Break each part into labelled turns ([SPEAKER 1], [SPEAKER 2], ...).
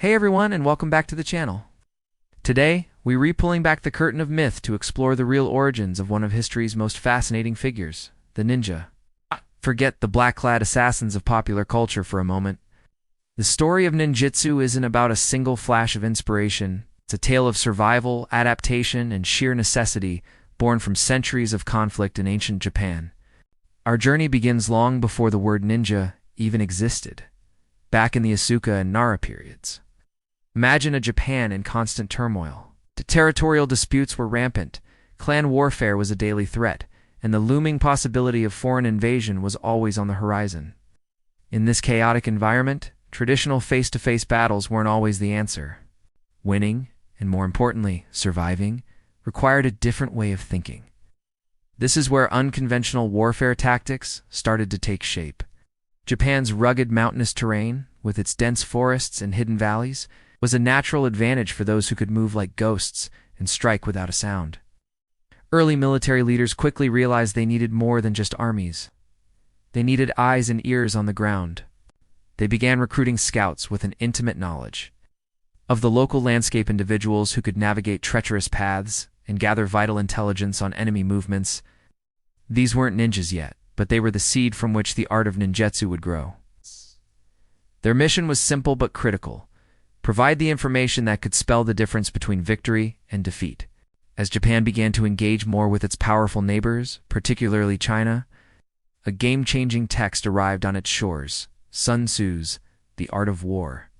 [SPEAKER 1] Hey everyone, and welcome back to the channel. Today, we're re-pulling back the curtain of myth to explore the real origins of one of history's most fascinating figures, the ninja. Forget the black-clad assassins of popular culture for a moment. The story of ninjutsu isn't about a single flash of inspiration. It's a tale of survival, adaptation, and sheer necessity born from centuries of conflict in ancient Japan. Our journey begins long before the word ninja even existed, back in the Asuka and Nara periods. Imagine a Japan in constant turmoil. The territorial disputes were rampant, clan warfare was a daily threat, and the looming possibility of foreign invasion was always on the horizon. In this chaotic environment, traditional face-to-face battles weren't always the answer. Winning, and more importantly, surviving, required a different way of thinking. This is where unconventional warfare tactics started to take shape. Japan's rugged mountainous terrain, with its dense forests and hidden valleys, was a natural advantage for those who could move like ghosts and strike without a sound. Early military leaders quickly realized they needed more than just armies. They needed eyes and ears on the ground. They began recruiting scouts with an intimate knowledge of the local landscape, individuals who could navigate treacherous paths and gather vital intelligence on enemy movements. These weren't ninjas yet, but they were the seed from which the art of ninjutsu would grow. Their mission was simple but critical: provide the information that could spell the difference between victory and defeat. As Japan began to engage more with its powerful neighbors, particularly China, a game-changing text arrived on its shores: Sun Tzu's The Art of War.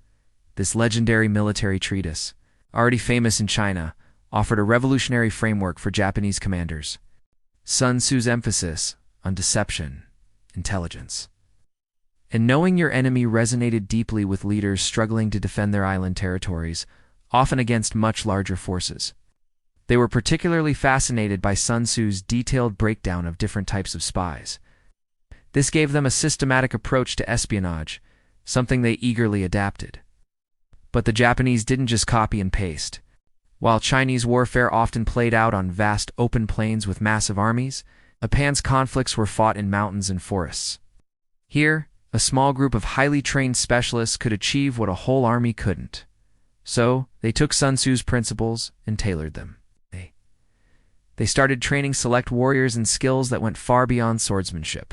[SPEAKER 1] This legendary military treatise, already famous in China, offered a revolutionary framework for Japanese commanders. Sun Tzu's emphasis on deception, intelligence, and knowing your enemy resonated deeply with leaders struggling to defend their island territories, often against much larger forces. They were particularly fascinated by Sun Tzu's detailed breakdown of different types of spies. This gave them a systematic approach to espionage, something they eagerly adapted. But the Japanese didn't just copy and paste. While Chinese warfare often played out on vast open plains with massive armies, Japan's conflicts were fought in mountains and forests. Here, a small group of highly trained specialists could achieve what a whole army couldn't. So, they took Sun Tzu's principles and tailored them. They started training select warriors in skills that went far beyond swordsmanship.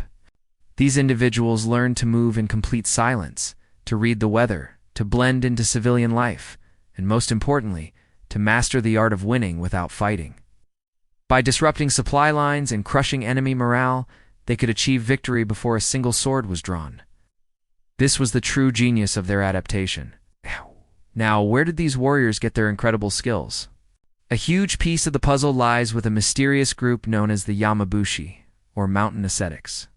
[SPEAKER 1] These individuals learned to move in complete silence, to read the weather, to blend into civilian life, and most importantly, to master the art of winning without fighting. By disrupting supply lines and crushing enemy morale, they could achieve victory before a single sword was drawn. This was the true genius of their adaptation. Now, where did these warriors get their incredible skills? A huge piece of the puzzle lies with a mysterious group known as the Yamabushi, or mountain ascetics.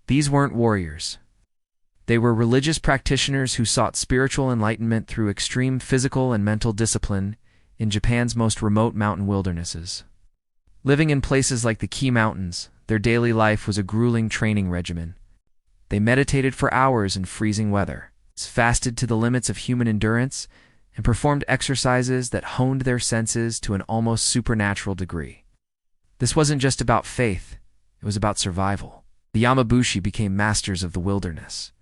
[SPEAKER 1] These weren't warriors. They were religious practitioners who sought spiritual enlightenment through extreme physical and mental discipline in Japan's most remote mountain wildernesses. Living in places like the Key Mountains, their daily life was a grueling training regimen. They meditated for hours in freezing weather, fasted to the limits of human endurance, and performed exercises that honed their senses to an almost supernatural degree. This wasn't just about faith, it was about survival. The Yamabushi became masters of the wilderness.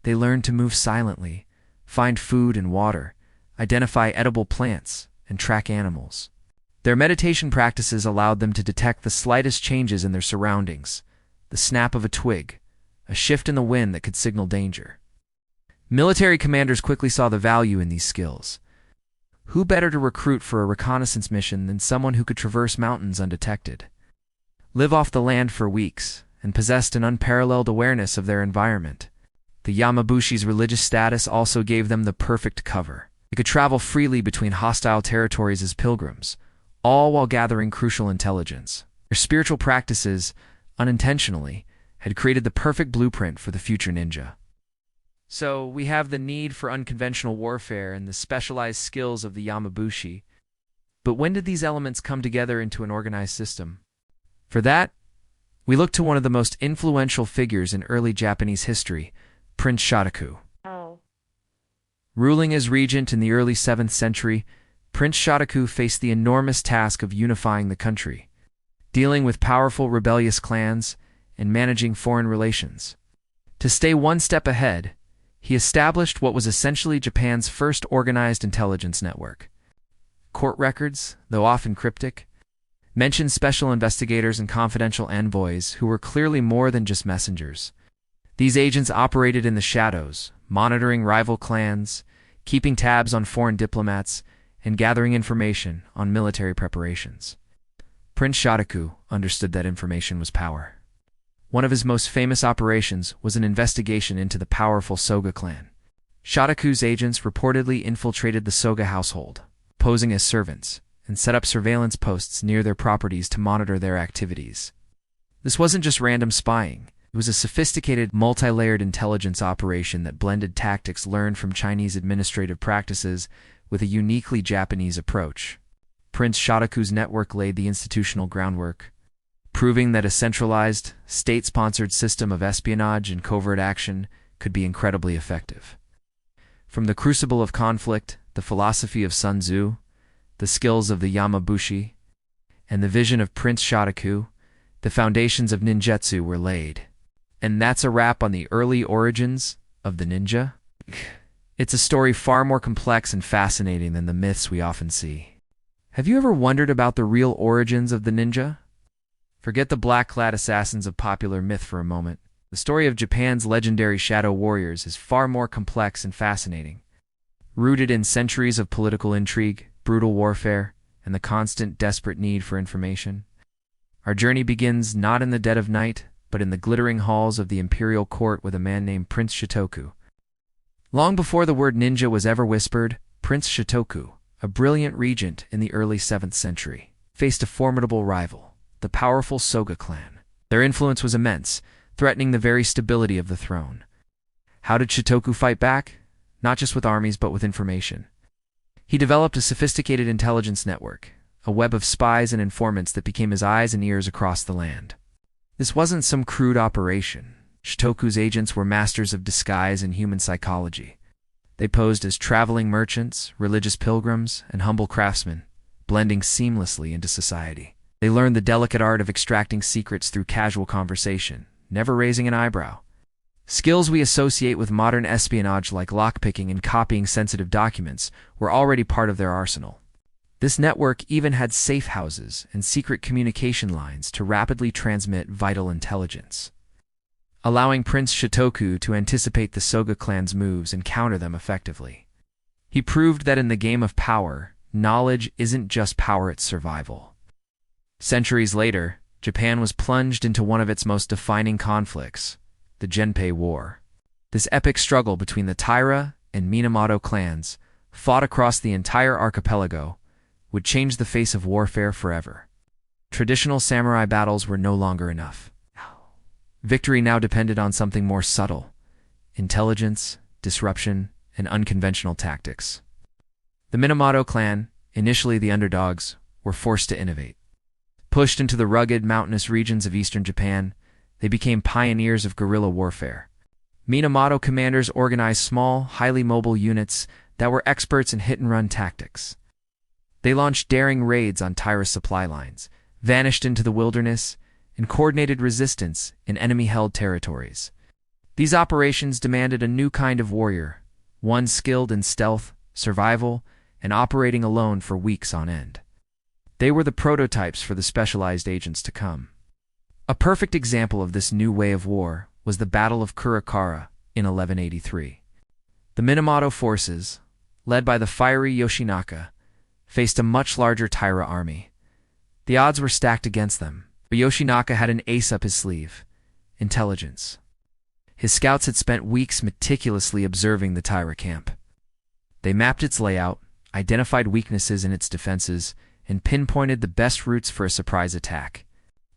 [SPEAKER 1] They learned to move silently, find food and water, identify edible plants, and track animals. Their meditation practices allowed them to detect the slightest changes in their surroundings: the snap of a twig, a shift in the wind that could signal danger. Military commanders quickly saw the value in these skills. Who better to recruit for a reconnaissance mission than someone who could traverse mountains undetected, live off the land for weeks, and possessed an unparalleled awareness of their environment? The Yamabushi's religious status also gave them the perfect cover. They could travel freely between hostile territories as pilgrims, all while gathering crucial intelligence. Their spiritual practices, unintentionally, had created the perfect blueprint for the future ninja. So, we have the need for unconventional warfare and the specialized skills of the Yamabushi. But when did these elements come together into an organized system? For that, we look to one of the most influential figures in early Japanese history, Prince Shotoku. Ruling as regent in the early 7th century, Prince Shotoku faced the enormous task of unifying the country, dealing with powerful rebellious clans, and managing foreign relations. To stay one step ahead, He established what was essentially Japan's first organized intelligence network. Court records, though often cryptic, mention special investigators and confidential envoys who were clearly more than just messengers. These agents operated in the shadows, monitoring rival clans, keeping tabs on foreign diplomats, and gathering information on military preparations. Prince Shotoku understood that information was power. One of his most famous operations was an investigation into the powerful Soga clan. Shotoku's agents reportedly infiltrated the Soga household, posing as servants, and set up surveillance posts near their properties to monitor their activities. This wasn't just random spying. It was a sophisticated, multi-layered intelligence operation that blended tactics learned from Chinese administrative practices with a uniquely Japanese approach. Prince Shotoku's network laid the institutional groundwork, proving that a centralized, state-sponsored system of espionage and covert action could be incredibly effective. From the crucible of conflict, the philosophy of Sun Tzu, the skills of the Yamabushi, and the vision of Prince Shotoku, the foundations of ninjutsu were laid. And that's a wrap on the early origins of the ninja. It's a story far more complex and fascinating than the myths we often see. Have you ever wondered about the real origins of the ninja? Forget the black-clad assassins of popular myth for a moment. The story of Japan's legendary shadow warriors is far more complex and fascinating. Rooted in centuries of political intrigue, brutal warfare, and the constant, desperate need for information, our journey begins not in the dead of night, but in the glittering halls of the imperial court with a man named Prince Shotoku. Long before the word ninja was ever whispered, Prince Shotoku, a brilliant regent in the early 7th century, faced a formidable rival, the powerful Soga clan. Their influence was immense, threatening the very stability of the throne. How did Shotoku fight back? Not just with armies, but with information. He developed a sophisticated intelligence network, a web of spies and informants that became his eyes and ears across the land. This wasn't some crude operation. Shotoku's agents were masters of disguise and human psychology. They posed as traveling merchants, religious pilgrims, and humble craftsmen, blending seamlessly into society. They learned the delicate art of extracting secrets through casual conversation, never raising an eyebrow. Skills we associate with modern espionage like lockpicking and copying sensitive documents were already part of their arsenal. This network even had safe houses and secret communication lines to rapidly transmit vital intelligence, allowing Prince Shotoku to anticipate the Soga clan's moves and counter them effectively. He proved that in the game of power, knowledge isn't just power, it's survival. Centuries later, Japan was plunged into one of its most defining conflicts, the Genpei War. This epic struggle between the Taira and Minamoto clans, fought across the entire archipelago, would change the face of warfare forever. Traditional samurai battles were no longer enough. Victory now depended on something more subtle: intelligence, disruption, and unconventional tactics. The Minamoto clan, initially the underdogs, were forced to innovate. Pushed into the rugged, mountainous regions of eastern Japan, they became pioneers of guerrilla warfare. Minamoto commanders organized small, highly mobile units that were experts in hit-and-run tactics. They launched daring raids on Taira's supply lines, vanished into the wilderness, and coordinated resistance in enemy-held territories. These operations demanded a new kind of warrior, one skilled in stealth, survival, and operating alone for weeks on end. They were the prototypes for the specialized agents to come. A perfect example of this new way of war was the Battle of Kurakara in 1183. The Minamoto forces, led by the fiery Yoshinaka, faced a much larger Taira army. The odds were stacked against them, but Yoshinaka had an ace up his sleeve: intelligence. His scouts had spent weeks meticulously observing the Taira camp. They mapped its layout, identified weaknesses in its defenses, and pinpointed the best routes for a surprise attack.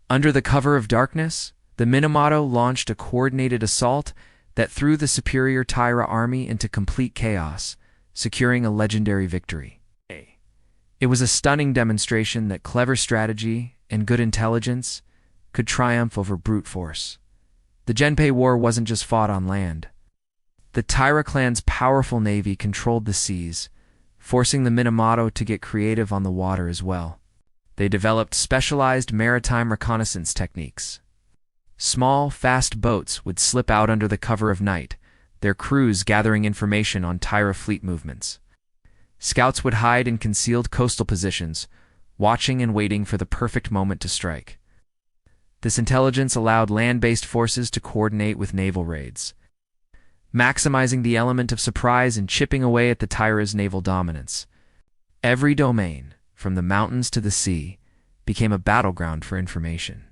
[SPEAKER 1] Under the cover of darkness, the Minamoto launched a coordinated assault that threw the superior Taira army into complete chaos, securing a legendary victory. It was a stunning demonstration that clever strategy and good intelligence could triumph over brute force. The Genpei War wasn't just fought on land. The Taira clan's powerful navy controlled the seas, forcing the Minamoto to get creative on the water as well. They developed specialized maritime reconnaissance techniques. Small, fast boats would slip out under the cover of night, their crews gathering information on Tyra fleet movements. Scouts would hide in concealed coastal positions, watching and waiting for the perfect moment to strike. This intelligence allowed land-based forces to coordinate with naval raids, maximizing the element of surprise and chipping away at the Tyra's naval dominance. Every domain, from the mountains to the sea, became a battleground for information.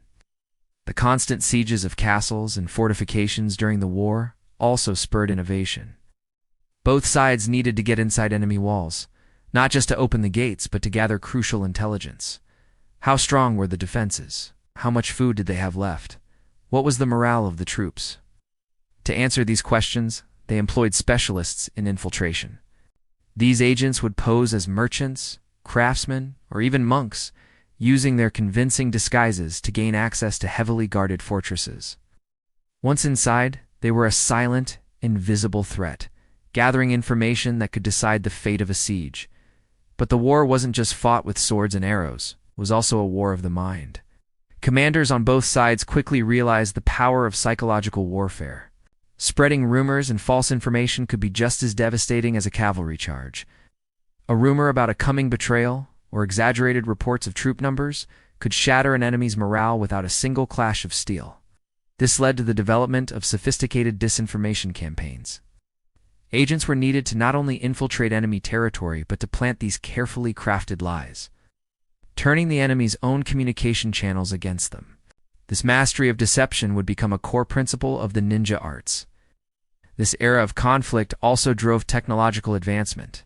[SPEAKER 1] The constant sieges of castles and fortifications during the war also spurred innovation. Both sides needed to get inside enemy walls, not just to open the gates, but to gather crucial intelligence. How strong were the defenses? How much food did they have left? What was the morale of the troops? To answer these questions, they employed specialists in infiltration. These agents would pose as merchants, craftsmen, or even monks, using their convincing disguises to gain access to heavily guarded fortresses. Once inside, they were a silent, invisible threat, gathering information that could decide the fate of a siege. But the war wasn't just fought with swords and arrows, it was also a war of the mind. Commanders on both sides quickly realized the power of psychological warfare. Spreading rumors and false information could be just as devastating as a cavalry charge. A rumor about a coming betrayal, or exaggerated reports of troop numbers, could shatter an enemy's morale without a single clash of steel. This led to the development of sophisticated disinformation campaigns. Agents were needed to not only infiltrate enemy territory, but to plant these carefully crafted lies, turning the enemy's own communication channels against them. This mastery of deception would become a core principle of the ninja arts. This era of conflict also drove technological advancement.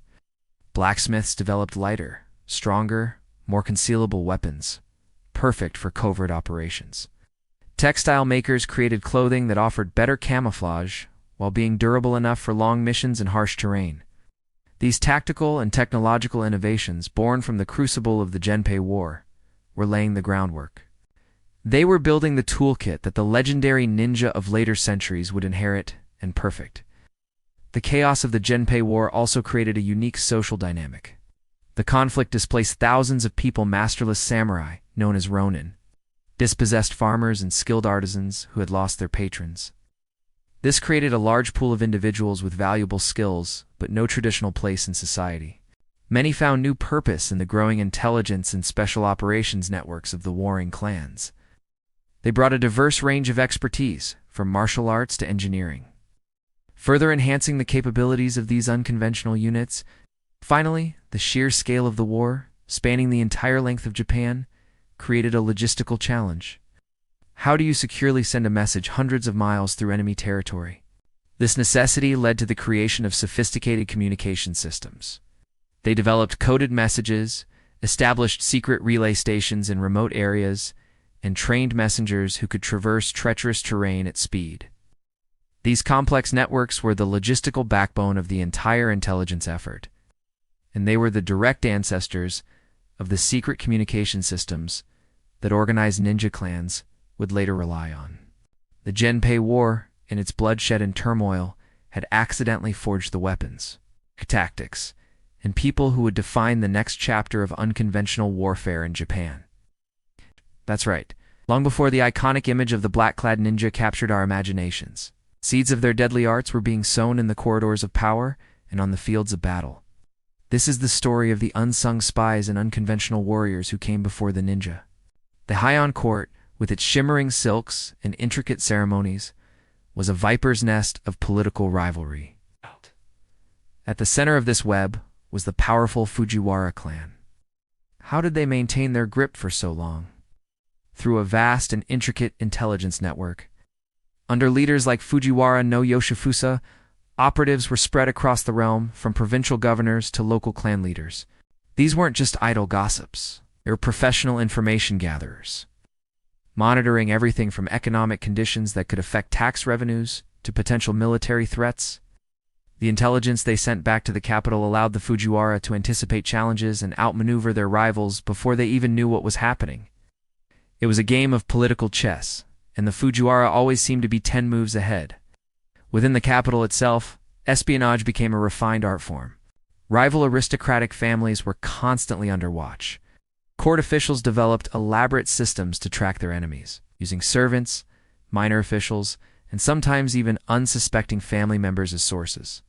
[SPEAKER 1] Blacksmiths developed lighter, stronger, more concealable weapons, perfect for covert operations. Textile makers created clothing that offered better camouflage while being durable enough for long missions and harsh terrain. These tactical and technological innovations, born from the crucible of the Genpei War, were laying the groundwork. They were building the toolkit that the legendary ninja of later centuries would inherit and perfect. The chaos of the Genpei War also created a unique social dynamic. The conflict displaced thousands of people, masterless samurai, known as ronin, dispossessed farmers and skilled artisans who had lost their patrons. This created a large pool of individuals with valuable skills, but no traditional place in society. Many found new purpose in the growing intelligence and special operations networks of the warring clans. They brought a diverse range of expertise, from martial arts to engineering, further enhancing the capabilities of these unconventional units. Finally, the sheer scale of the war, spanning the entire length of Japan, created a logistical challenge. How do you securely send a message hundreds of miles through enemy territory? This necessity led to the creation of sophisticated communication systems. They developed coded messages, established secret relay stations in remote areas, and trained messengers who could traverse treacherous terrain at speed. These complex networks were the logistical backbone of the entire intelligence effort, and they were the direct ancestors of the secret communication systems that organized ninja clans would later rely on. The Genpei War, in its bloodshed and turmoil, had accidentally forged the weapons, tactics, and people who would define the next chapter of unconventional warfare in Japan. That's right. Long before the iconic image of the black-clad ninja captured our imaginations, seeds of their deadly arts were being sown in the corridors of power and on the fields of battle. This is the story of the unsung spies and unconventional warriors who came before the ninja. The Heian court, with its shimmering silks and intricate ceremonies, was a viper's nest of political rivalry. At the center of this web was the powerful Fujiwara clan. How did they maintain their grip for so long? Through a vast and intricate intelligence network. Under leaders like Fujiwara no Yoshifusa, operatives were spread across the realm, from provincial governors to local clan leaders. These weren't just idle gossips. They were professional information gatherers, monitoring everything from economic conditions that could affect tax revenues to potential military threats. The intelligence they sent back to the capital allowed the Fujiwara to anticipate challenges and outmaneuver their rivals before they even knew what was happening. It was a game of political chess, and the Fujiwara always seemed to be 10 moves ahead. Within the capital itself, espionage became a refined art form. Rival aristocratic families were constantly under watch. Court officials developed elaborate systems to track their enemies, using servants, minor officials, and sometimes even unsuspecting family members as sources.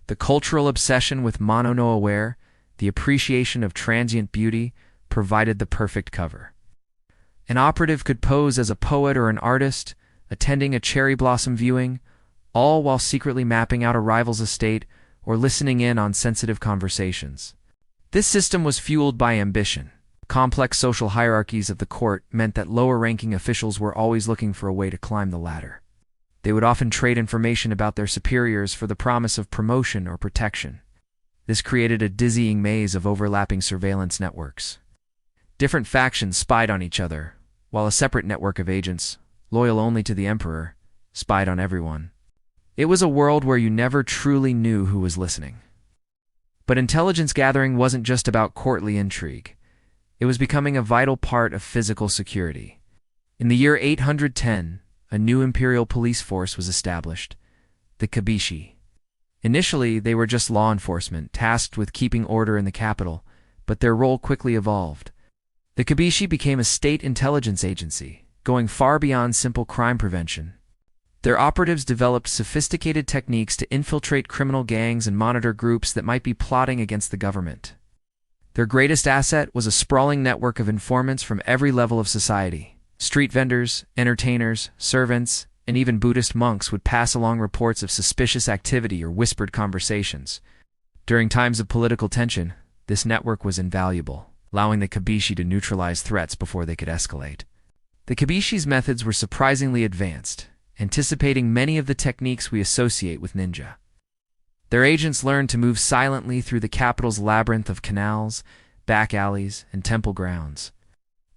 [SPEAKER 1] The cultural obsession with mono no aware, the appreciation of transient beauty, provided the perfect cover. An operative could pose as a poet or an artist, attending a cherry blossom viewing, all while secretly mapping out a rival's estate or listening in on sensitive conversations. This system was fueled by ambition. Complex social hierarchies of the court meant that lower-ranking officials were always looking for a way to climb the ladder. They would often trade information about their superiors for the promise of promotion or protection. This created a dizzying maze of overlapping surveillance networks. Different factions spied on each other, while a separate network of agents, loyal only to the emperor, spied on everyone. It was a world where you never truly knew who was listening. But intelligence gathering wasn't just about courtly intrigue. It was becoming a vital part of physical security. In the year 810, a new imperial police force was established, the Kabishi. Initially, they were just law enforcement, tasked with keeping order in the capital, but their role quickly evolved. The Kabishi became a state intelligence agency, going far beyond simple crime prevention. Their operatives developed sophisticated techniques to infiltrate criminal gangs and monitor groups that might be plotting against the government. Their greatest asset was a sprawling network of informants from every level of society. Street vendors, entertainers, servants, and even Buddhist monks would pass along reports of suspicious activity or whispered conversations. During times of political tension, this network was invaluable, allowing the Kabishi to neutralize threats before they could escalate. The Kabishi's methods were surprisingly advanced, anticipating many of the techniques we associate with ninja. Their agents learned to move silently through the capital's labyrinth of canals, back alleys, and temple grounds.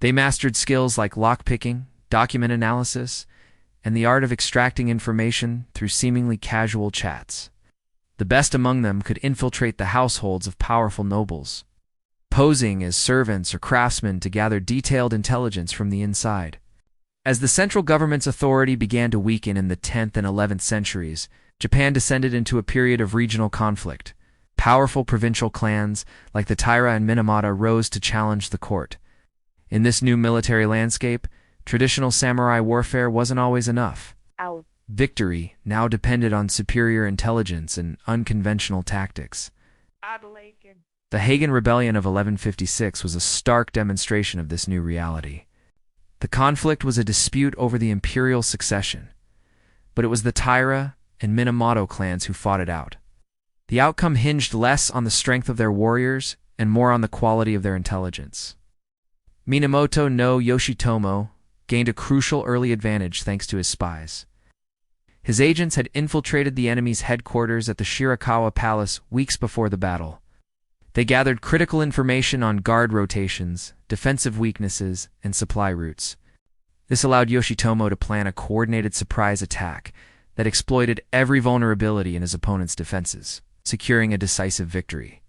[SPEAKER 1] They mastered skills like lockpicking, document analysis, and the art of extracting information through seemingly casual chats. The best among them could infiltrate the households of powerful nobles, posing as servants or craftsmen to gather detailed intelligence from the inside. As the central government's authority began to weaken in the 10th and 11th centuries, Japan descended into a period of regional conflict. Powerful provincial clans, like the Taira and Minamoto, rose to challenge the court. In this new military landscape, traditional samurai warfare wasn't always enough. Victory now depended on superior intelligence and unconventional tactics. The Hagen Rebellion of 1156 was a stark demonstration of this new reality. The conflict was a dispute over the imperial succession, but it was the Taira and Minamoto clans who fought it out. The outcome hinged less on the strength of their warriors and more on the quality of their intelligence. Minamoto no Yoshitomo gained a crucial early advantage thanks to his spies. His agents had infiltrated the enemy's headquarters at the Shirakawa Palace weeks before the battle. They gathered critical information on guard rotations, defensive weaknesses, and supply routes. This allowed Yoshitomo to plan a coordinated surprise attack that exploited every vulnerability in his opponent's defenses, securing a decisive victory.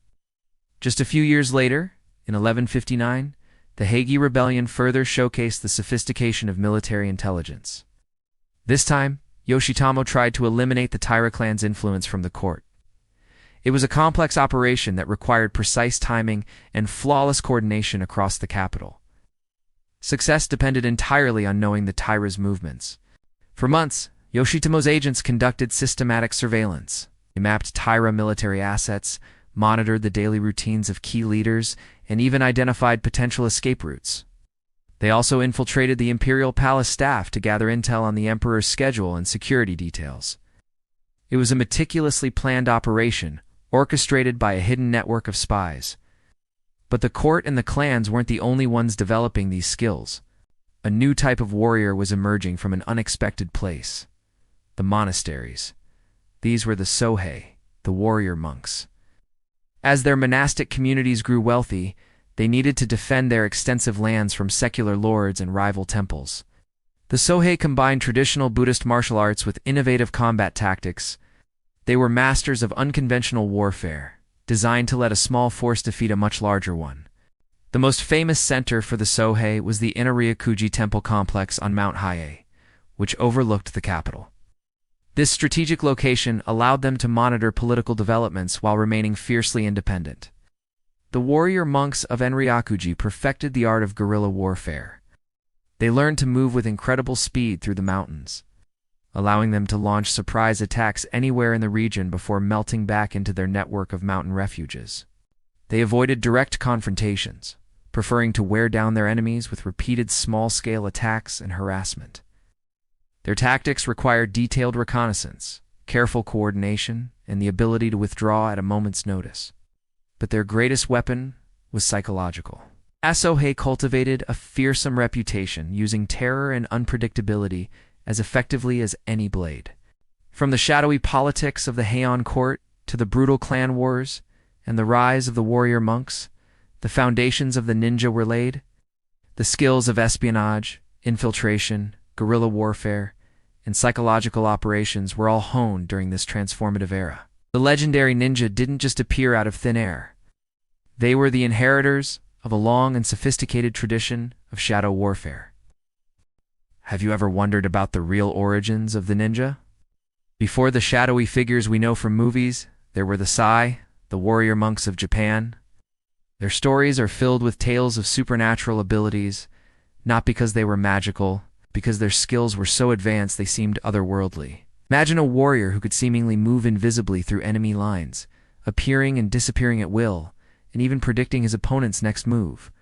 [SPEAKER 1] Just a few years later, in 1159, the Heiji Rebellion further showcased the sophistication of military intelligence. This time, Yoshitomo tried to eliminate the Taira clan's influence from the court. It was a complex operation that required precise timing and flawless coordination across the capital. Success depended entirely on knowing the Taira's movements. For months, Yoshitomo's agents conducted systematic surveillance. They mapped Taira military assets, monitored the daily routines of key leaders, and even identified potential escape routes. They also infiltrated the imperial palace staff to gather intel on the emperor's schedule and security details. It was a meticulously planned operation, orchestrated by a hidden network of spies. But the court and the clans weren't the only ones developing these skills. A new type of warrior was emerging from an unexpected place: the monasteries. These were the Sohei, the warrior monks. As their monastic communities grew wealthy, they needed to defend their extensive lands from secular lords and rival temples. The Sohei combined traditional Buddhist martial arts with innovative combat tactics. They were masters of unconventional warfare, designed to let a small force defeat a much larger one. The most famous center for the Sohei was the Inaryakuji Temple complex on Mount Hiei, which overlooked the capital. This strategic location allowed them to monitor political developments while remaining fiercely independent. The warrior monks of Enryakuji perfected the art of guerrilla warfare. They learned to move with incredible speed through the mountains. allowing them to launch surprise attacks anywhere in the region before melting back into their network of mountain refuges. They avoided direct confrontations, preferring to wear down their enemies with repeated small-scale attacks and harassment. Their tactics required detailed reconnaissance, careful coordination, and the ability to withdraw at a moment's notice. But their greatest weapon was psychological. Asohe cultivated a fearsome reputation, using terror and unpredictability as effectively as any blade. From the shadowy politics of the Heian court to the brutal clan wars and the rise of the warrior monks, the foundations of the ninja were laid. The skills of espionage, infiltration, guerrilla warfare, and psychological operations were all honed during this transformative era. The legendary ninja didn't just appear out of thin air. They were the inheritors of a long and sophisticated tradition of shadow warfare. Have you ever wondered about the real origins of the ninja? Before the shadowy figures we know from movies, there were the Sai, the warrior monks of Japan. Their stories are filled with tales of supernatural abilities, not because they were magical, because their skills were so advanced they seemed otherworldly. Imagine a warrior who could seemingly move invisibly through enemy lines, appearing and disappearing at will, and even predicting his opponent's next move.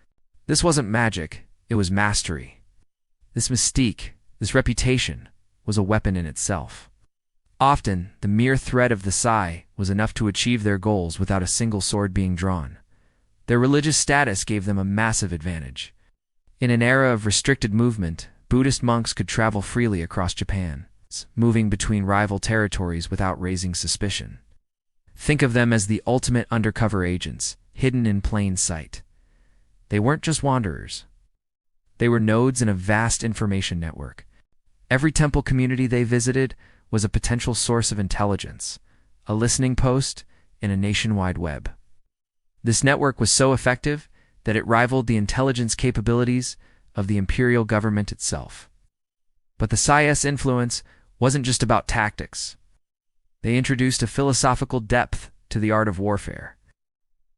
[SPEAKER 1] This wasn't magic, it was mastery. This mystique, this reputation, was a weapon in itself. Often, the mere threat of the Sai was enough to achieve their goals without a single sword being drawn. Their religious status gave them a massive advantage. In an era of restricted movement, Buddhist monks could travel freely across Japan, moving between rival territories without raising suspicion. Think of them as the ultimate undercover agents, hidden in plain sight. They weren't just wanderers. They were nodes in a vast information network. Every temple community they visited was a potential source of intelligence, a listening post in a nationwide web. This network was so effective that it rivaled the intelligence capabilities of the imperial government itself. But the Sai's influence wasn't just about tactics. They introduced a philosophical depth to the art of warfare.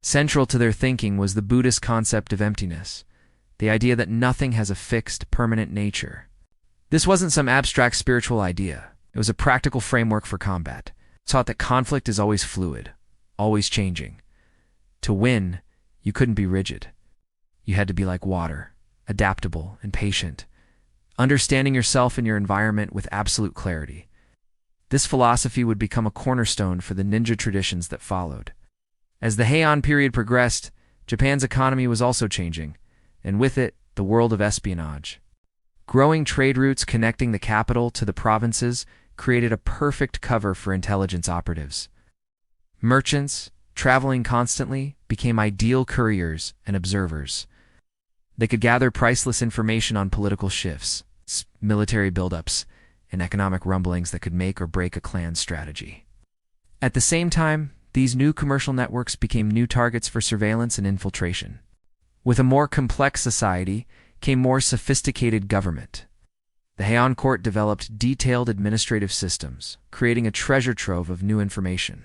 [SPEAKER 1] Central to their thinking was the Buddhist concept of emptiness, the idea that nothing has a fixed, permanent nature. This wasn't some abstract spiritual idea. It was a practical framework for combat. It taught that conflict is always fluid, always changing. To win, you couldn't be rigid. You had to be like water, adaptable and patient, understanding yourself and your environment with absolute clarity. This philosophy would become a cornerstone for the ninja traditions that followed. As the Heian period progressed, Japan's economy was also changing, and with it, the world of espionage. Growing trade routes connecting the capital to the provinces created a perfect cover for intelligence operatives. Merchants, traveling constantly, became ideal couriers and observers. They could gather priceless information on political shifts, military buildups, and economic rumblings that could make or break a clan's strategy. At the same time, these new commercial networks became new targets for surveillance and infiltration. With a more complex society came more sophisticated government. The Heian court developed detailed administrative systems, creating a treasure trove of new information.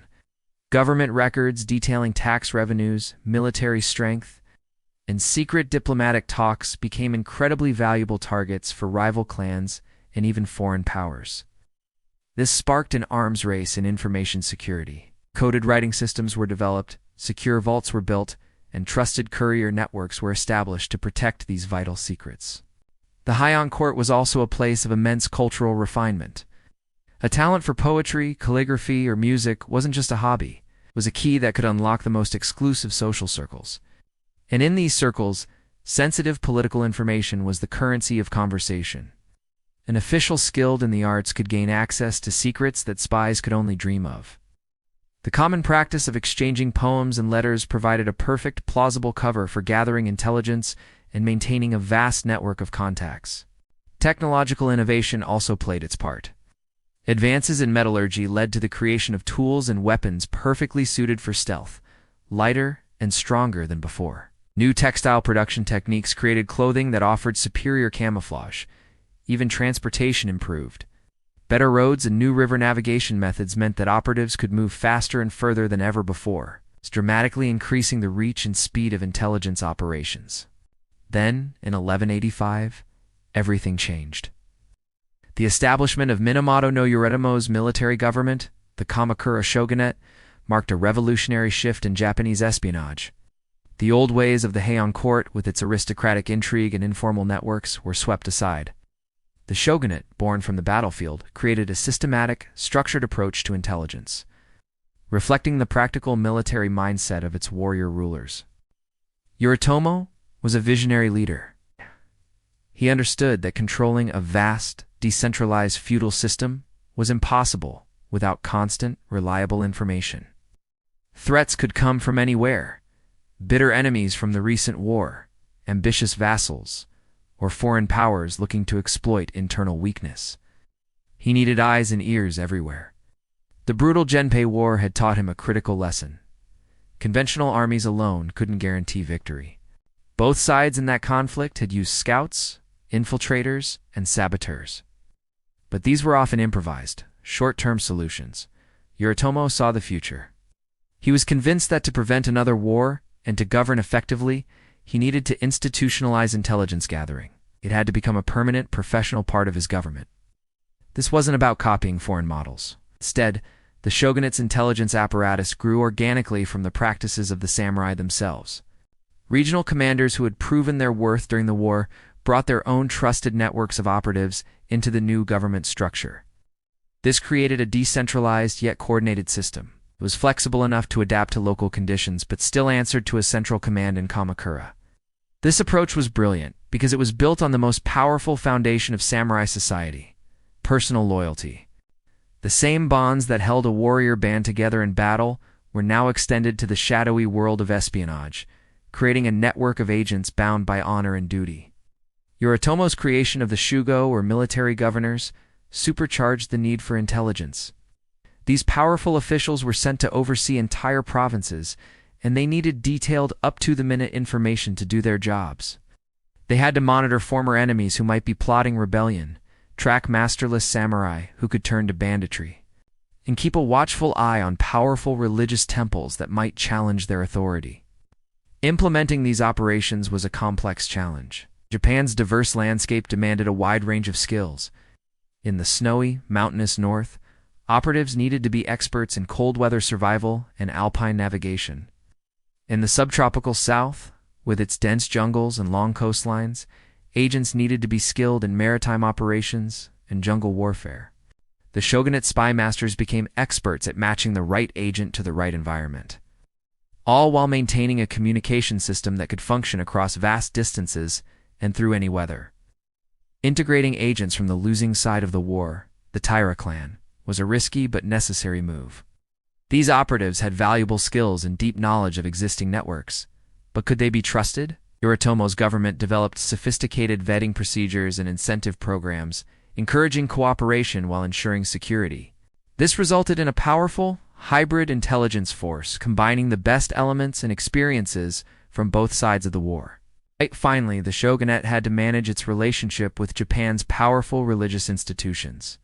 [SPEAKER 1] Government records detailing tax revenues, military strength, and secret diplomatic talks became incredibly valuable targets for rival clans and even foreign powers. This sparked an arms race in information security. Coded writing systems were developed, secure vaults were built, and trusted courier networks were established to protect these vital secrets. The Heian court was also a place of immense cultural refinement. A talent for poetry, calligraphy, or music wasn't just a hobby. It was a key that could unlock the most exclusive social circles. And in these circles, sensitive political information was the currency of conversation. An official skilled in the arts could gain access to secrets that spies could only dream of. The common practice of exchanging poems and letters provided a perfect, plausible cover for gathering intelligence and maintaining a vast network of contacts. Technological innovation also played its part. Advances in metallurgy led to the creation of tools and weapons perfectly suited for stealth, lighter and stronger than before. New textile production techniques created clothing that offered superior camouflage. Even transportation improved. Better roads and new river navigation methods meant that operatives could move faster and further than ever before, dramatically increasing the reach and speed of intelligence operations. Then, in 1185, everything changed. The establishment of Minamoto no Yoritomo's military government, the Kamakura shogunate, marked a revolutionary shift in Japanese espionage. The old ways of the Heian court, with its aristocratic intrigue and informal networks, were swept aside. The shogunate, born from the battlefield, created a systematic, structured approach to intelligence, reflecting the practical military mindset of its warrior rulers. Yoritomo was a visionary leader. He understood that controlling a vast, decentralized feudal system was impossible without constant, reliable information. Threats could come from anywhere: bitter enemies from the recent war, ambitious vassals, or foreign powers looking to exploit internal weakness. He needed eyes and ears everywhere. The brutal Genpei War had taught him a critical lesson. Conventional armies alone couldn't guarantee victory. Both sides in that conflict had used scouts, infiltrators, and saboteurs. But these were often improvised, short-term solutions. Yoritomo saw the future. He was convinced that to prevent another war and to govern effectively, he needed to institutionalize intelligence gathering. It had to become a permanent, professional part of his government. This wasn't about copying foreign models. Instead, the shogunate's intelligence apparatus grew organically from the practices of the samurai themselves. Regional commanders who had proven their worth during the war brought their own trusted networks of operatives into the new government structure. This created a decentralized yet coordinated system. It was flexible enough to adapt to local conditions, but still answered to a central command in Kamakura. This approach was brilliant because it was built on the most powerful foundation of samurai society: personal loyalty. The same bonds that held a warrior band together in battle were now extended to the shadowy world of espionage, creating a network of agents bound by honor and duty. Yoritomo's creation of the shugo, or military governors, supercharged the need for intelligence. These powerful officials were sent to oversee entire provinces, and they needed detailed, up-to-the-minute information to do their jobs. They had to monitor former enemies who might be plotting rebellion, track masterless samurai who could turn to banditry, and keep a watchful eye on powerful religious temples that might challenge their authority. Implementing these operations was a complex challenge. Japan's diverse landscape demanded a wide range of skills. In the snowy, mountainous north, operatives needed to be experts in cold-weather survival and alpine navigation. In the subtropical south, with its dense jungles and long coastlines, agents needed to be skilled in maritime operations and jungle warfare. The shogunate spy masters became experts at matching the right agent to the right environment, all while maintaining a communication system that could function across vast distances and through any weather. Integrating agents from the losing side of the war, the Taira clan, was a risky but necessary move. These operatives had valuable skills and deep knowledge of existing networks, but could they be trusted? Yoritomo's government developed sophisticated vetting procedures and incentive programs, encouraging cooperation while ensuring security. This resulted in a powerful, hybrid intelligence force, combining the best elements and experiences from both sides of the war. Finally, the shogunate had to manage its relationship with Japan's powerful religious institutions.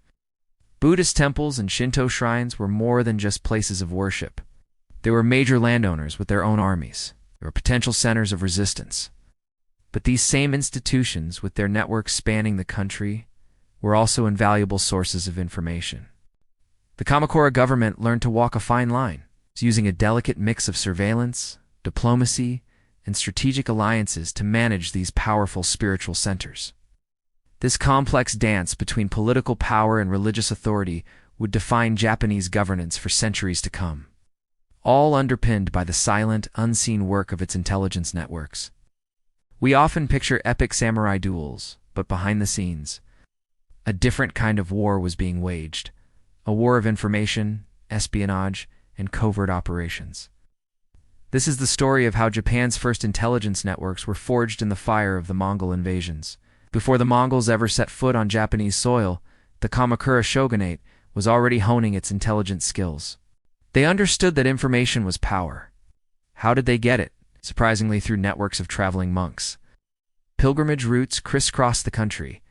[SPEAKER 1] Buddhist temples and Shinto shrines were more than just places of worship. They were major landowners with their own armies. They were potential centers of resistance. But these same institutions, with their networks spanning the country, were also invaluable sources of information. The Kamakura government learned to walk a fine line, using a delicate mix of surveillance, diplomacy, and strategic alliances to manage these powerful spiritual centers. This complex dance between political power and religious authority would define Japanese governance for centuries to come, all underpinned by the silent, unseen work of its intelligence networks. We often picture epic samurai duels, but behind the scenes, a different kind of war was being waged, a war of information, espionage, and covert operations. This is the story of how Japan's first intelligence networks were forged in the fire of the Mongol invasions. Before the Mongols ever set foot on Japanese soil, the Kamakura shogunate was already honing its intelligence skills. They understood that information was power. How did they get it? Surprisingly, through networks of traveling monks. Pilgrimage routes crisscrossed the country,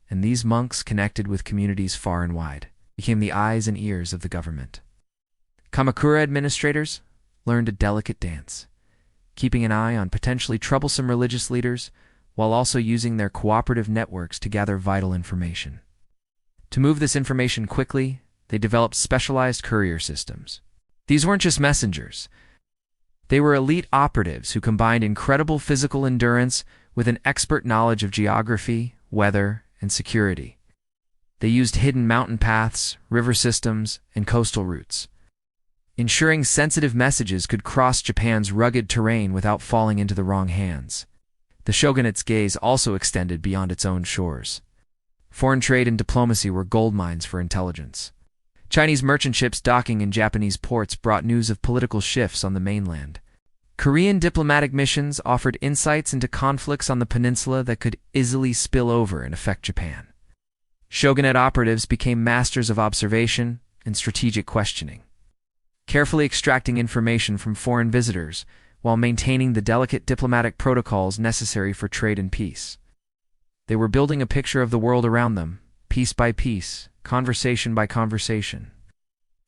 [SPEAKER 1] and these monks, connected with communities far and wide, became the eyes and ears of the government. Kamakura administrators learned a delicate dance, keeping an eye on potentially troublesome religious leaders while also using their cooperative networks to gather vital information. To move this information quickly, they developed specialized courier systems. These weren't just messengers. They were elite operatives who combined incredible physical endurance with an expert knowledge of geography, weather, and security. They used hidden mountain paths, river systems, and coastal routes, ensuring sensitive messages could cross Japan's rugged terrain without falling into the wrong hands. The shogunate's gaze also extended beyond its own shores. Foreign trade and diplomacy were goldmines for intelligence. Chinese merchant ships docking in Japanese ports brought news of political shifts on the mainland. Korean diplomatic missions offered insights into conflicts on the peninsula that could easily spill over and affect Japan. Shogunate operatives became masters of observation and strategic questioning, carefully extracting information from foreign visitors while maintaining the delicate diplomatic protocols necessary for trade and peace. They were building a picture of the world around them, piece by piece, conversation by conversation.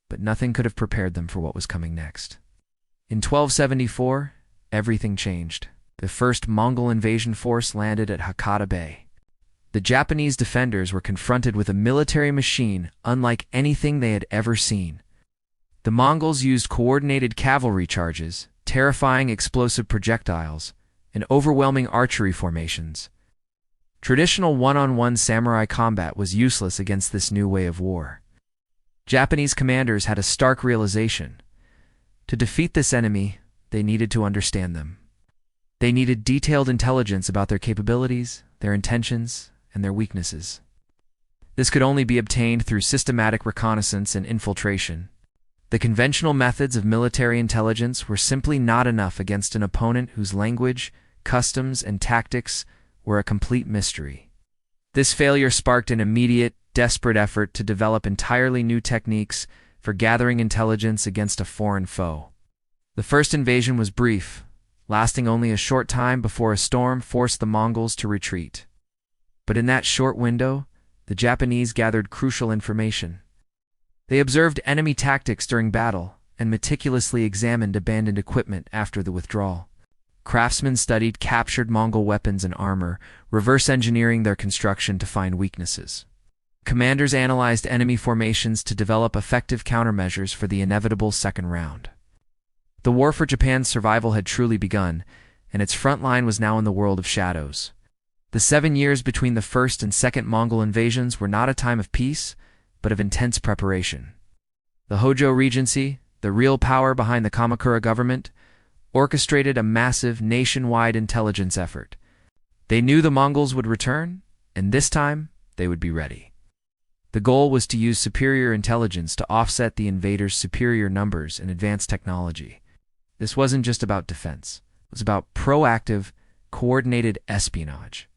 [SPEAKER 1] But nothing could have prepared them for what was coming next. In 1274, everything changed. The first Mongol invasion force landed at Hakata Bay. The Japanese defenders were confronted with a military machine unlike anything they had ever seen. The Mongols used coordinated cavalry charges, terrifying explosive projectiles, and overwhelming archery formations. Traditional one-on-one samurai combat was useless against this new way of war. Japanese commanders had a stark realization. To defeat this enemy, they needed to understand them. They needed detailed intelligence about their capabilities, their intentions, and their weaknesses. This could only be obtained through systematic reconnaissance and infiltration. The conventional methods of military intelligence were simply not enough against an opponent whose language, customs, and tactics were a complete mystery. This failure sparked an immediate, desperate effort to develop entirely new techniques for gathering intelligence against a foreign foe. The first invasion was brief, lasting only a short time before a storm forced the Mongols to retreat. But in that short window, the Japanese gathered crucial information. They observed enemy tactics during battle and meticulously examined abandoned equipment after the withdrawal. Craftsmen studied captured Mongol weapons and armor, reverse engineering their construction to find weaknesses. Commanders analyzed enemy formations to develop effective countermeasures for the inevitable second round. The war for Japan's survival had truly begun, and its front line was now in the world of shadows. The 7 years between the first and second Mongol invasions were not a time of peace, but of intense preparation. The Hojo Regency, the real power behind the Kamakura government, orchestrated a massive nationwide intelligence effort. They knew the Mongols would return, and this time they would be ready. The goal was to use superior intelligence to offset the invaders' superior numbers and advanced technology. This wasn't just about defense. It was about proactive, coordinated espionage.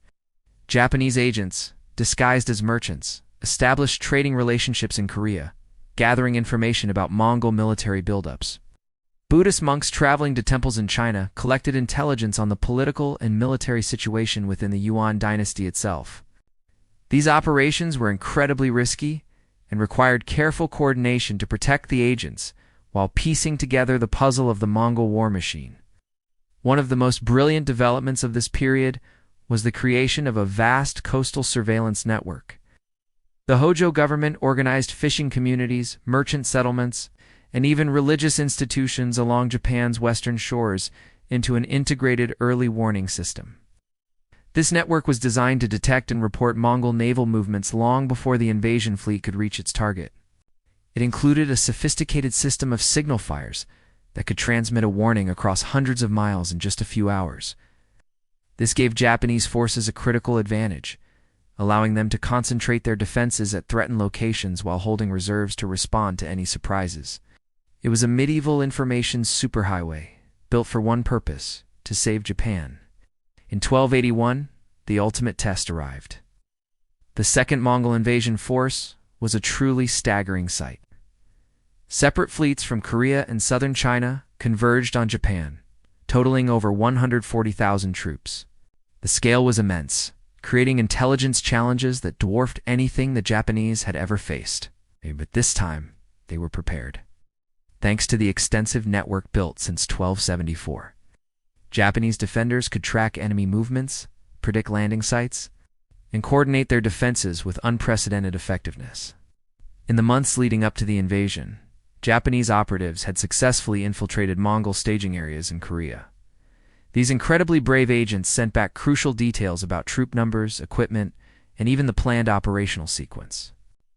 [SPEAKER 1] Japanese agents, disguised as merchants, established trading relationships in Korea, gathering information about Mongol military buildups. Buddhist monks traveling to temples in China collected intelligence on the political and military situation within the Yuan dynasty itself. These operations were incredibly risky and required careful coordination to protect the agents while piecing together the puzzle of the Mongol war machine. One of the most brilliant developments of this period was the creation of a vast coastal surveillance network. The Hojo government organized fishing communities, merchant settlements, and even religious institutions along Japan's western shores into an integrated early warning system. This network was designed to detect and report Mongol naval movements long before the invasion fleet could reach its target. It included a sophisticated system of signal fires that could transmit a warning across hundreds of miles in just a few hours. This gave Japanese forces a critical advantage, allowing them to concentrate their defenses at threatened locations while holding reserves to respond to any surprises. It was a medieval information superhighway, built for one purpose: to save Japan. In 1281, the ultimate test arrived. The second Mongol invasion force was a truly staggering sight. Separate fleets from Korea and southern China converged on Japan, totaling over 140,000 troops. The scale was immense, creating intelligence challenges that dwarfed anything the Japanese had ever faced. But this time, they were prepared. Thanks to the extensive network built since 1274, Japanese defenders could track enemy movements, predict landing sites, and coordinate their defenses with unprecedented effectiveness. In the months leading up to the invasion, Japanese operatives had successfully infiltrated Mongol staging areas in Korea. These incredibly brave agents sent back crucial details about troop numbers, equipment, and even the planned operational sequence.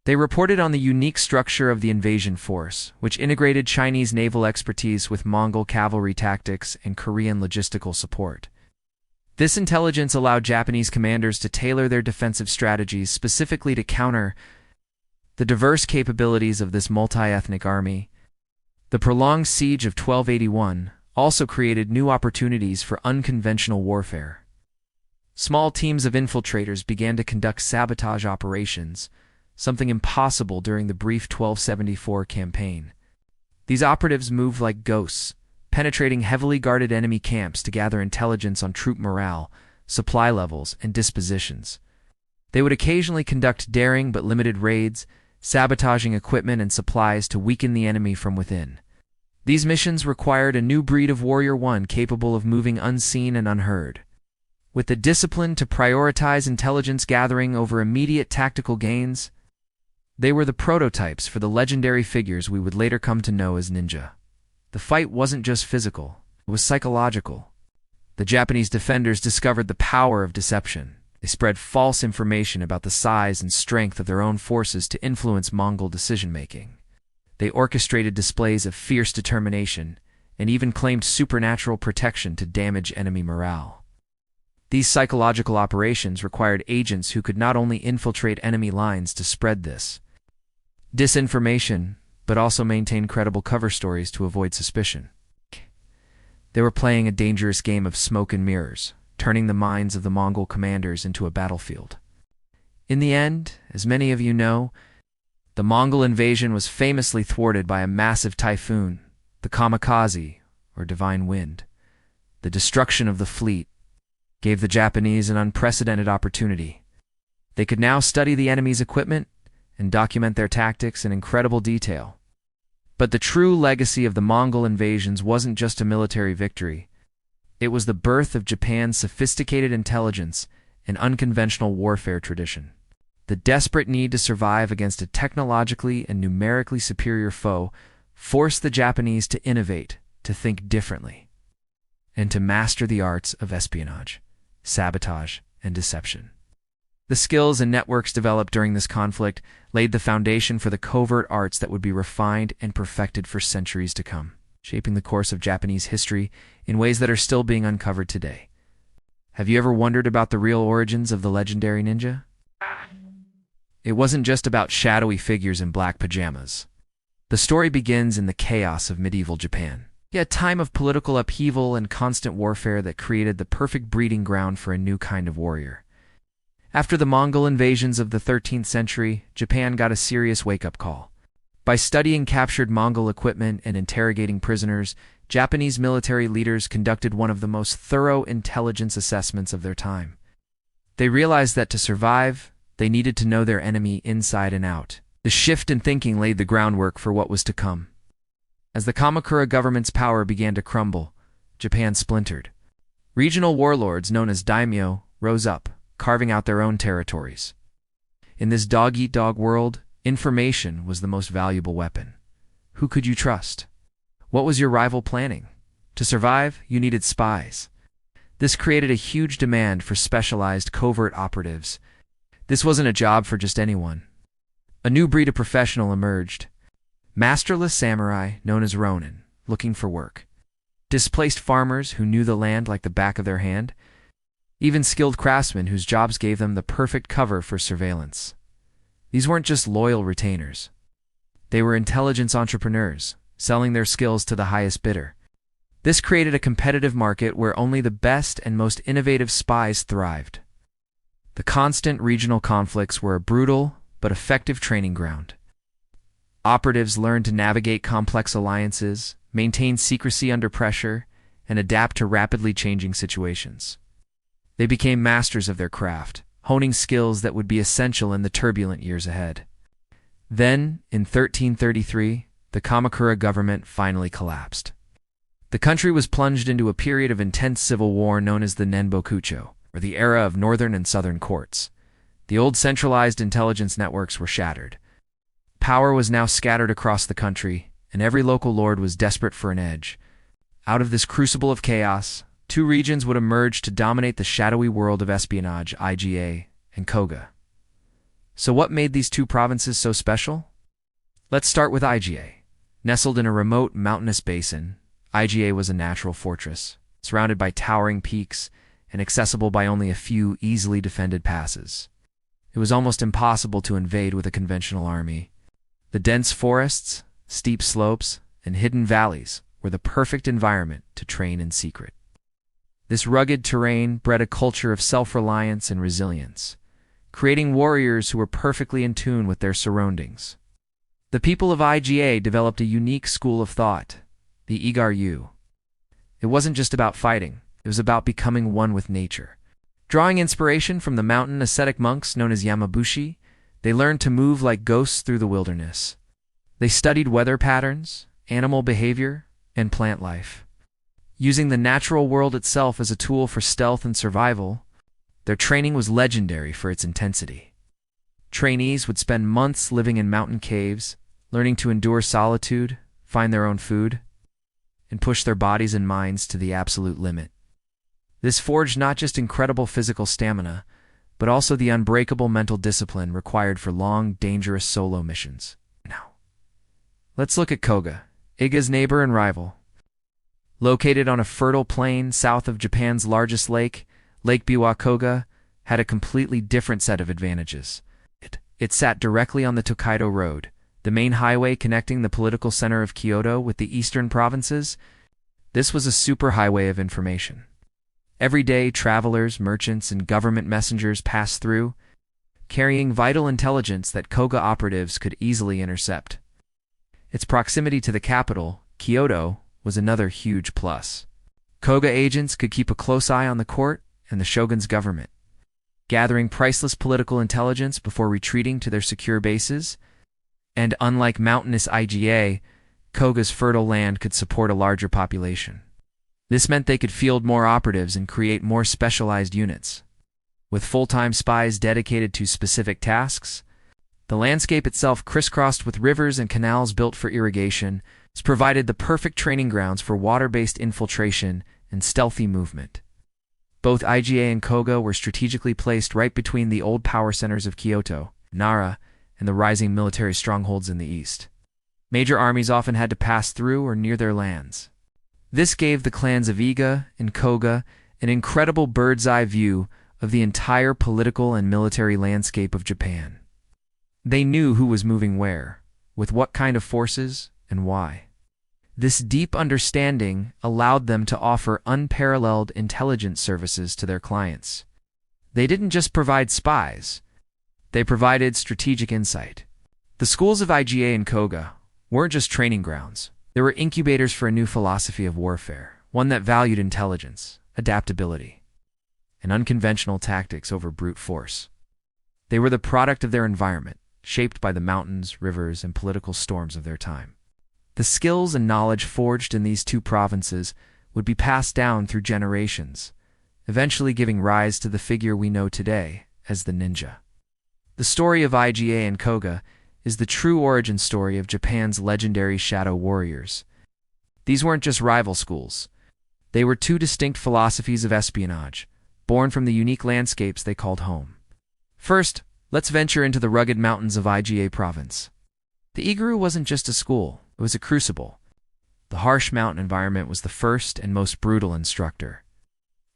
[SPEAKER 1] They reported on the unique structure of the invasion force, which integrated Chinese naval expertise with Mongol cavalry tactics and Korean logistical support. This intelligence allowed Japanese commanders to tailor their defensive strategies specifically to counter the diverse capabilities of this multi-ethnic army. The prolonged siege of 1281 also created new opportunities for unconventional warfare. Small teams of infiltrators began to conduct sabotage operations, something impossible during the brief 1274 campaign. These operatives moved like ghosts, penetrating heavily guarded enemy camps to gather intelligence on troop morale, supply levels, and dispositions. They would occasionally conduct daring but limited raids, sabotaging equipment and supplies to weaken the enemy from within. These missions required a new breed of warrior, one capable of moving unseen and unheard. With the discipline to prioritize intelligence gathering over immediate tactical gains, they were the prototypes for the legendary figures we would later come to know as ninja. The fight wasn't just physical, it was psychological. The Japanese defenders discovered the power of deception. They spread false information about the size and strength of their own forces to influence Mongol decision-making. They orchestrated displays of fierce determination and even claimed supernatural protection to damage enemy morale. These psychological operations required agents who could not only infiltrate enemy lines to spread this disinformation, but also maintain credible cover stories to avoid suspicion. They were playing a dangerous game of smoke and mirrors, turning the minds of the Mongol commanders into a battlefield. In the end, as many of you know, the Mongol invasion was famously thwarted by a massive typhoon, the kamikaze, or divine wind. The destruction of the fleet gave the Japanese an unprecedented opportunity. They could now study the enemy's equipment and document their tactics in incredible detail. But the true legacy of the Mongol invasions wasn't just a military victory. It was the birth of Japan's sophisticated intelligence and unconventional warfare tradition. The desperate need to survive against a technologically and numerically superior foe forced the Japanese to innovate, to think differently, and to master the arts of espionage, sabotage, and deception. The skills and networks developed during this conflict laid the foundation for the covert arts that would be refined and perfected for centuries to come, shaping the course of Japanese history in ways that are still being uncovered today. Have you ever wondered about the real origins of the legendary ninja? It wasn't just about shadowy figures in black pajamas. The story begins in the chaos of medieval Japan, a time of political upheaval and constant warfare that created the perfect breeding ground for a new kind of warrior. After the Mongol invasions of the 13th century, Japan got a serious wake-up call. By studying captured Mongol equipment and interrogating prisoners, Japanese military leaders conducted one of the most thorough intelligence assessments of their time. They realized that to survive, they needed to know their enemy inside and out. The shift in thinking laid the groundwork for what was to come. As the Kamakura government's power began to crumble, Japan splintered. Regional warlords known as daimyo rose up, carving out their own territories. In this dog-eat-dog world, information was the most valuable weapon. Who could you trust? What was your rival planning? To survive, you needed spies. This created a huge demand for specialized covert operatives. This wasn't a job for just anyone. A new breed of professional emerged. Masterless samurai known as ronin, looking for work. Displaced farmers who knew the land like the back of their hand. Even skilled craftsmen whose jobs gave them the perfect cover for surveillance. These weren't just loyal retainers. They were intelligence entrepreneurs, selling their skills to the highest bidder. This created a competitive market where only the best and most innovative spies thrived. The constant regional conflicts were a brutal but effective training ground. Operatives learned to navigate complex alliances, maintain secrecy under pressure, and adapt to rapidly changing situations. They became masters of their craft, honing skills that would be essential in the turbulent years ahead. Then, in 1333, the Kamakura government finally collapsed. The country was plunged into a period of intense civil war known as the Nenbokucho, or the era of northern and southern courts. The old centralized intelligence networks were shattered. Power was now scattered across the country, and every local lord was desperate for an edge. Out of this crucible of chaos, two regions would emerge to dominate the shadowy world of espionage, IGA and Koga. So what made these two provinces so special? Let's start with IGA. Nestled in a remote mountainous basin, IGA was a natural fortress, surrounded by towering peaks and accessible by only a few easily defended passes. It was almost impossible to invade with a conventional army. The dense forests, steep slopes, and hidden valleys were the perfect environment to train in secret. This rugged terrain bred a culture of self-reliance and resilience, creating warriors who were perfectly in tune with their surroundings. The people of IGA developed a unique school of thought, the Igar-yu. It wasn't just about fighting, it was about becoming one with nature. Drawing inspiration from the mountain ascetic monks known as Yamabushi, they learned to move like ghosts through the wilderness. They studied weather patterns, animal behavior, and plant life. Using the natural world itself as a tool for stealth and survival, their training was legendary for its intensity. Trainees would spend months living in mountain caves, learning to endure solitude, find their own food, and push their bodies and minds to the absolute limit. This forged not just incredible physical stamina, but also the unbreakable mental discipline required for long, dangerous solo missions. Now, let's look at Koga, Iga's neighbor and rival. Located on a fertile plain south of Japan's largest lake, Lake Biwa, Koga had a completely different set of advantages. It sat directly on the Tokaido Road, the main highway connecting the political center of Kyoto with the eastern provinces. This was a superhighway of information. Every day, travelers, merchants, and government messengers passed through, carrying vital intelligence that Koga operatives could easily intercept. Its proximity to the capital, Kyoto, was another huge plus. Koga agents could keep a close eye on the court and the shogun's government, gathering priceless political intelligence before retreating to their secure bases. And unlike mountainous IGA, Koga's fertile land could support a larger population. This meant they could field more operatives and create more specialized units. With full-time spies dedicated to specific tasks, the landscape itself, crisscrossed with rivers and canals built for irrigation, provided the perfect training grounds for water-based infiltration and stealthy movement. Both IGA and Koga were strategically placed right between the old power centers of Kyoto, Nara, and the rising military strongholds in the east. Major armies often had to pass through or near their lands. This gave the clans of Iga and Koga an incredible bird's-eye view of the entire political and military landscape of Japan. They knew who was moving where, with what kind of forces, and why. This deep understanding allowed them to offer unparalleled intelligence services to their clients. They didn't just provide spies, they provided strategic insight. The schools of IGA and Koga weren't just training grounds. They were incubators for a new philosophy of warfare, one that valued intelligence, adaptability, and unconventional tactics over brute force. They were the product of their environment, shaped by the mountains, rivers, and political storms of their time. The skills and knowledge forged in these two provinces would be passed down through generations, eventually giving rise to the figure we know today as the ninja. The story of IGA and Koga is the true origin story of Japan's legendary shadow warriors. These weren't just rival schools. They were two distinct philosophies of espionage, born from the unique landscapes they called home. First, let's venture into the rugged mountains of IGA province. The Igaru wasn't just a school, it was a crucible. The harsh mountain environment was the first and most brutal instructor,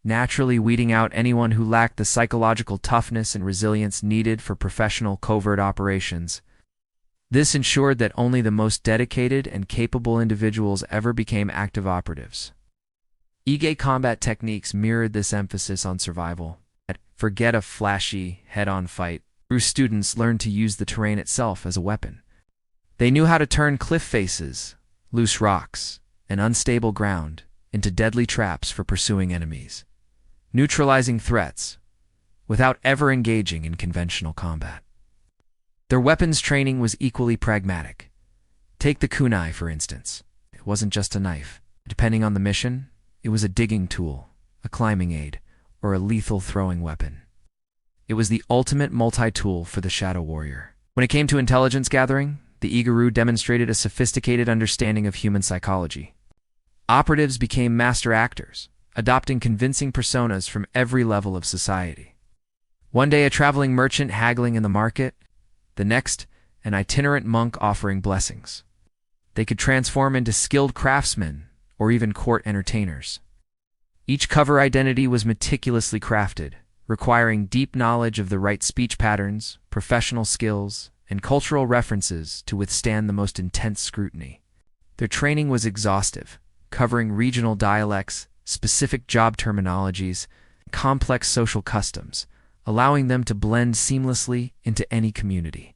[SPEAKER 1] naturally weeding out anyone who lacked the psychological toughness and resilience needed for professional covert operations. This ensured that only the most dedicated and capable individuals ever became active operatives. Ige combat techniques mirrored this emphasis on survival. Forget a flashy, head-on fight. True students learned to use the terrain itself as a weapon. They knew how to turn cliff faces, loose rocks, and unstable ground into deadly traps for pursuing enemies, neutralizing threats without ever engaging in conventional combat. Their weapons training was equally pragmatic. Take the kunai, for instance. It wasn't just a knife. Depending on the mission, it was a digging tool, a climbing aid, or a lethal throwing weapon. It was the ultimate multi-tool for the Shadow Warrior. When it came to intelligence gathering, the Igaru demonstrated a sophisticated understanding of human psychology. Operatives became master actors, adopting convincing personas from every level of society. One day a traveling merchant haggling in the market, the next an itinerant monk offering blessings. They could transform into skilled craftsmen or even court entertainers. Each cover identity was meticulously crafted, requiring deep knowledge of the right speech patterns, professional skills, and cultural references to withstand the most intense scrutiny. Their training was exhaustive, covering regional dialects, specific job terminologies, and complex social customs, allowing them to blend seamlessly into any community.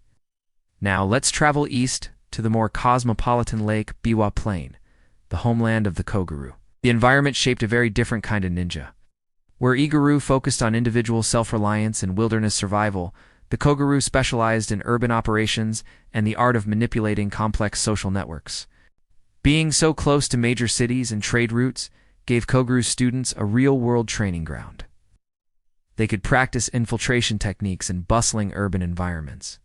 [SPEAKER 1] Now let's travel east to the more cosmopolitan Lake Biwa Plain, the homeland of the Koguru. The environment shaped a very different kind of ninja. Where Igaru focused on individual self-reliance and wilderness survival, the Koguru specialized in urban operations and the art of manipulating complex social networks. Being so close to major cities and trade routes gave Koguru students a real-world training ground. They could practice infiltration techniques in bustling urban environments.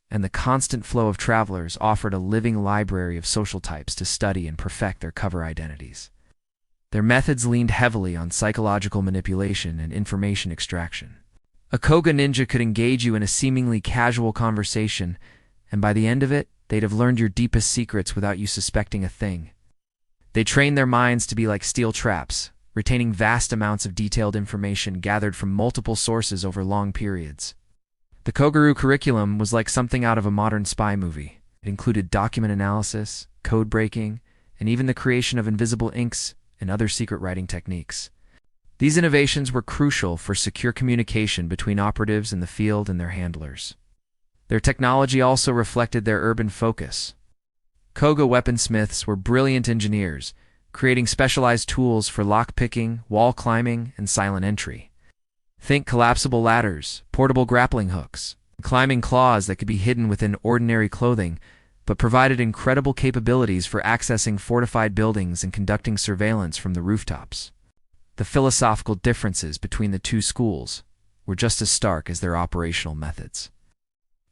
[SPEAKER 1] And the constant flow of travelers offered a living library of social types to study and perfect their cover identities. Their methods leaned heavily on psychological manipulation and information extraction. A Koga ninja could engage you in a seemingly casual conversation, and by the end of it, they'd have learned your deepest secrets without you suspecting a thing. They trained their minds to be like steel traps, retaining vast amounts of detailed information gathered from multiple sources over long periods. The Koguru curriculum was like something out of a modern spy movie. It included document analysis, code breaking, and even the creation of invisible inks and other secret writing techniques. These innovations were crucial for secure communication between operatives in the field and their handlers. Their technology also reflected their urban focus. Koga weaponsmiths were brilliant engineers, creating specialized tools for lockpicking, wall climbing, and silent entry. Think collapsible ladders, portable grappling hooks, climbing claws that could be hidden within ordinary clothing, but provided incredible capabilities for accessing fortified buildings and conducting surveillance from the rooftops. The philosophical differences between the two schools were just as stark as their operational methods.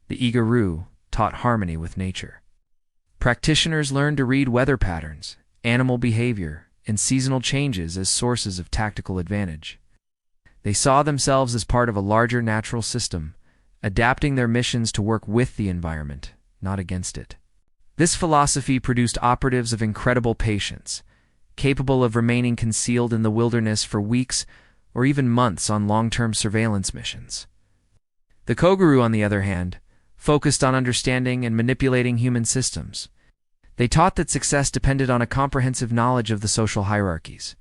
[SPEAKER 1] The Igaru taught harmony with nature. Practitioners learned to read weather patterns, animal behavior, and seasonal changes as sources of tactical advantage. They saw themselves as part of a larger natural system, adapting their missions to work with the environment, not against it. This philosophy produced operatives of incredible patience, capable of remaining concealed in the wilderness for weeks or even months on long-term surveillance missions. The Koguru, on the other hand, focused on understanding and manipulating human systems. They taught that success depended on a comprehensive knowledge of the social hierarchies,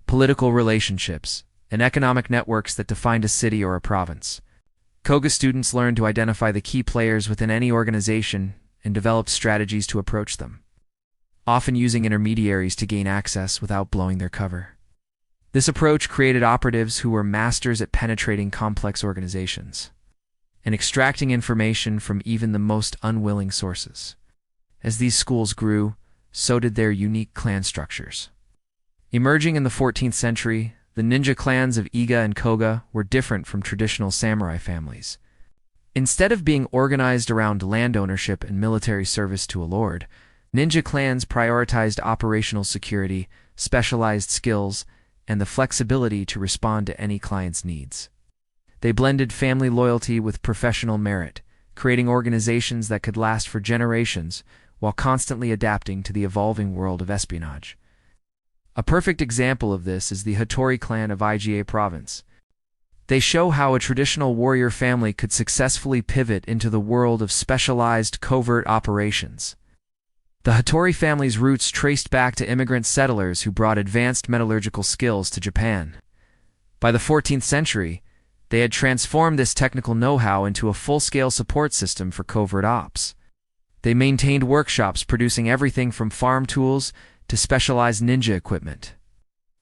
[SPEAKER 1] political relationships, and economic networks that defined a city or a province. Koga students learned to identify the key players within any organization and developed strategies to approach them, often using intermediaries to gain access without blowing their cover. This approach created operatives who were masters at penetrating complex organizations and extracting information from even the most unwilling sources. As these schools grew, so did their unique clan structures. Emerging in the 14th century, the ninja clans of Iga and Koga were different from traditional samurai families. Instead of being organized around land ownership and military service to a lord, ninja clans prioritized operational security, specialized skills, and the flexibility to respond to any client's needs. They blended family loyalty with professional merit, creating organizations that could last for generations while constantly adapting to the evolving world of espionage. A perfect example of this is the Hattori clan of Iga province. They show how a traditional warrior family could successfully pivot into the world of specialized covert operations. The Hattori family's roots traced back to immigrant settlers who brought advanced metallurgical skills to Japan. By the 14th century, they had transformed this technical know-how into a full-scale support system for covert ops. They maintained workshops producing everything from farm tools to specialized ninja equipment,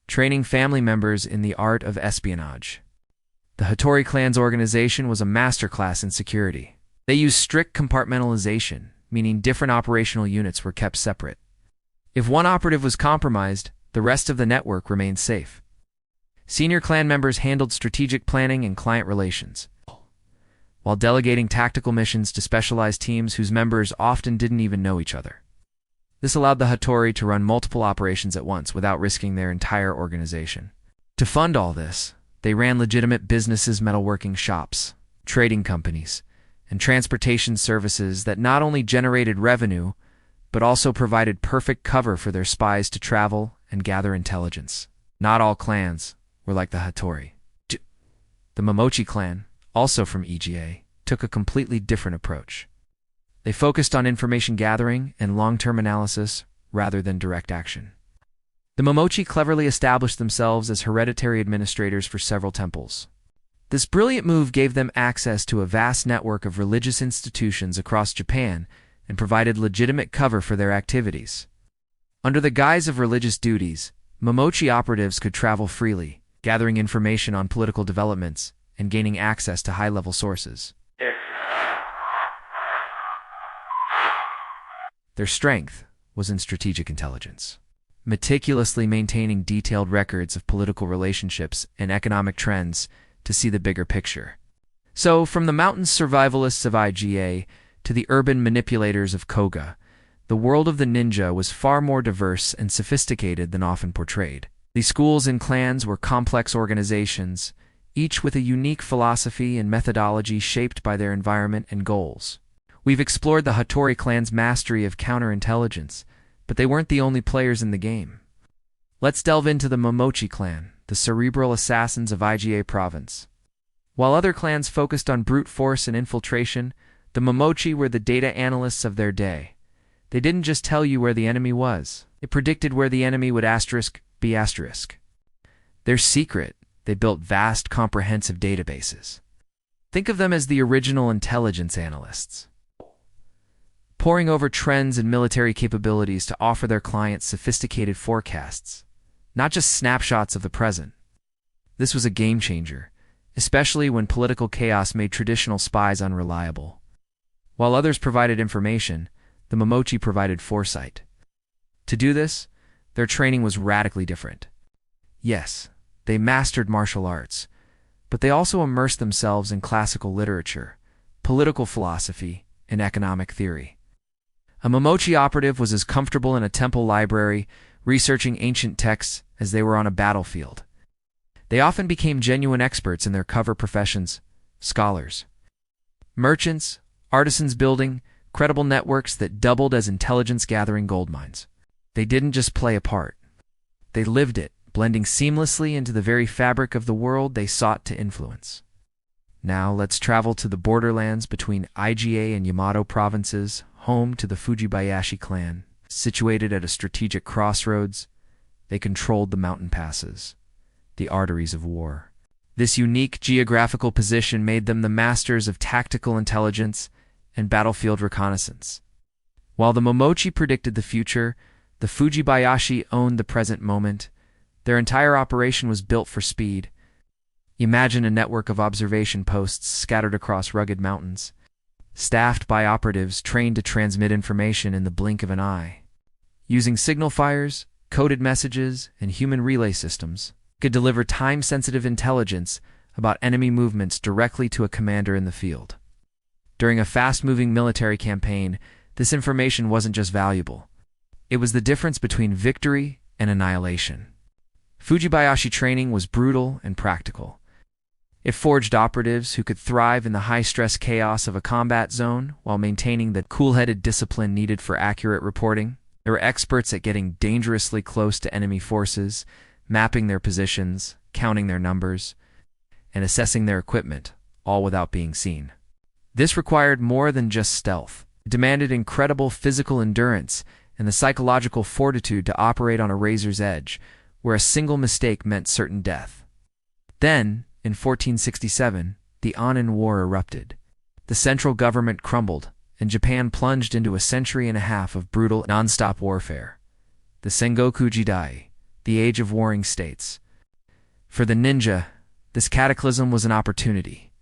[SPEAKER 1] training family members in the art of espionage. The Hattori clan's organization was a masterclass in security. They used strict compartmentalization, meaning different operational units were kept separate. If one operative was compromised, the rest of the network remained safe. Senior clan members handled strategic planning and client relations, while delegating tactical missions to specialized teams whose members often didn't even know each other. This allowed the Hattori to run multiple operations at once without risking their entire organization. To fund all this, they ran legitimate businesses, metalworking shops, trading companies, and transportation services that not only generated revenue, but also provided perfect cover for their spies to travel and gather intelligence. Not all clans were like the Hattori. The Momochi clan, also from EGA, took a completely different approach. They focused on information gathering and long-term analysis rather than direct action. The Momochi cleverly established themselves as hereditary administrators for several temples. This brilliant move gave them access to a vast network of religious institutions across Japan and provided legitimate cover for their activities. Under the guise of religious duties, Momochi operatives could travel freely, gathering information on political developments and gaining access to high-level sources. Their strength was in strategic intelligence, meticulously maintaining detailed records of political relationships and economic trends to see the bigger picture. So, from the mountain survivalists of IGA to the urban manipulators of Koga, the world of the ninja was far more diverse and sophisticated than often portrayed. These schools and clans were complex organizations, each with a unique philosophy and methodology shaped by their environment and goals. We've explored the Hattori clan's mastery of counterintelligence, but they weren't the only players in the game. Let's delve into the Momochi clan, the cerebral assassins of IGA province. While other clans focused on brute force and infiltration, the Momochi were the data analysts of their day. They didn't just tell you where the enemy was. They predicted where the enemy would be asterisk. Their secret, they built vast, comprehensive databases. Think of them as the original intelligence analysts, poring over trends and military capabilities to offer their clients sophisticated forecasts, not just snapshots of the present. This was a game changer, especially when political chaos made traditional spies unreliable. While others provided information, the Momochi provided foresight. To do this, their training was radically different. Yes, they mastered martial arts, but they also immersed themselves in classical literature, political philosophy, and economic theory. A Momochi operative was as comfortable in a temple library researching ancient texts as they were on a battlefield. They often became genuine experts in their cover professions, scholars, merchants, artisans building credible networks that doubled as intelligence-gathering goldmines. They didn't just play a part. They lived it, blending seamlessly into the very fabric of the world they sought to influence. Now let's travel to the borderlands between IGA and Yamato provinces, home to the Fujibayashi clan. Situated at a strategic crossroads, they controlled the mountain passes, the arteries of war. This unique geographical position made them the masters of tactical intelligence and battlefield reconnaissance. While the Momochi predicted the future, the Fujibayashi owned the present moment. Their entire operation was built for speed. Imagine a network of observation posts scattered across rugged mountains, staffed by operatives trained to transmit information in the blink of an eye. Using signal fires, coded messages, and human relay systems, could deliver time-sensitive intelligence about enemy movements directly to a commander in the field. During a fast-moving military campaign, this information wasn't just valuable. It was the difference between victory and annihilation. Fujibayashi training was brutal and practical. It forged operatives who could thrive in the high-stress chaos of a combat zone while maintaining the cool-headed discipline needed for accurate reporting. They were experts at getting dangerously close to enemy forces, mapping their positions, counting their numbers, and assessing their equipment, all without being seen. This required more than just stealth. It demanded incredible physical endurance and the psychological fortitude to operate on a razor's edge, where a single mistake meant certain death. Then, in 1467, the Anin War erupted. The central government crumbled, and Japan plunged into a century and a half of brutal, non-stop warfare. The Sengoku Jidai, the Age of Warring States. For the ninja, this cataclysm was an opportunity.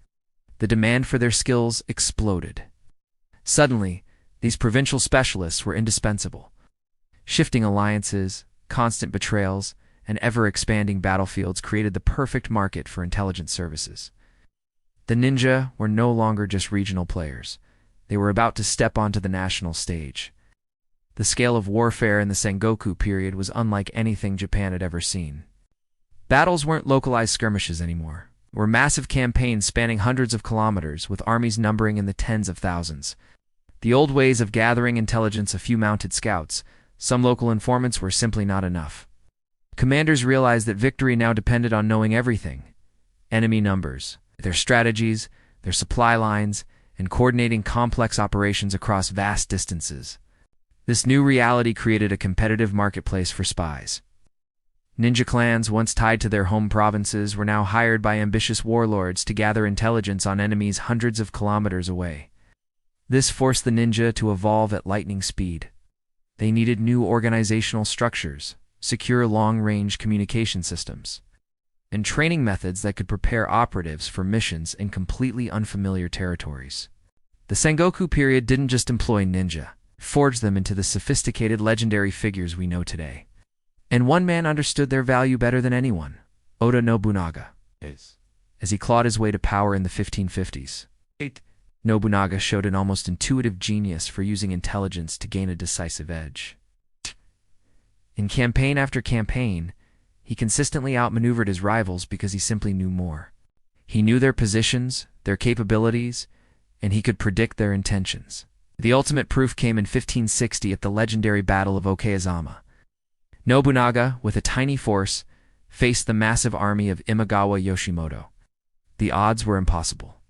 [SPEAKER 1] The demand for their skills exploded. Suddenly, these provincial specialists were indispensable. Shifting alliances, constant betrayals, and ever-expanding battlefields created the perfect market for intelligence services. The ninja were no longer just regional players. They were about to step onto the national stage. The scale of warfare in the Sengoku period was unlike anything Japan had ever seen. Battles weren't localized skirmishes anymore. They were massive campaigns spanning hundreds of kilometers, with armies numbering in the tens of thousands. The old ways of gathering intelligence, a few mounted scouts, some local informants, were simply not enough. Commanders realized that victory now depended on knowing everything: enemy numbers, their strategies, their supply lines, and coordinating complex operations across vast distances. This new reality created a competitive marketplace for spies. Ninja clans, once tied to their home provinces, were now hired by ambitious warlords to gather intelligence on enemies hundreds of kilometers away. This forced the ninja to evolve at lightning speed. They needed new organizational structures, secure long-range communication systems, and training methods that could prepare operatives for missions in completely unfamiliar territories. The Sengoku period didn't just employ ninja, it forged them into the sophisticated legendary figures we know today. And one man understood their value better than anyone: Oda Nobunaga. As he clawed his way to power in the 1550s, Nobunaga showed an almost intuitive genius for using intelligence to gain a decisive edge. In campaign after campaign, he consistently outmaneuvered his rivals because he simply knew more. He knew their positions, their capabilities, and he could predict their intentions. The ultimate proof came in 1560 at the legendary Battle of Okayazama. Nobunaga, with a tiny force, faced the massive army of Imagawa Yoshimoto. The odds were impossible.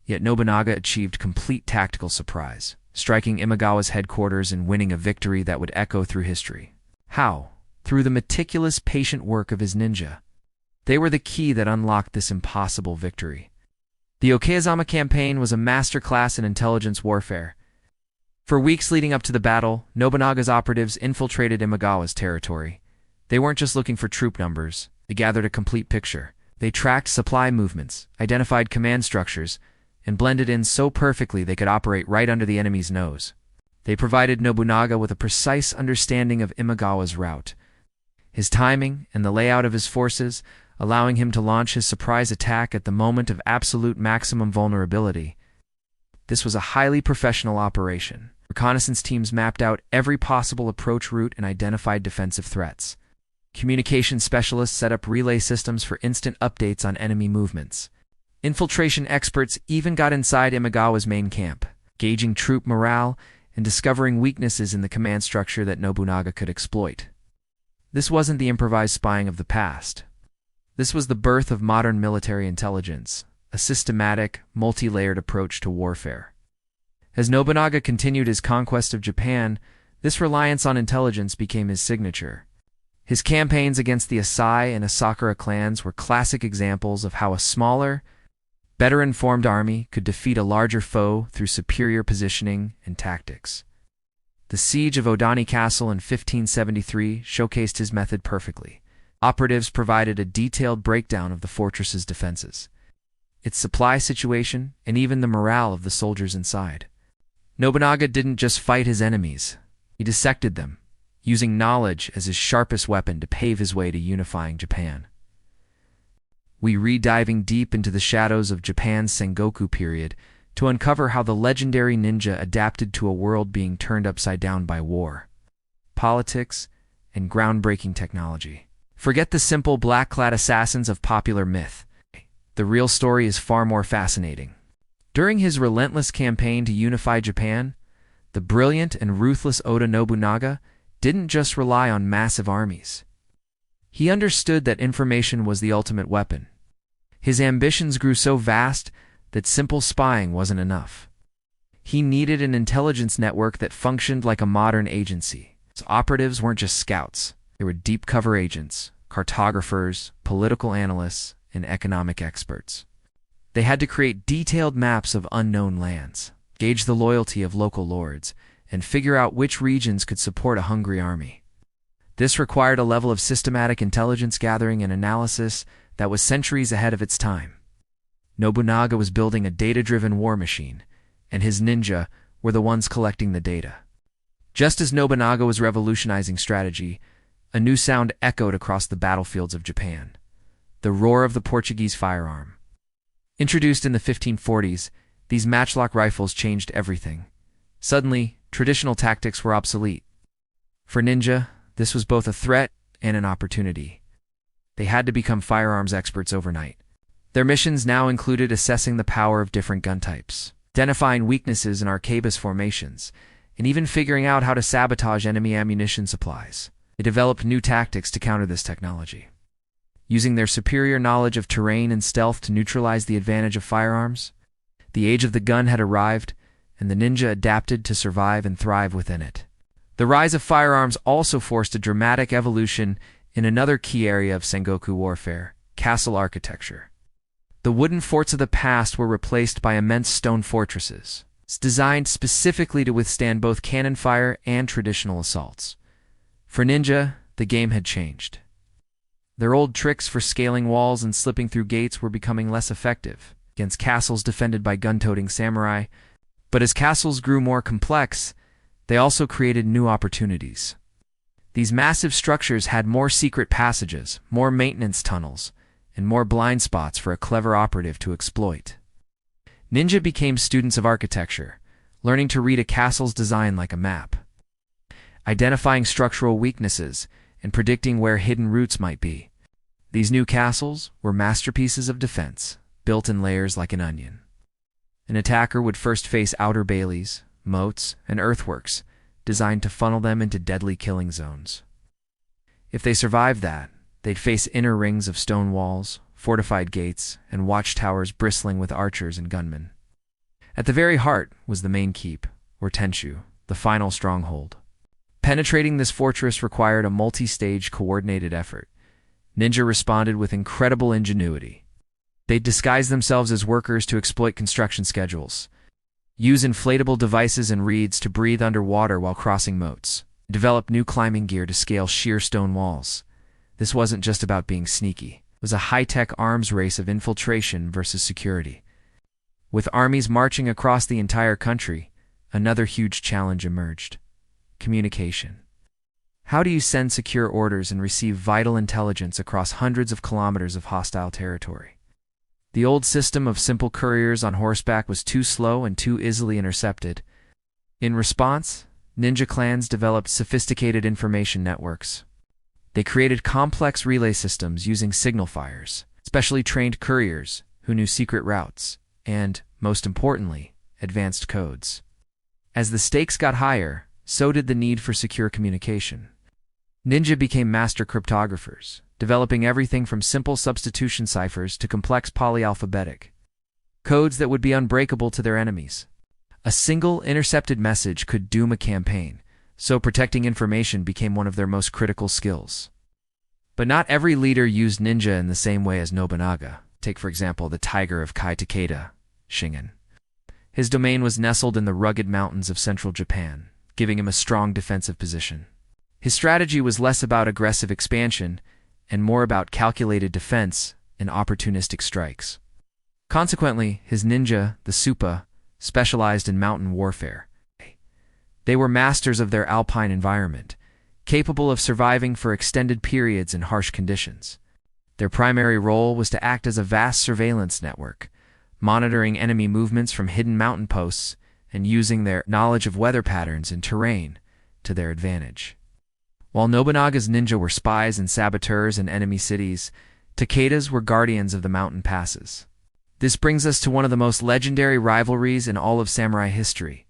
[SPEAKER 1] Yet Nobunaga achieved complete tactical surprise, striking Imagawa's headquarters and winning a victory that would echo through history. How? Through the meticulous, patient work of his ninja. They were the key that unlocked this impossible victory. The Okayazama campaign was a masterclass in intelligence warfare. For weeks leading up to the battle, Nobunaga's operatives infiltrated Imagawa's territory. They weren't just looking for troop numbers. They gathered a complete picture. They tracked supply movements, identified command structures, and blended in so perfectly they could operate right under the enemy's nose. They provided Nobunaga with a precise understanding of Imagawa's route, his timing, and the layout of his forces, allowing him to launch his surprise attack at the moment of absolute maximum vulnerability. This was a highly professional operation. Reconnaissance teams mapped out every possible approach route and identified defensive threats. Communication specialists set up relay systems for instant updates on enemy movements. Infiltration experts even got inside Imagawa's main camp, gauging troop morale and discovering weaknesses in the command structure that Nobunaga could exploit. This wasn't the improvised spying of the past. This was the birth of modern military intelligence, a systematic, multi-layered approach to warfare. As Nobunaga continued his conquest of Japan, this reliance on intelligence became his signature. His campaigns against the Asai and Asakura clans were classic examples of how a smaller, better-informed army could defeat a larger foe through superior positioning and tactics. The siege of Odani Castle in 1573 showcased his method perfectly. Operatives provided a detailed breakdown of the fortress's defenses, its supply situation, and even the morale of the soldiers inside. Nobunaga didn't just fight his enemies, he dissected them, using knowledge as his sharpest weapon to pave his way to unifying Japan. We re-diving deep into the shadows of Japan's Sengoku period to uncover how the legendary ninja adapted to a world being turned upside down by war, politics, and groundbreaking technology. Forget the simple black-clad assassins of popular myth. The real story is far more fascinating. During his relentless campaign to unify Japan, the brilliant and ruthless Oda Nobunaga didn't just rely on massive armies. He understood that information was the ultimate weapon. His ambitions grew so vast that simple spying wasn't enough. He needed an intelligence network that functioned like a modern agency. His operatives weren't just scouts. They were deep cover agents, cartographers, political analysts, and economic experts. They had to create detailed maps of unknown lands, gauge the loyalty of local lords, and figure out which regions could support a hungry army. This required a level of systematic intelligence gathering and analysis that was centuries ahead of its time. Nobunaga was building a data-driven war machine, and his ninja were the ones collecting the data. Just as Nobunaga was revolutionizing strategy, a new sound echoed across the battlefields of Japan: the roar of the Portuguese firearm. Introduced in the 1540s, these matchlock rifles changed everything. Suddenly, traditional tactics were obsolete. For ninja, this was both a threat and an opportunity. They had to become firearms experts overnight. Their missions now included assessing the power of different gun types, identifying weaknesses in arquebus formations, and even figuring out how to sabotage enemy ammunition supplies. They developed new tactics to counter this technology. Using their superior knowledge of terrain and stealth to neutralize the advantage of firearms, the age of the gun had arrived, and the ninja adapted to survive and thrive within it. The rise of firearms also forced a dramatic evolution in another key area of Sengoku warfare: castle architecture. The wooden forts of the past were replaced by immense stone fortresses, designed specifically to withstand both cannon fire and traditional assaults. For ninja, the game had changed. Their old tricks for scaling walls and slipping through gates were becoming less effective against castles defended by gun-toting samurai. But as castles grew more complex, they also created new opportunities. These massive structures had more secret passages, more maintenance tunnels, and more blind spots for a clever operative to exploit. Ninja became students of architecture, learning to read a castle's design like a map, identifying structural weaknesses, and predicting where hidden routes might be. These new castles were masterpieces of defense, built in layers like an onion. An attacker would first face outer bailies, moats, and earthworks, designed to funnel them into deadly killing zones. If they survived that, they'd face inner rings of stone walls, fortified gates, and watchtowers bristling with archers and gunmen. At the very heart was the main keep, or Tenshu, the final stronghold. Penetrating this fortress required a multi-stage coordinated effort. Ninja responded with incredible ingenuity. They'd disguise themselves as workers to exploit construction schedules, use inflatable devices and reeds to breathe underwater while crossing moats, develop new climbing gear to scale sheer stone walls. This wasn't just about being sneaky. It was a high-tech arms race of infiltration versus security. With armies marching across the entire country, another huge challenge emerged: communication. How do you send secure orders and receive vital intelligence across hundreds of kilometers of hostile territory? The old system of simple couriers on horseback was too slow and too easily intercepted. In response, ninja clans developed sophisticated information networks. They created complex relay systems using signal fires, specially trained couriers who knew secret routes, and, most importantly, advanced codes. As the stakes got higher, so did the need for secure communication. Ninja became master cryptographers, developing everything from simple substitution ciphers to complex polyalphabetic codes that would be unbreakable to their enemies. A single intercepted message could doom a campaign, so protecting information became one of their most critical skills. But not every leader used ninja in the same way as Nobunaga. Take, for example, the Tiger of Kai Takeda, Shingen. His domain was nestled in the rugged mountains of central Japan, giving him a strong defensive position. His strategy was less about aggressive expansion and more about calculated defense and opportunistic strikes. Consequently, his ninja, the Supa, specialized in mountain warfare. They were masters of their alpine environment, capable of surviving for extended periods in harsh conditions. Their primary role was to act as a vast surveillance network, monitoring enemy movements from hidden mountain posts and using their knowledge of weather patterns and terrain to their advantage. While Nobunaga's ninja were spies and saboteurs in enemy cities, Takeda's were guardians of the mountain passes. This brings us to one of the most legendary rivalries in all of samurai history: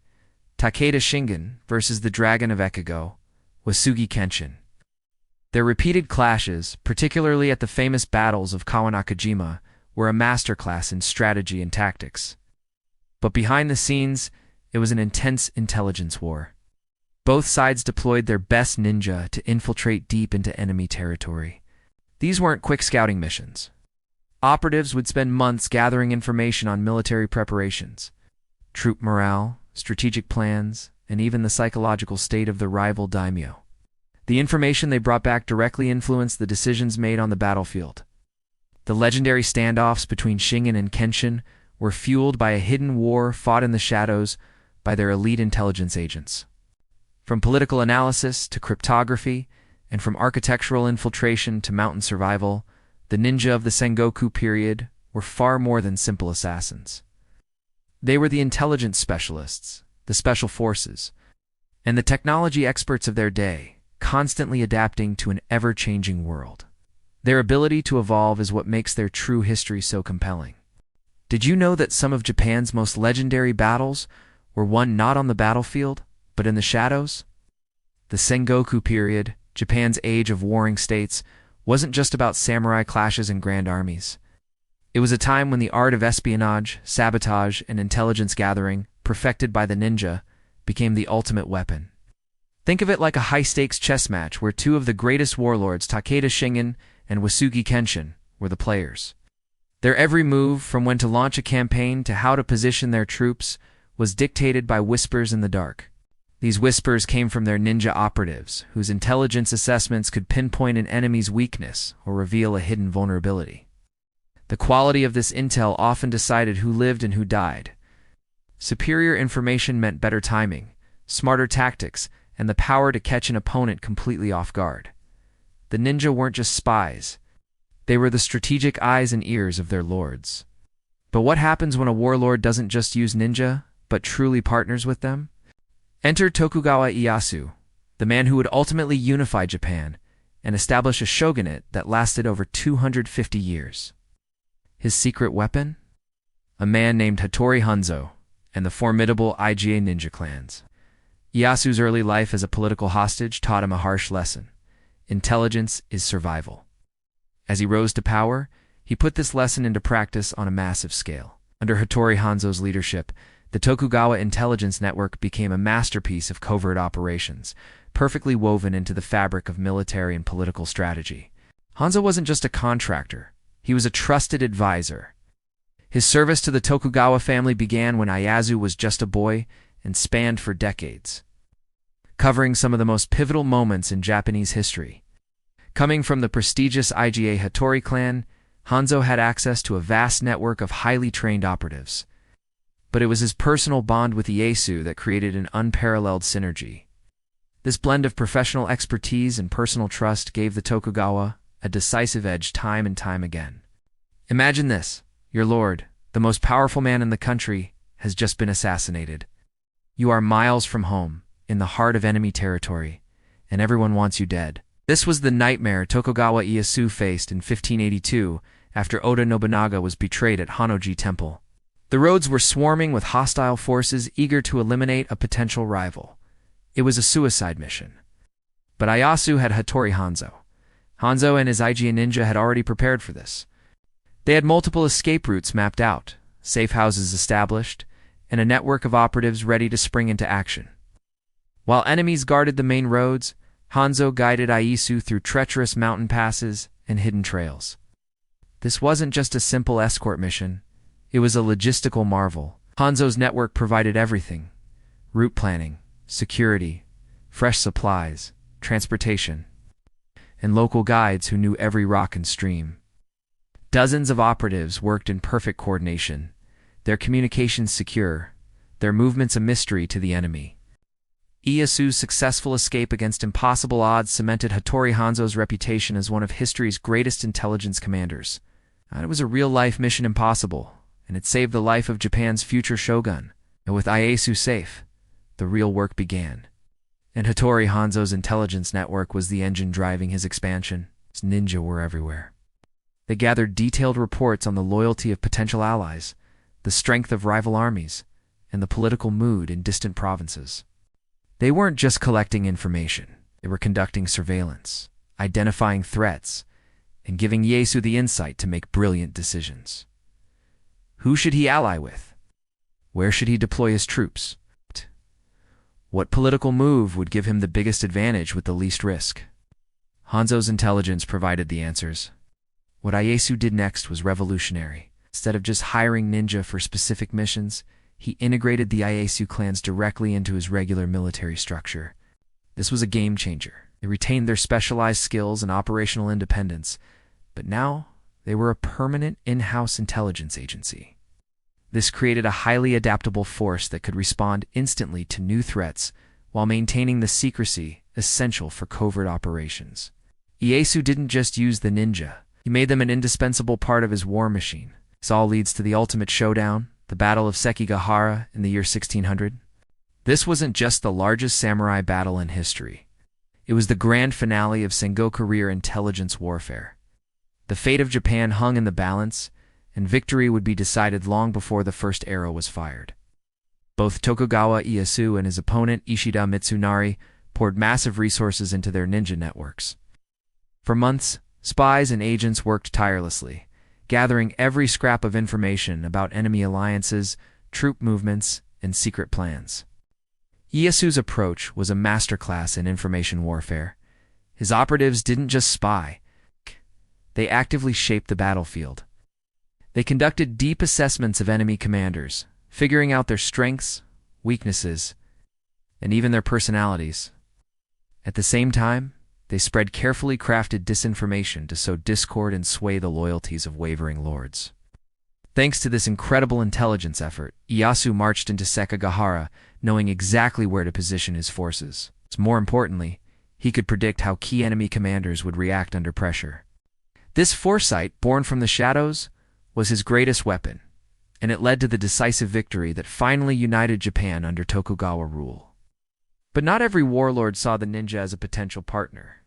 [SPEAKER 1] Takeda Shingen versus the Dragon of Ekigo, Wasugi Kenshin. Their repeated clashes, particularly at the famous battles of Kawanakajima, were a masterclass in strategy and tactics. But behind the scenes, it was an intense intelligence war. Both sides deployed their best ninja to infiltrate deep into enemy territory. These weren't quick scouting missions. Operatives would spend months gathering information on military preparations, troop morale, strategic plans, and even the psychological state of the rival daimyo. The information they brought back directly influenced the decisions made on the battlefield. The legendary standoffs between Shingen and Kenshin were fueled by a hidden war fought in the shadows by their elite intelligence agents. From political analysis to cryptography, and from architectural infiltration to mountain survival, the ninja of the Sengoku period were far more than simple assassins. They were the intelligence specialists, the special forces, and the technology experts of their day, constantly adapting to an ever-changing world. Their ability to evolve is what makes their true history so compelling. Did you know that some of Japan's most legendary battles were won not on the battlefield, but in the shadows? The Sengoku period, Japan's age of warring states, wasn't just about samurai clashes and grand armies. It was a time when the art of espionage, sabotage, and intelligence gathering, perfected by the ninja, became the ultimate weapon. Think of it like a high-stakes chess match where two of the greatest warlords, Takeda Shingen and Wasugi Kenshin, were the players. Their every move, from when to launch a campaign to how to position their troops, was dictated by whispers in the dark. These whispers came from their ninja operatives, whose intelligence assessments could pinpoint an enemy's weakness or reveal a hidden vulnerability. The quality of this intel often decided who lived and who died. Superior information meant better timing, smarter tactics, and the power to catch an opponent completely off guard. The ninja weren't just spies. They were the strategic eyes and ears of their lords. But what happens when a warlord doesn't just use ninja, but truly partners with them? Enter Tokugawa Ieyasu, the man who would ultimately unify Japan and establish a shogunate that lasted over 250 years. His secret weapon? A man named Hattori Hanzo and the formidable IGA ninja clans. Ieyasu's early life as a political hostage taught him a harsh lesson. Intelligence is survival. As he rose to power, he put this lesson into practice on a massive scale. Under Hattori Hanzo's leadership, the Tokugawa intelligence network became a masterpiece of covert operations, perfectly woven into the fabric of military and political strategy. Hanzo wasn't just a contractor, he was a trusted advisor. His service to the Tokugawa family began when Ieyasu was just a boy and spanned for decades, covering some of the most pivotal moments in Japanese history. Coming from the prestigious IGA Hattori clan, Hanzo had access to a vast network of highly trained operatives. But it was his personal bond with Ieyasu that created an unparalleled synergy. This blend of professional expertise and personal trust gave the Tokugawa a decisive edge time and time again. Imagine this: your lord, the most powerful man in the country, has just been assassinated. You are miles from home, in the heart of enemy territory, and everyone wants you dead. This was the nightmare Tokugawa Ieyasu faced in 1582 after Oda Nobunaga was betrayed at Honnoji Temple. The roads were swarming with hostile forces eager to eliminate a potential rival. It was a suicide mission. But Ieyasu had Hattori Hanzo. Hanzo and his IGA ninja had already prepared for this. They had multiple escape routes mapped out, safe houses established, and a network of operatives ready to spring into action. While enemies guarded the main roads, Hanzo guided Ieyasu through treacherous mountain passes and hidden trails. This wasn't just a simple escort mission. It was a logistical marvel. Hanzo's network provided everything: route planning, security, fresh supplies, transportation, and local guides who knew every rock and stream. Dozens of operatives worked in perfect coordination, their communications secure, their movements a mystery to the enemy. Ieyasu's successful escape against impossible odds cemented Hattori Hanzo's reputation as one of history's greatest intelligence commanders. It was a real-life mission impossible, and it saved the life of Japan's future shogun. And with Ieyasu safe, the real work began. And Hattori Hanzo's intelligence network was the engine driving his expansion. His ninja were everywhere. They gathered detailed reports on the loyalty of potential allies, the strength of rival armies, and the political mood in distant provinces. They weren't just collecting information. They were conducting surveillance, identifying threats, and giving Ieyasu the insight to make brilliant decisions. Who should he ally with? Where should he deploy his troops? What political move would give him the biggest advantage with the least risk? Hanzo's intelligence provided the answers. What Ieyasu did next was revolutionary. Instead of just hiring ninja for specific missions, he integrated the Ieyasu clans directly into his regular military structure. This was a game changer. They retained their specialized skills and operational independence, but now they were a permanent in-house intelligence agency. This created a highly adaptable force that could respond instantly to new threats while maintaining the secrecy essential for covert operations. Ieyasu didn't just use the ninja. He made them an indispensable part of his war machine. This all leads to the ultimate showdown, the Battle of Sekigahara in the year 1600. This wasn't just the largest samurai battle in history. It was the grand finale of Sengoku-rear intelligence warfare. The fate of Japan hung in the balance, and victory would be decided long before the first arrow was fired. Both Tokugawa Ieyasu and his opponent Ishida Mitsunari poured massive resources into their ninja networks. For months, spies and agents worked tirelessly, gathering every scrap of information about enemy alliances, troop movements, and secret plans. Ieyasu's approach was a masterclass in information warfare. His operatives didn't just spy. They actively shaped the battlefield. They conducted deep assessments of enemy commanders, figuring out their strengths, weaknesses, and even their personalities. At the same time, they spread carefully crafted disinformation to sow discord and sway the loyalties of wavering lords. Thanks to this incredible intelligence effort, Ieyasu marched into Sekigahara, knowing exactly where to position his forces. More importantly, he could predict how key enemy commanders would react under pressure. This foresight, born from the shadows, was his greatest weapon, and it led to the decisive victory that finally united Japan under Tokugawa rule. But not every warlord saw the ninja as a potential partner.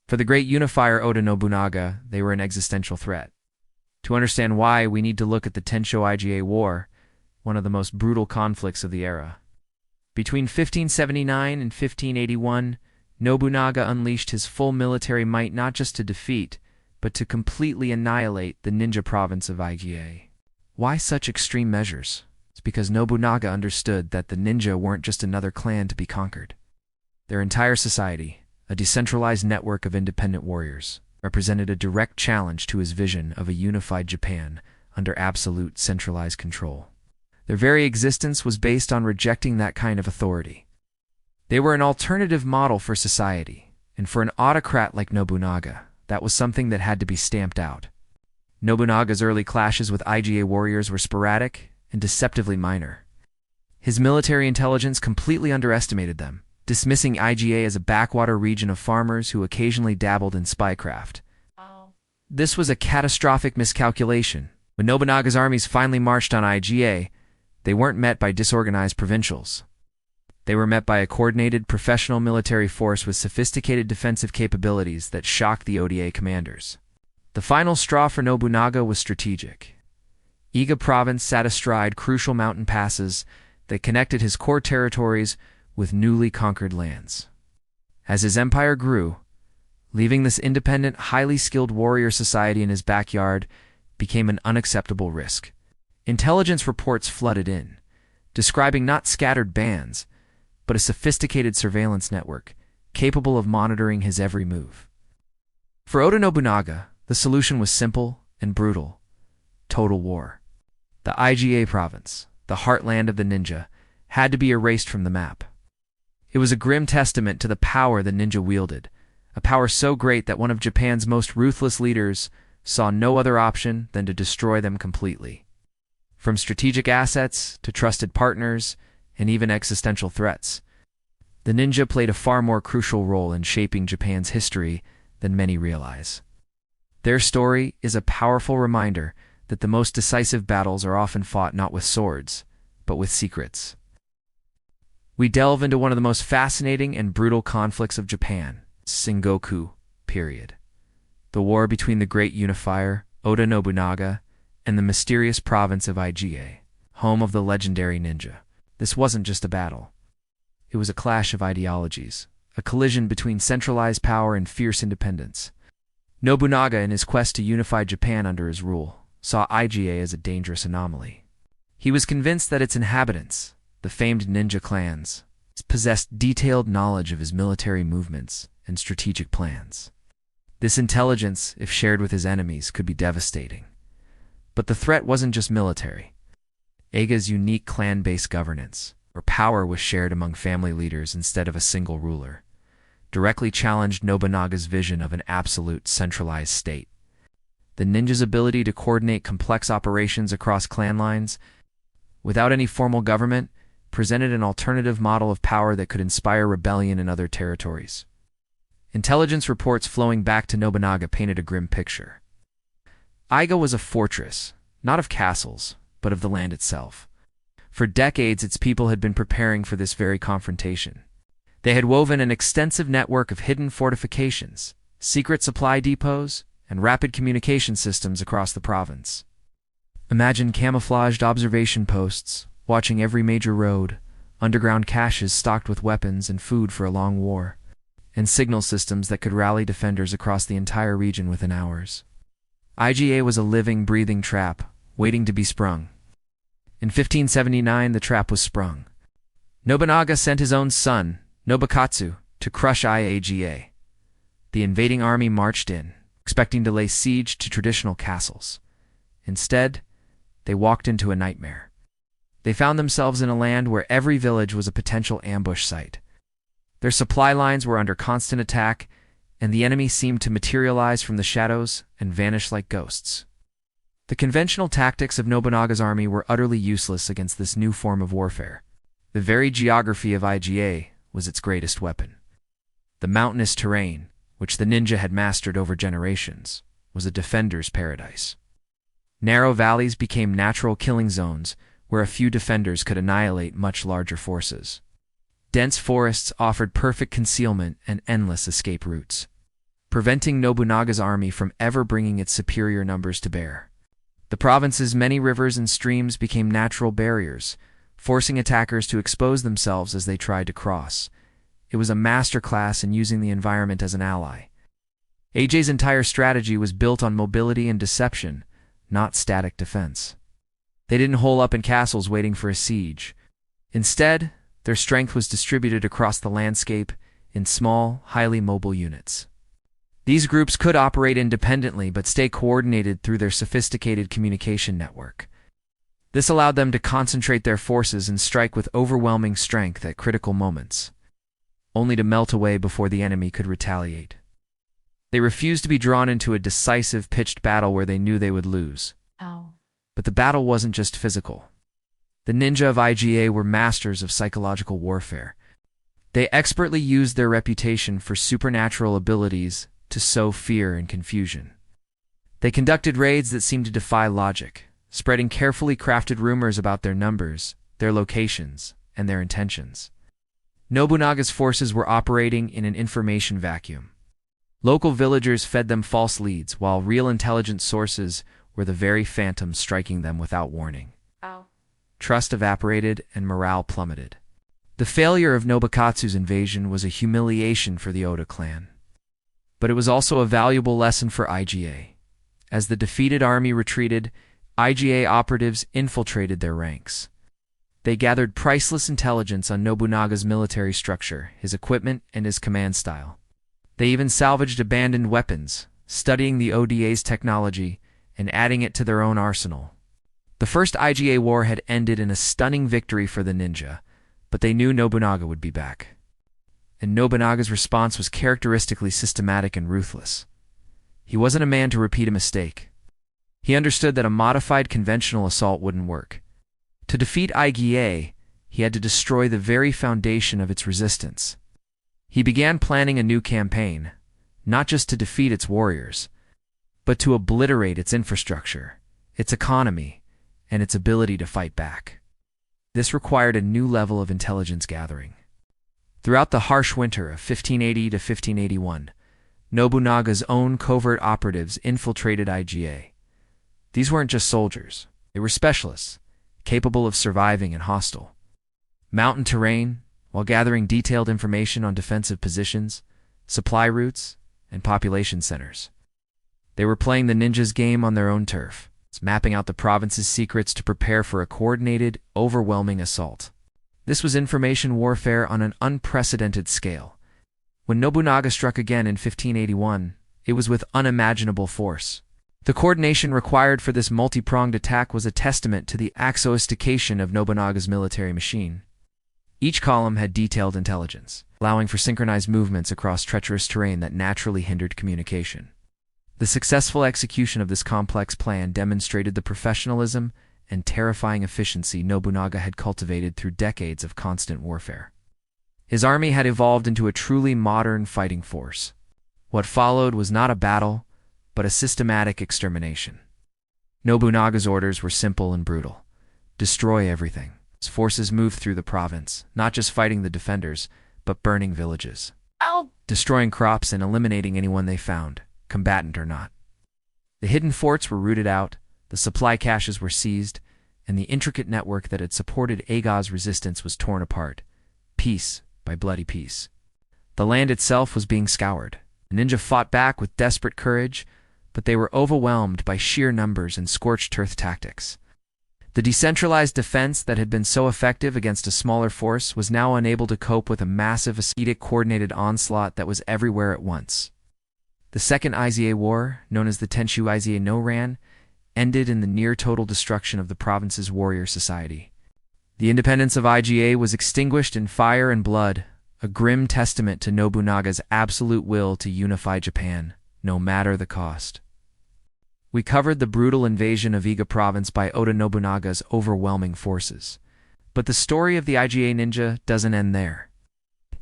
[SPEAKER 1] For the great unifier Oda Nobunaga, they were an existential threat. To understand why, we need to look at the Tensho-Iga War, one of the most brutal conflicts of the era. Between 1579 and 1581, Nobunaga unleashed his full military might not just to defeat, but to completely annihilate the ninja province of Iga. Why such extreme measures? It's because Nobunaga understood that the ninja weren't just another clan to be conquered. Their entire society, a decentralized network of independent warriors, represented a direct challenge to his vision of a unified Japan under absolute centralized control. Their very existence was based on rejecting that kind of authority. They were an alternative model for society, and for an autocrat like Nobunaga, that was something that had to be stamped out. Nobunaga's early clashes with Iga warriors were sporadic and deceptively minor. His military intelligence completely underestimated them, dismissing Iga as a backwater region of farmers who occasionally dabbled in spycraft. This was a catastrophic miscalculation. When Nobunaga's armies finally marched on Iga, they weren't met by disorganized provincials. They were met by a coordinated professional military force with sophisticated defensive capabilities that shocked the Oda commanders. The final straw for Nobunaga was strategic. Iga province sat astride crucial mountain passes that connected his core territories with newly conquered lands. As his empire grew, leaving this independent, highly skilled warrior society in his backyard became an unacceptable risk. Intelligence reports flooded in, describing not scattered bands, but a sophisticated surveillance network capable of monitoring his every move. For Oda Nobunaga, the solution was simple and brutal: total war. The Iga province, the heartland of the ninja, had to be erased from the map. It was a grim testament to the power the ninja wielded, a power so great that one of Japan's most ruthless leaders saw no other option than to destroy them completely. From strategic assets to trusted partners and even existential threats, the ninja played a far more crucial role in shaping Japan's history than many realize. Their story is a powerful reminder that the most decisive battles are often fought not with swords, but with secrets. We delve into one of the most fascinating and brutal conflicts of Japan, Sengoku period. The war between the great unifier, Oda Nobunaga, and the mysterious province of Iga, home of the legendary ninja. This wasn't just a battle. It was a clash of ideologies, a collision between centralized power and fierce independence. Nobunaga, in his quest to unify Japan under his rule, saw Iga as a dangerous anomaly. He was convinced that its inhabitants, the famed ninja clans, possessed detailed knowledge of his military movements and strategic plans. This intelligence, if shared with his enemies, could be devastating. But the threat wasn't just military. Iga's unique clan-based governance, where power was shared among family leaders instead of a single ruler, directly challenged Nobunaga's vision of an absolute centralized state. The ninja's ability to coordinate complex operations across clan lines without any formal government presented an alternative model of power that could inspire rebellion in other territories. Intelligence reports flowing back to Nobunaga painted a grim picture. Iga was a fortress, not of castles, but of the land itself. For decades, its people had been preparing for this very confrontation. They had woven an extensive network of hidden fortifications, secret supply depots, and rapid communication systems across the province. Imagine camouflaged observation posts, watching every major road, underground caches stocked with weapons and food for a long war, and signal systems that could rally defenders across the entire region within hours. IGA was a living, breathing trap, waiting to be sprung. In 1579, the trap was sprung. Nobunaga sent his own son, Nobukatsu, to crush IAGA. The invading army marched in, expecting to lay siege to traditional castles. Instead, they walked into a nightmare. They found themselves in a land where every village was a potential ambush site. Their supply lines were under constant attack, and the enemy seemed to materialize from the shadows and vanish like ghosts. The conventional tactics of Nobunaga's army were utterly useless against this new form of warfare. The very geography of IGA was its greatest weapon. The mountainous terrain, which the ninja had mastered over generations, was a defender's paradise. Narrow valleys became natural killing zones where a few defenders could annihilate much larger forces. Dense forests offered perfect concealment and endless escape routes, preventing Nobunaga's army from ever bringing its superior numbers to bear. The province's many rivers and streams became natural barriers, forcing attackers to expose themselves as they tried to cross. It was a masterclass in using the environment as an ally. AJ's entire strategy was built on mobility and deception, not static defense. They didn't hole up in castles waiting for a siege. Instead, their strength was distributed across the landscape in small, highly mobile units. These groups could operate independently but stay coordinated through their sophisticated communication network. This allowed them to concentrate their forces and strike with overwhelming strength at critical moments, only to melt away before the enemy could retaliate. They refused to be drawn into a decisive, pitched battle where they knew they would lose. But the battle wasn't just physical. The ninja of IGA were masters of psychological warfare. They expertly used their reputation for supernatural abilities to sow fear and confusion. They conducted raids that seemed to defy logic, spreading carefully crafted rumors about their numbers, their locations, and their intentions. Nobunaga's forces were operating in an information vacuum. Local villagers fed them false leads, while real intelligence sources were the very phantoms striking them without warning. Trust evaporated and morale plummeted. The failure of Nobukatsu's invasion was a humiliation for the Oda clan. But it was also a valuable lesson for IGA. As the defeated army retreated, IGA operatives infiltrated their ranks. They gathered priceless intelligence on Nobunaga's military structure, his equipment, and his command style. They even salvaged abandoned weapons, studying the ODA's technology and adding it to their own arsenal. The first IGA war had ended in a stunning victory for the ninja, but they knew Nobunaga would be back. And Nobunaga's response was characteristically systematic and ruthless. He wasn't a man to repeat a mistake. He understood that a modified conventional assault wouldn't work. To defeat IGA, he had to destroy the very foundation of its resistance. He began planning a new campaign, not just to defeat its warriors, but to obliterate its infrastructure, its economy, and its ability to fight back. This required a new level of intelligence gathering. Throughout the harsh winter of 1580 to 1581, Nobunaga's own covert operatives infiltrated IGA. These weren't just soldiers. They were specialists, capable of surviving in hostile mountain terrain while gathering detailed information on defensive positions, supply routes, and population centers. They were playing the ninja's game on their own turf, mapping out the province's secrets to prepare for a coordinated, overwhelming assault. This was information warfare on an unprecedented scale. When Nobunaga struck again in 1581, it was with unimaginable force. The coordination required for this multi-pronged attack was a testament to the sophistication of Nobunaga's military machine. Each column had detailed intelligence, allowing for synchronized movements across treacherous terrain that naturally hindered communication. The successful execution of this complex plan demonstrated the professionalism and terrifying efficiency Nobunaga had cultivated through decades of constant warfare. His army had evolved into a truly modern fighting force. What followed was not a battle, but a systematic extermination. Nobunaga's orders were simple and brutal. Destroy everything. His forces moved through the province, not just fighting the defenders, but burning villages. Destroying crops and eliminating anyone they found, combatant or not. The hidden forts were rooted out, the supply caches were seized, and the intricate network that had supported Aegon's resistance was torn apart, piece by bloody piece. The land itself was being scoured. The ninja fought back with desperate courage, but they were overwhelmed by sheer numbers and scorched earth tactics. The decentralized defense that had been so effective against a smaller force was now unable to cope with a massive ascetic-coordinated onslaught that was everywhere at once. The Second Izie War, known as the Tenshu Izie no Ran, ended in the near-total destruction of the province's warrior society. The independence of IGA was extinguished in fire and blood, a grim testament to Nobunaga's absolute will to unify Japan, no matter the cost. We covered the brutal invasion of Iga province by Oda Nobunaga's overwhelming forces. But the story of the IGA ninja doesn't end there.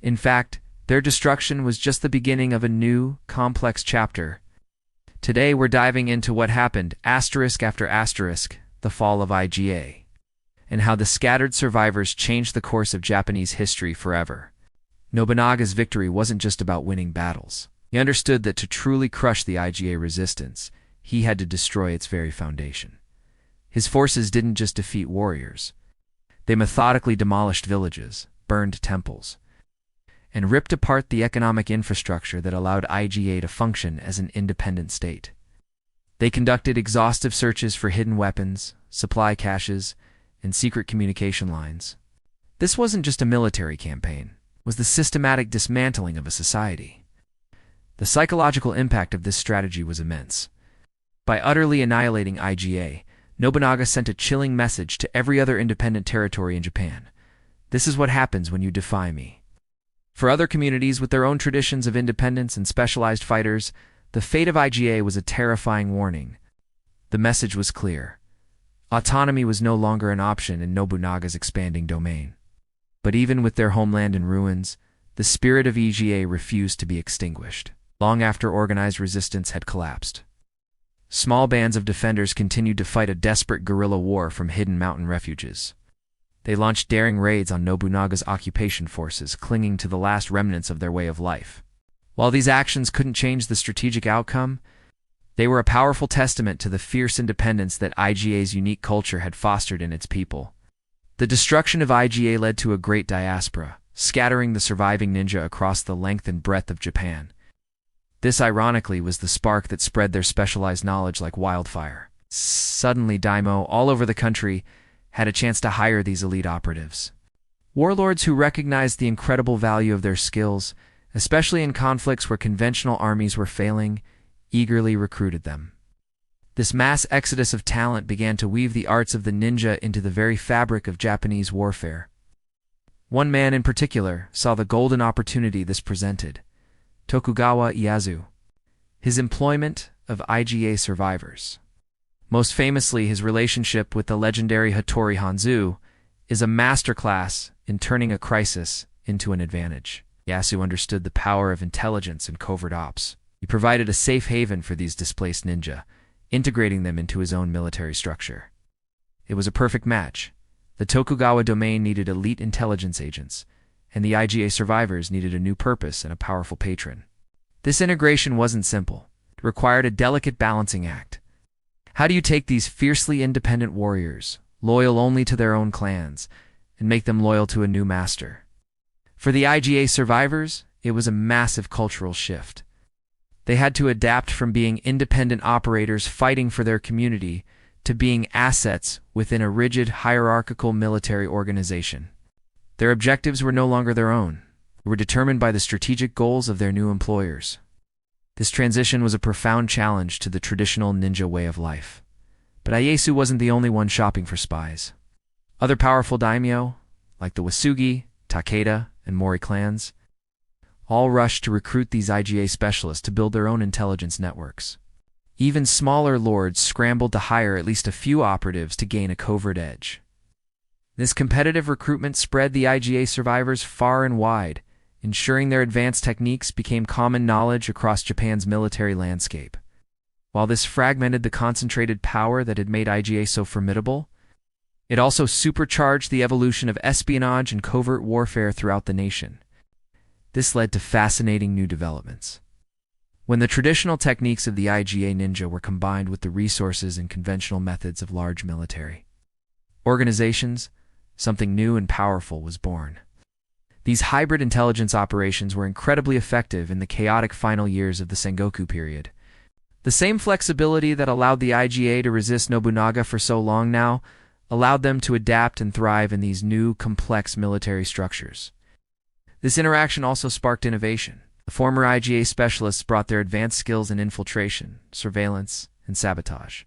[SPEAKER 1] In fact, their destruction was just the beginning of a new, complex chapter. Today we're diving into what happened, asterisk after asterisk, the fall of IGA, and how the scattered survivors changed the course of Japanese history forever. Nobunaga's victory wasn't just about winning battles. He understood that to truly crush the IGA resistance, he had to destroy its very foundation. His forces didn't just defeat warriors. They methodically demolished villages, burned temples, and ripped apart the economic infrastructure that allowed IGA to function as an independent state. They conducted exhaustive searches for hidden weapons, supply caches, and secret communication lines. This wasn't just a military campaign. It was the systematic dismantling of a society. The psychological impact of this strategy was immense. By utterly annihilating IGA, Nobunaga sent a chilling message to every other independent territory in Japan. This is what happens when you defy me. For other communities with their own traditions of independence and specialized fighters, the fate of IGA was a terrifying warning. The message was clear. Autonomy was no longer an option in Nobunaga's expanding domain. But even with their homeland in ruins, the spirit of IGA refused to be extinguished, long after organized resistance had collapsed. Small bands of defenders continued to fight a desperate guerrilla war from hidden mountain refuges. They launched daring raids on Nobunaga's occupation forces, clinging to the last remnants of their way of life. While these actions couldn't change the strategic outcome, they were a powerful testament to the fierce independence that IGA's unique culture had fostered in its people. The destruction of IGA led to a great diaspora, scattering the surviving ninja across the length and breadth of Japan. This, ironically, was the spark that spread their specialized knowledge like wildfire. Suddenly, daimyo all over the country had a chance to hire these elite operatives. Warlords who recognized the incredible value of their skills, especially in conflicts where conventional armies were failing, eagerly recruited them. This mass exodus of talent began to weave the arts of the ninja into the very fabric of Japanese warfare. One man in particular saw the golden opportunity this presented: Tokugawa Ieyasu. His employment of IGA survivors, most famously his relationship with the legendary Hattori Hanzo, is a masterclass in turning a crisis into an advantage. Ieyasu understood the power of intelligence and covert ops. He provided a safe haven for these displaced ninja, integrating them into his own military structure. It was a perfect match. The Tokugawa domain needed elite intelligence agents, and the IGA survivors needed a new purpose and a powerful patron. This integration wasn't simple. It required a delicate balancing act. How do you take these fiercely independent warriors, loyal only to their own clans, and make them loyal to a new master? For the IGA survivors, it was a massive cultural shift. They had to adapt from being independent operators fighting for their community to being assets within a rigid, hierarchical military organization. Their objectives were no longer their own. They were determined by the strategic goals of their new employers. This transition was a profound challenge to the traditional ninja way of life. But Ieyasu wasn't the only one shopping for spies. Other powerful daimyo, like the Wasugi, Takeda, and Mori clans, all rushed to recruit these IGA specialists to build their own intelligence networks. Even smaller lords scrambled to hire at least a few operatives to gain a covert edge. This competitive recruitment spread the IGA survivors far and wide, ensuring their advanced techniques became common knowledge across Japan's military landscape. While this fragmented the concentrated power that had made IGA so formidable, it also supercharged the evolution of espionage and covert warfare throughout the nation. This led to fascinating new developments. When the traditional techniques of the IGA ninja were combined with the resources and conventional methods of large military organizations, something new and powerful was born. These hybrid intelligence operations were incredibly effective in the chaotic final years of the Sengoku period. The same flexibility that allowed the IGA to resist Nobunaga for so long now allowed them to adapt and thrive in these new, complex military structures. This interaction also sparked innovation. The former IGA specialists brought their advanced skills in infiltration, surveillance, and sabotage.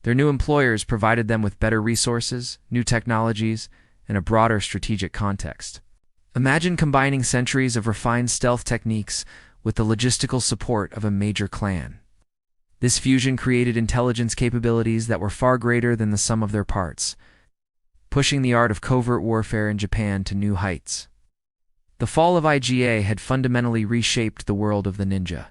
[SPEAKER 1] Their new employers provided them with better resources, new technologies, and a broader strategic context. Imagine combining centuries of refined stealth techniques with the logistical support of a major clan. This fusion created intelligence capabilities that were far greater than the sum of their parts, pushing the art of covert warfare in Japan to new heights. The fall of IGA had fundamentally reshaped the world of the ninja.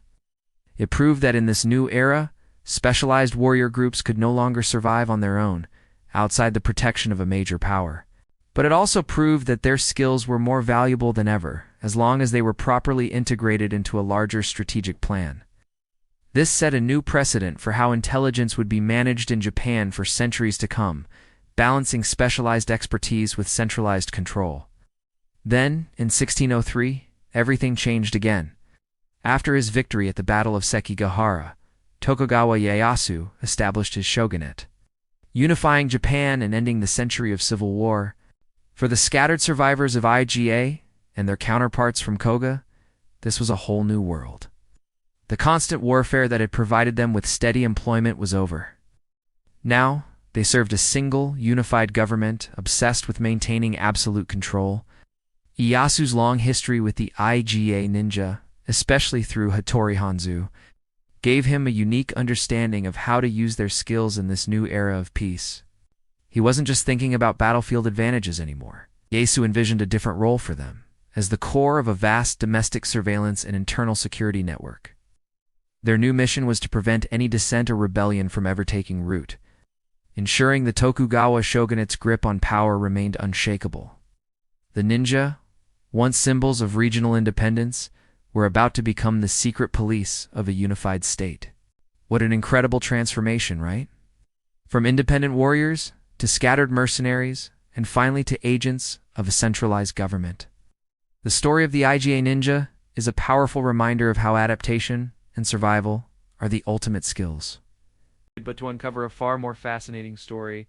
[SPEAKER 1] It proved that in this new era, specialized warrior groups could no longer survive on their own, outside the protection of a major power. But it also proved that their skills were more valuable than ever, as long as they were properly integrated into a larger strategic plan. This set a new precedent for how intelligence would be managed in Japan for centuries to come, balancing specialized expertise with centralized control. Then, in 1603, everything changed again. After his victory at the Battle of Sekigahara, Tokugawa Ieyasu established his shogunate, unifying Japan and ending the century of civil war. For the scattered survivors of IGA and their counterparts from Koga, this was a whole new world. The constant warfare that had provided them with steady employment was over. Now, they served a single, unified government obsessed with maintaining absolute control. Ieyasu's long history with the IGA ninja, especially through Hattori Hanzo, gave him a unique understanding of how to use their skills in this new era of peace. He wasn't just thinking about battlefield advantages anymore. Ieyasu envisioned a different role for them, as the core of a vast domestic surveillance and internal security network. Their new mission was to prevent any dissent or rebellion from ever taking root, ensuring the Tokugawa shogunate's grip on power remained unshakable. The ninja, once symbols of regional independence, were about to become the secret police of a unified state. What an incredible transformation, right? From independent warriors to scattered mercenaries, and finally to agents of a centralized government. The story of the IGA ninja is a powerful reminder of how adaptation and survival are the ultimate skills. But to uncover a far more fascinating story,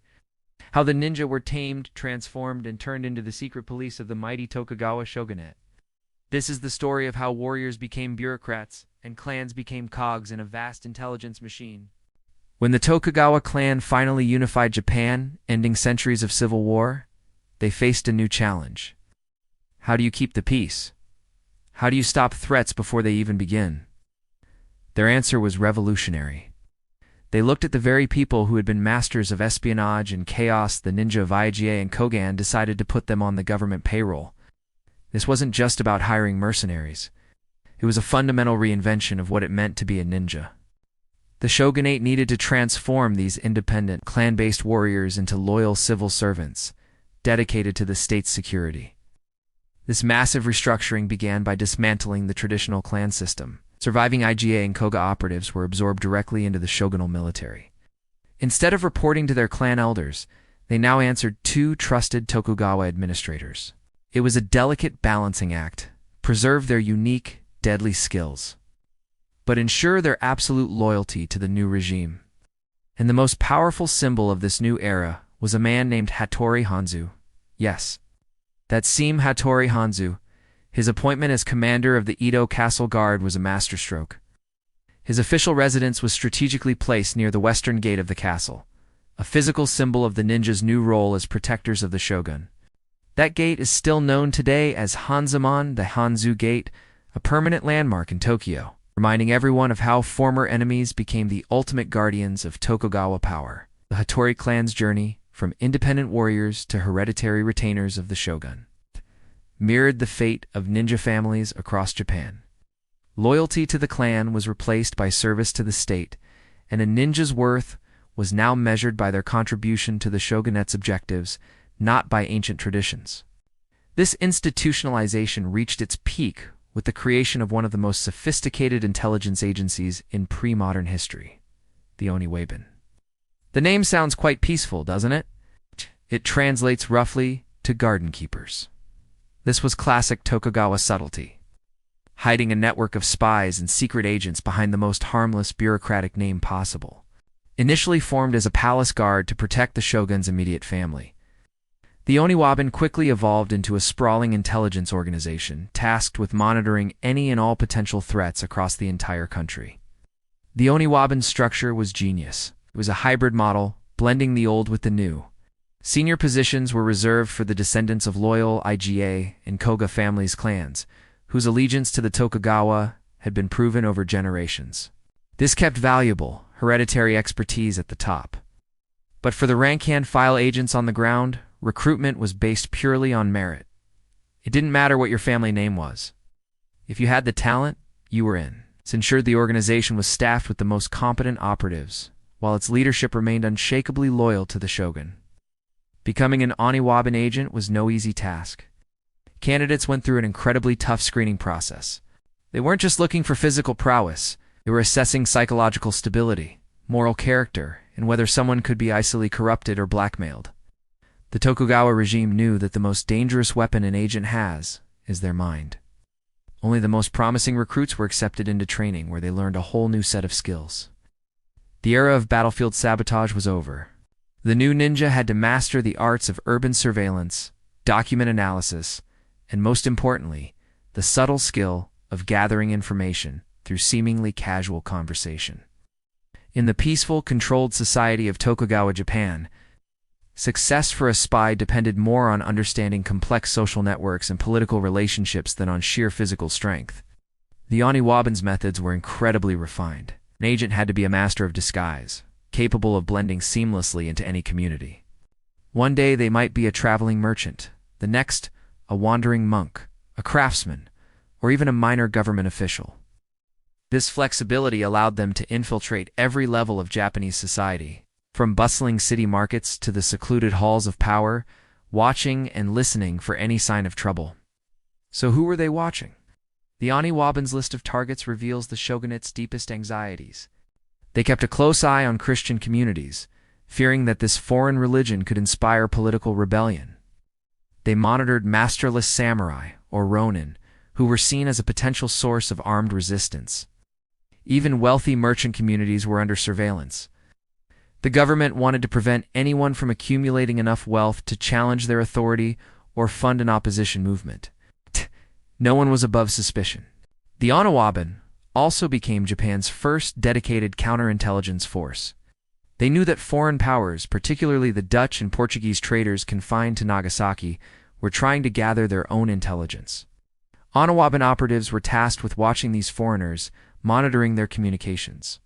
[SPEAKER 1] how the ninja were tamed, transformed, and turned into the secret police of the mighty Tokugawa shogunate. This is the story of how warriors became bureaucrats and clans became cogs in a vast intelligence machine. When the Tokugawa clan finally unified Japan, ending centuries of civil war, they faced a new challenge. How do you keep the peace? How do you stop threats before they even begin? Their answer was revolutionary. They looked at the very people who had been masters of espionage and chaos. The ninja of IGA and Kogan decided to put them on the government payroll. This wasn't just about hiring mercenaries. It was a fundamental reinvention of what it meant to be a ninja. The shogunate needed to transform these independent, clan-based warriors into loyal civil servants, dedicated to the state's security. This massive restructuring began by dismantling the traditional clan system. Surviving IGA and Koga operatives were absorbed directly into the shogunal military. Instead of reporting to their clan elders, they now answered two trusted Tokugawa administrators. It was a delicate balancing act, preserve their unique, deadly skills, but ensure their absolute loyalty to the new regime. And the most powerful symbol of this new era was a man named Hattori Hanzo. Yes, that same Hattori Hanzo. His appointment as commander of the Edo Castle Guard was a masterstroke. His official residence was strategically placed near the western gate of the castle, a physical symbol of the ninja's new role as protectors of the shogun. That gate is still known today as Hanzomon, the Hanzo Gate, a permanent landmark in Tokyo, reminding everyone of how former enemies became the ultimate guardians of Tokugawa power. The Hattori clan's journey, from independent warriors to hereditary retainers of the shogun, mirrored the fate of ninja families across Japan. Loyalty to the clan was replaced by service to the state, and a ninja's worth was now measured by their contribution to the shogunate's objectives, not by ancient traditions. This institutionalization reached its peak with the creation of one of the most sophisticated intelligence agencies in pre-modern history, the Oniwaban. The name sounds quite peaceful, doesn't it? It translates roughly to garden keepers. This was classic Tokugawa subtlety, hiding a network of spies and secret agents behind the most harmless bureaucratic name possible. Initially formed as a palace guard to protect the shogun's immediate family, the Oniwaban quickly evolved into a sprawling intelligence organization tasked with monitoring any and all potential threats across the entire country. The Oniwaban's structure was genius. It was a hybrid model, blending the old with the new. Senior positions were reserved for the descendants of loyal Iga and Koga families' clans, whose allegiance to the Tokugawa had been proven over generations. This kept valuable, hereditary expertise at the top. But for the rank-and-file agents on the ground, recruitment was based purely on merit. It didn't matter what your family name was. If you had the talent, you were in. This ensured the organization was staffed with the most competent operatives, while its leadership remained unshakably loyal to the shogun. Becoming an Oniwaban agent was no easy task. Candidates went through an incredibly tough screening process. They weren't just looking for physical prowess, they were assessing psychological stability, moral character, and whether someone could be easily corrupted or blackmailed. The Tokugawa regime knew that the most dangerous weapon an agent has is their mind. Only the most promising recruits were accepted into training, where they learned a whole new set of skills. The era of battlefield sabotage was over. The new ninja had to master the arts of urban surveillance, document analysis, and most importantly, the subtle skill of gathering information through seemingly casual conversation. In the peaceful, controlled society of Tokugawa Japan, success for a spy depended more on understanding complex social networks and political relationships than on sheer physical strength. The Oniwaban's methods were incredibly refined. An agent had to be a master of disguise, capable of blending seamlessly into any community. One day they might be a traveling merchant, the next a wandering monk, a craftsman, or even a minor government official. This flexibility allowed them to infiltrate every level of Japanese society, from bustling city markets to the secluded halls of power, watching and listening for any sign of trouble. So who were they watching? The Oniwaban's list of targets reveals the shogunate's deepest anxieties. They kept a close eye on Christian communities, fearing that this foreign religion could inspire political rebellion. They monitored masterless samurai, or ronin, who were seen as a potential source of armed resistance. Even wealthy merchant communities were under surveillance. The government wanted to prevent anyone from accumulating enough wealth to challenge their authority or fund an opposition movement. No one was above suspicion. The Oniwaban also became Japan's first dedicated counterintelligence force. They knew that foreign powers, particularly the Dutch and Portuguese traders confined to Nagasaki, were trying to gather their own intelligence. Oniwaban operatives were tasked with watching these foreigners, monitoring their communications,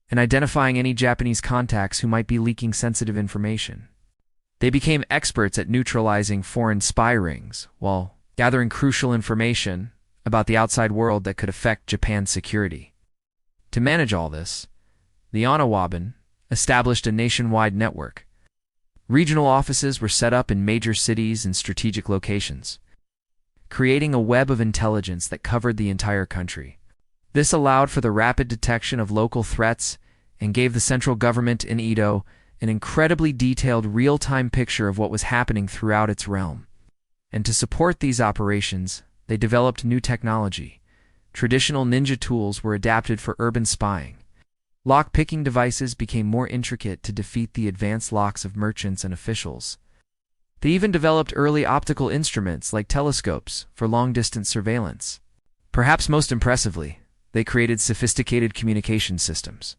[SPEAKER 1] and identifying any Japanese contacts who might be leaking sensitive information. They became experts at neutralizing foreign spy rings, while gathering crucial information about the outside world that could affect Japan's security. To manage all this, the Oniwaban established a nationwide network. Regional offices were set up in major cities and strategic locations, creating a web of intelligence that covered the entire country. This allowed for the rapid detection of local threats and gave the central government in Edo an incredibly detailed real-time picture of what was happening throughout its realm. And to support these operations, they developed new technology. Traditional ninja tools were adapted for urban spying. Lock-picking devices became more intricate to defeat the advanced locks of merchants and officials. They even developed early optical instruments like telescopes for long-distance surveillance. Perhaps most impressively, they created sophisticated communication systems.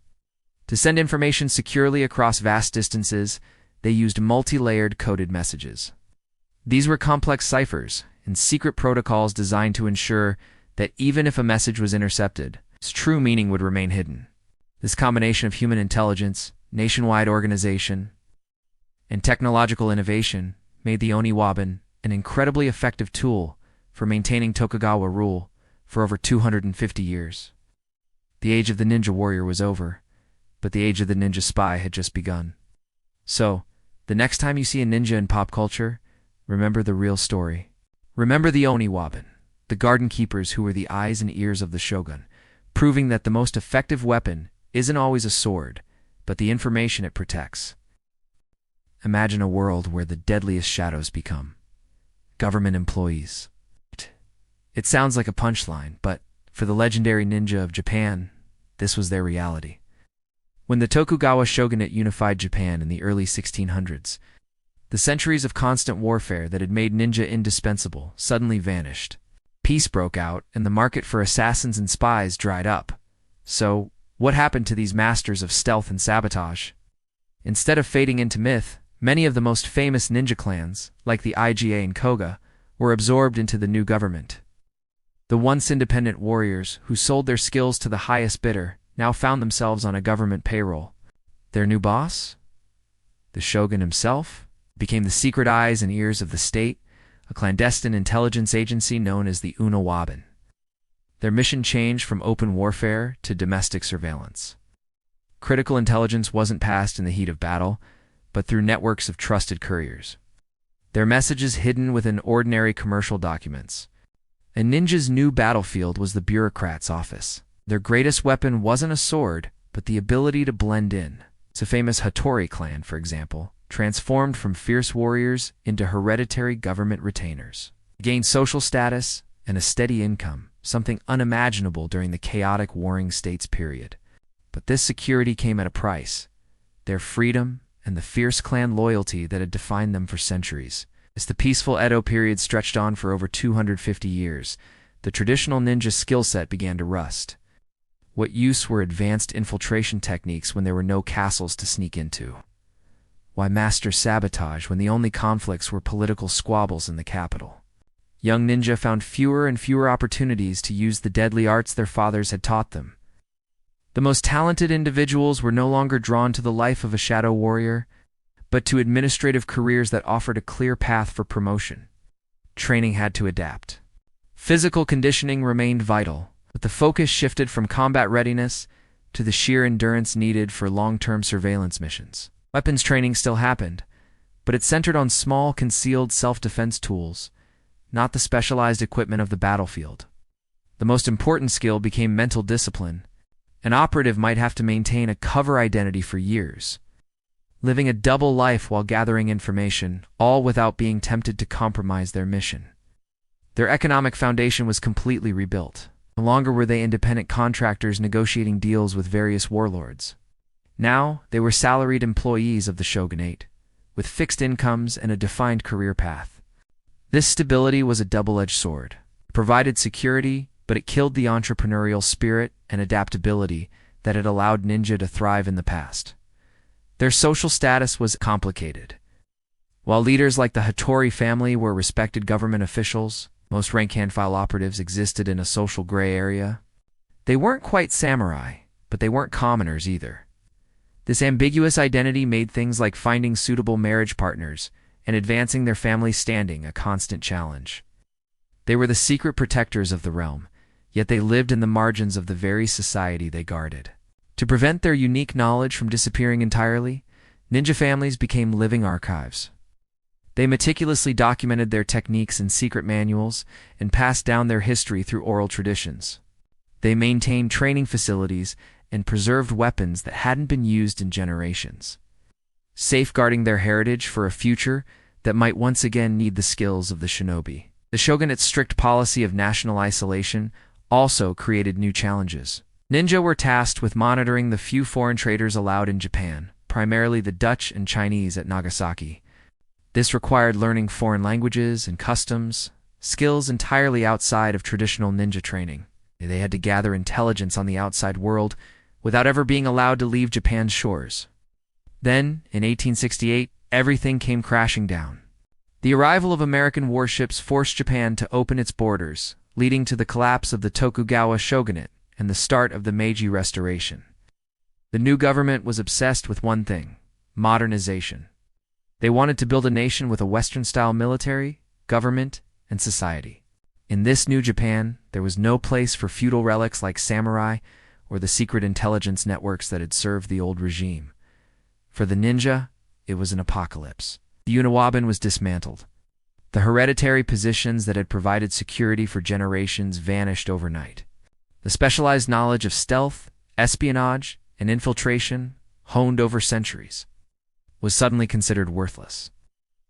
[SPEAKER 1] To send information securely across vast distances, they used multi-layered coded messages. These were complex ciphers and secret protocols designed to ensure that even if a message was intercepted, its true meaning would remain hidden. This combination of human intelligence, nationwide organization, and technological innovation made the Oniwaban an incredibly effective tool for maintaining Tokugawa rule for over 250 years. The age of the ninja warrior was over, but the age of the ninja spy had just begun. So, the next time you see a ninja in pop culture, remember the real story. Remember the Oniwaban, the garden keepers who were the eyes and ears of the shogun, proving that the most effective weapon isn't always a sword, but the information it protects. Imagine a world where the deadliest shadows become government employees. It sounds like a punchline, but for the legendary ninja of Japan, this was their reality. When the Tokugawa shogunate unified Japan in the early 1600s, the centuries of constant warfare that had made ninja indispensable suddenly vanished. Peace broke out, and the market for assassins and spies dried up. So, what happened to these masters of stealth and sabotage? Instead of fading into myth, many of the most famous ninja clans, like the IGA and Koga, were absorbed into the new government. The once independent warriors who sold their skills to the highest bidder now found themselves on a government payroll. Their new boss, the shogun himself, became the secret eyes and ears of the state, a clandestine intelligence agency known as the Unowaban. Their mission changed from open warfare to domestic surveillance. Critical intelligence wasn't passed in the heat of battle, but through networks of trusted couriers. Their messages hidden within ordinary commercial documents. A ninja's new battlefield was the bureaucrat's office. Their greatest weapon wasn't a sword, but the ability to blend in. The famous Hattori clan, for example, transformed from fierce warriors into hereditary government retainers. They gained social status and a steady income, something unimaginable during the chaotic warring states period. But this security came at a price: their freedom and the fierce clan loyalty that had defined them for centuries. As the peaceful Edo period stretched on for over 250 years, the traditional ninja skill set began to rust. What use were advanced infiltration techniques when there were no castles to sneak into? Why master sabotage when the only conflicts were political squabbles in the capital? Young ninja found fewer and fewer opportunities to use the deadly arts their fathers had taught them. The most talented individuals were no longer drawn to the life of a shadow warrior, but to administrative careers that offered a clear path for promotion. Training had to adapt. Physical conditioning remained vital, but the focus shifted from combat readiness to the sheer endurance needed for long-term surveillance missions. Weapons training still happened, but it centered on small, concealed self-defense tools, not the specialized equipment of the battlefield. The most important skill became mental discipline. An operative might have to maintain a cover identity for years, living a double life while gathering information, all without being tempted to compromise their mission. Their economic foundation was completely rebuilt. No longer were they independent contractors negotiating deals with various warlords. Now, they were salaried employees of the shogunate, with fixed incomes and a defined career path. This stability was a double-edged sword. It provided security, but it killed the entrepreneurial spirit and adaptability that had allowed ninja to thrive in the past. Their social status was complicated. While leaders like the Hattori family were respected government officials, most rank-and-file operatives existed in a social gray area. They weren't quite samurai, but they weren't commoners either. This ambiguous identity made things like finding suitable marriage partners and advancing their family's standing a constant challenge. They were the secret protectors of the realm, yet they lived in the margins of the very society they guarded. To prevent their unique knowledge from disappearing entirely, ninja families became living archives. They meticulously documented their techniques in secret manuals and passed down their history through oral traditions. They maintained training facilities and preserved weapons that hadn't been used in generations, safeguarding their heritage for a future that might once again need the skills of the shinobi. The shogunate's strict policy of national isolation also created new challenges. Ninja were tasked with monitoring the few foreign traders allowed in Japan, primarily the Dutch and Chinese at Nagasaki. This required learning foreign languages and customs, skills entirely outside of traditional ninja training. They had to gather intelligence on the outside world without ever being allowed to leave Japan's shores. Then, in 1868, everything came crashing down. The arrival of American warships forced Japan to open its borders, leading to the collapse of the Tokugawa shogunate and the start of the Meiji Restoration. The new government was obsessed with one thing: modernization. They wanted to build a nation with a Western-style military, government, and society. In this new Japan, there was no place for feudal relics like samurai or the secret intelligence networks that had served the old regime. For the ninja, it was an apocalypse. The Uniwaban was dismantled. The hereditary positions that had provided security for generations vanished overnight. The specialized knowledge of stealth, espionage, and infiltration, honed over centuries, was suddenly considered worthless.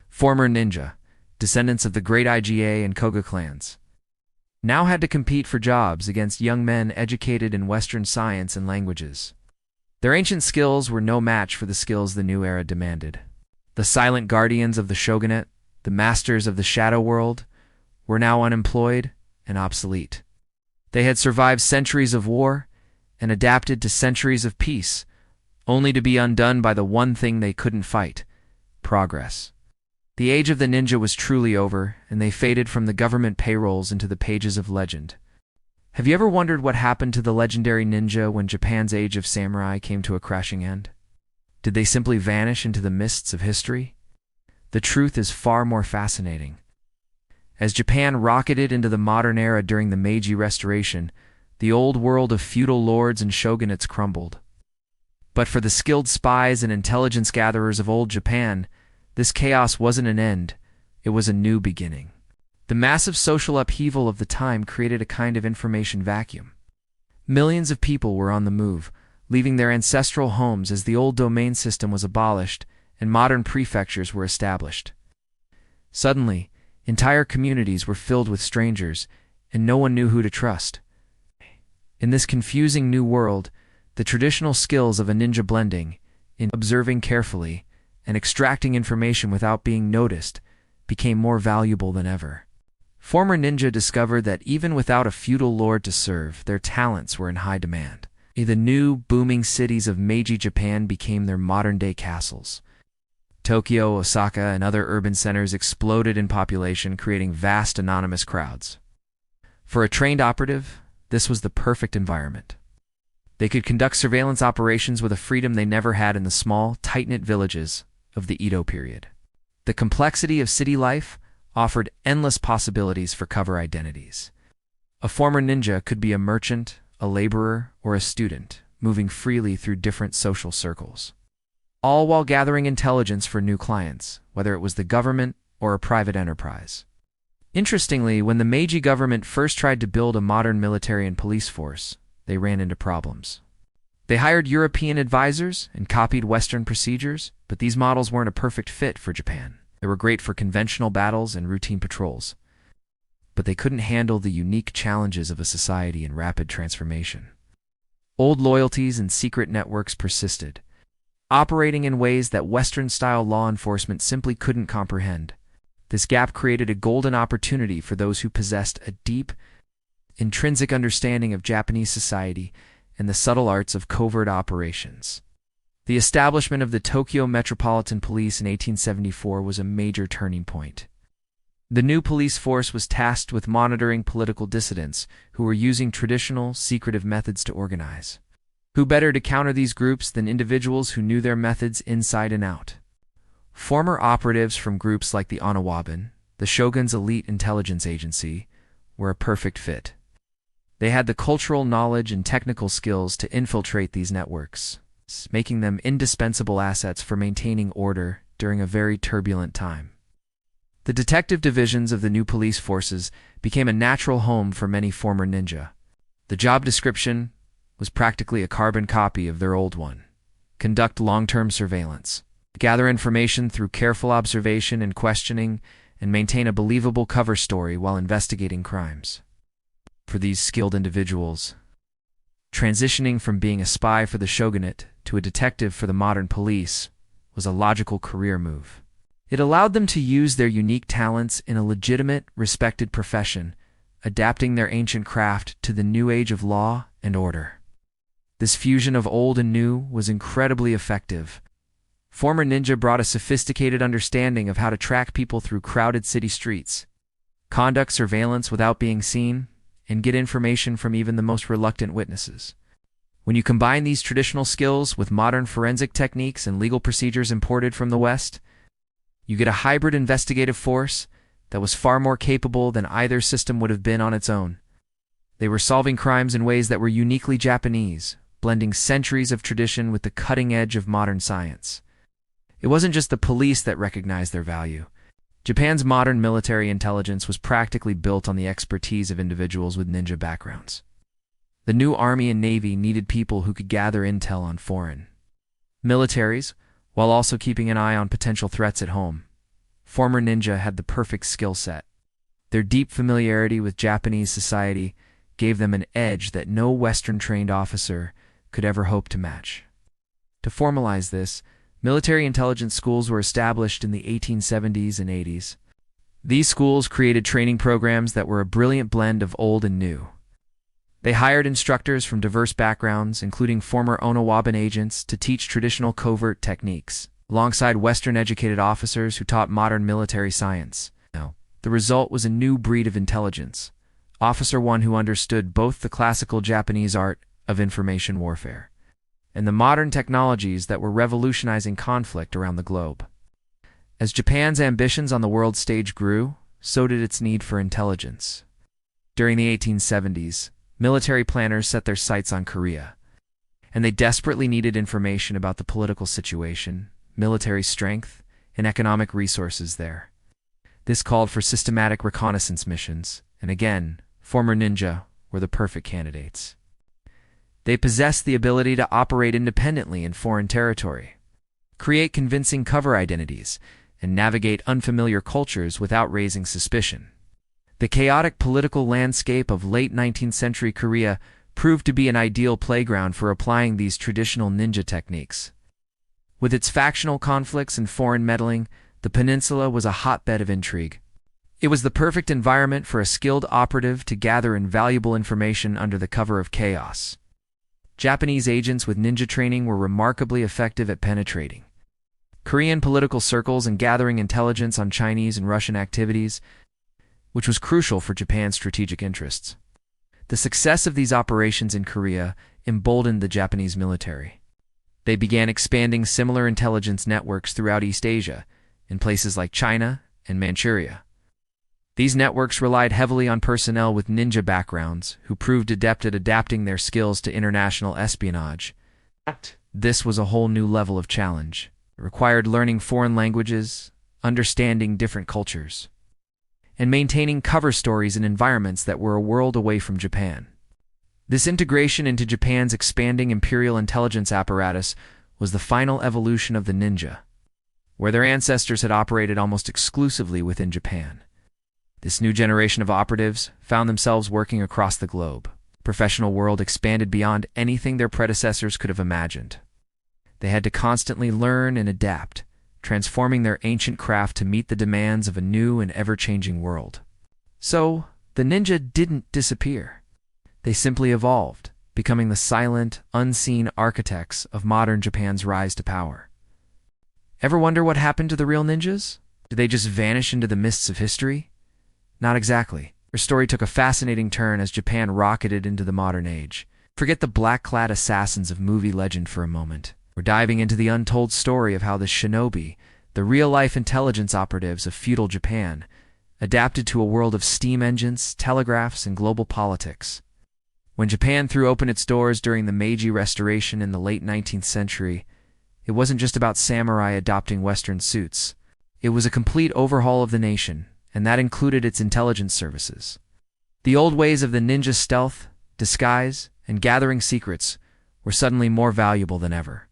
[SPEAKER 1] Former ninja, descendants of the great IGA and Koga clans, now had to compete for jobs against young men educated in Western science and languages. Their ancient skills were no match for the skills the new era demanded. The silent guardians of the shogunate, the masters of the shadow world, were now unemployed and obsolete. They had survived centuries of war and adapted to centuries of peace, only to be undone by the one thing they couldn't fight: progress. The age of the ninja was truly over, and they faded from the government payrolls into the pages of legend. Have you ever wondered what happened to the legendary ninja when Japan's age of samurai came to a crashing end? Did they simply vanish into the mists of history? The truth is far more fascinating. As Japan rocketed into the modern era during the Meiji Restoration, the old world of feudal lords and shogunates crumbled. But for the skilled spies and intelligence gatherers of old Japan, this chaos wasn't an end, it was a new beginning. The massive social upheaval of the time created a kind of information vacuum. Millions of people were on the move, leaving their ancestral homes as the old domain system was abolished and modern prefectures were established. Suddenly, entire communities were filled with strangers, and no one knew who to trust. In this confusing new world, the traditional skills of a ninja blending, in observing carefully, and extracting information without being noticed, became more valuable than ever. Former ninja discovered that even without a feudal lord to serve, their talents were in high demand. The new, booming cities of Meiji Japan became their modern-day castles. Tokyo, Osaka, and other urban centers exploded in population, creating vast anonymous crowds. For a trained operative, this was the perfect environment. They could conduct surveillance operations with a freedom they never had in the small, tight-knit villages of the Edo period. The complexity of city life offered endless possibilities for cover identities. A former ninja could be a merchant, a laborer, or a student, moving freely through different social circles, all while gathering intelligence for new clients, whether it was the government or a private enterprise. Interestingly, when the Meiji government first tried to build a modern military and police force, they ran into problems. They hired European advisors and copied Western procedures, but these models weren't a perfect fit for Japan. They were great for conventional battles and routine patrols, but they couldn't handle the unique challenges of a society in rapid transformation. Old loyalties and secret networks persisted, operating in ways that Western-style law enforcement simply couldn't comprehend. This gap created a golden opportunity for those who possessed a deep, intrinsic understanding of Japanese society and the subtle arts of covert operations. The establishment of the Tokyo Metropolitan Police in 1874 was a major turning point. The new police force was tasked with monitoring political dissidents who were using traditional, secretive methods to organize. Who better to counter these groups than individuals who knew their methods inside and out? Former operatives from groups like the Oniwaban, the shogun's elite intelligence agency, were a perfect fit. They had the cultural knowledge and technical skills to infiltrate these networks, making them indispensable assets for maintaining order during a very turbulent time. The detective divisions of the new police forces became a natural home for many former ninja. The job description was practically a carbon copy of their old one. Conduct long-term surveillance, gather information through careful observation and questioning, and maintain a believable cover story while investigating crimes. For these skilled individuals, transitioning from being a spy for the shogunate to a detective for the modern police was a logical career move. It allowed them to use their unique talents in a legitimate, respected profession, adapting their ancient craft to the new age of law and order. This fusion of old and new was incredibly effective. Former ninja brought a sophisticated understanding of how to track people through crowded city streets, conduct surveillance without being seen, and get information from even the most reluctant witnesses. When you combine these traditional skills with modern forensic techniques and legal procedures imported from the West, you get a hybrid investigative force that was far more capable than either system would have been on its own. They were solving crimes in ways that were uniquely Japanese, blending centuries of tradition with the cutting edge of modern science. It wasn't just the police that recognized their value. Japan's modern military intelligence was practically built on the expertise of individuals with ninja backgrounds. The new army and navy needed people who could gather intel on foreign militaries, while also keeping an eye on potential threats at home. Former ninja had the perfect skill set. Their deep familiarity with Japanese society gave them an edge that no Western-trained officer could ever hope to match. To formalize this, military intelligence schools were established in the 1870s and 80s. These schools created training programs that were a brilliant blend of old and new. They hired instructors from diverse backgrounds, including former Onawaban agents, to teach traditional covert techniques, alongside Western-educated officers who taught modern military science. The result was a new breed of intelligence, Officer One who understood both the classical Japanese art of information warfare and the modern technologies that were revolutionizing conflict around the globe. As Japan's ambitions on the world stage grew, so did its need for intelligence. During the 1870s, military planners set their sights on Korea, and they desperately needed information about the political situation, military strength, and economic resources there. This called for systematic reconnaissance missions, and again, former ninja were the perfect candidates. They possessed the ability to operate independently in foreign territory, create convincing cover identities, and navigate unfamiliar cultures without raising suspicion. The chaotic political landscape of late 19th century Korea proved to be an ideal playground for applying these traditional ninja techniques. With its factional conflicts and foreign meddling, the peninsula was a hotbed of intrigue. It was the perfect environment for a skilled operative to gather invaluable information under the cover of chaos. Japanese agents with ninja training were remarkably effective at penetrating Korean political circles and gathering intelligence on Chinese and Russian activities, which was crucial for Japan's strategic interests. The success of these operations in Korea emboldened the Japanese military. They began expanding similar intelligence networks throughout East Asia, in places like China and Manchuria. These networks relied heavily on personnel with ninja backgrounds who proved adept at adapting their skills to international espionage. This was a whole new level of challenge. It required learning foreign languages, understanding different cultures, and maintaining cover stories in environments that were a world away from Japan. This integration into Japan's expanding imperial intelligence apparatus was the final evolution of the ninja, where their ancestors had operated almost exclusively within Japan. This new generation of operatives found themselves working across the globe. The professional world expanded beyond anything their predecessors could have imagined. They had to constantly learn and adapt, transforming their ancient craft to meet the demands of a new and ever-changing world. So, the ninja didn't disappear. They simply evolved, becoming the silent, unseen architects of modern Japan's rise to power. Ever wonder what happened to the real ninjas? Did they just vanish into the mists of history? Not exactly. Their story took a fascinating turn as Japan rocketed into the modern age. Forget the black-clad assassins of movie legend for a moment. We're diving into the untold story of how the shinobi, the real-life intelligence operatives of feudal Japan, adapted to a world of steam engines, telegraphs, and global politics. When Japan threw open its doors during the Meiji Restoration in the late 19th century, it wasn't just about samurai adopting Western suits. It was a complete overhaul of the nation, and that included its intelligence services. The old ways of the ninja stealth, disguise, and gathering secrets were suddenly more valuable than ever.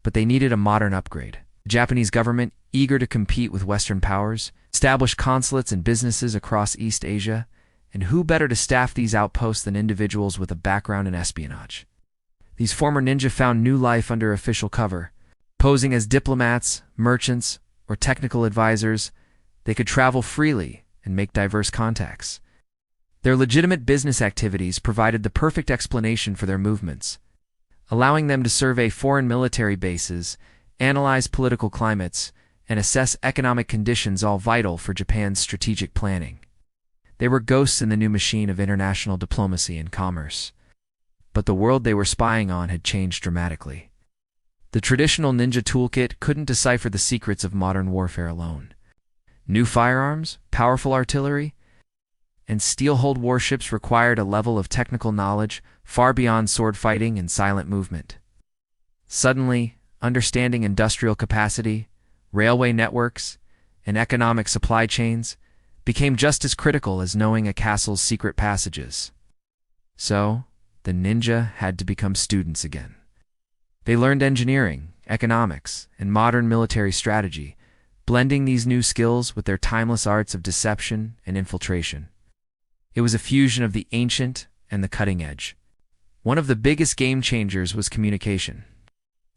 [SPEAKER 1] But they needed a modern upgrade. The Japanese government, eager to compete with Western powers, established consulates and businesses across East Asia, and who better to staff these outposts than individuals with a background in espionage? These former ninja found new life under official cover. Posing as diplomats, merchants, or technical advisors, they could travel freely and make diverse contacts. Their legitimate business activities provided the perfect explanation for their movements, allowing them to survey foreign military bases, analyze political climates, and assess economic conditions, all vital for Japan's strategic planning. They were ghosts in the new machine of international diplomacy and commerce. But the world they were spying on had changed dramatically. The traditional ninja toolkit couldn't decipher the secrets of modern warfare alone. New firearms, powerful artillery, and steel-hulled warships required a level of technical knowledge far beyond sword fighting and silent movement. Suddenly, understanding industrial capacity, railway networks, and economic supply chains became just as critical as knowing a castle's secret passages. So, the ninja had to become students again. They learned engineering, economics, and modern military strategy, blending these new skills with their timeless arts of deception and infiltration. It was a fusion of the ancient and the cutting edge. One of the biggest game changers was communication.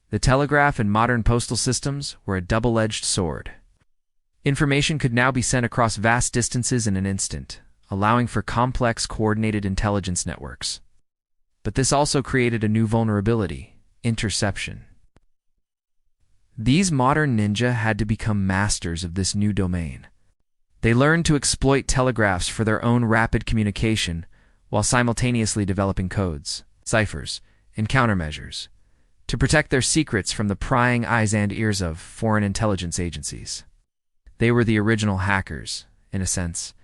[SPEAKER 1] The telegraph and modern postal systems were a double-edged sword. Information could now be sent across vast distances in an instant, allowing for complex, coordinated intelligence networks. But this also created a new vulnerability: interception. These modern ninja had to become masters of this new domain. They learned to exploit telegraphs for their own rapid communication while simultaneously developing codes, ciphers, and countermeasures to protect their secrets from the prying eyes and ears of foreign intelligence agencies. They were the original hackers, in a sense,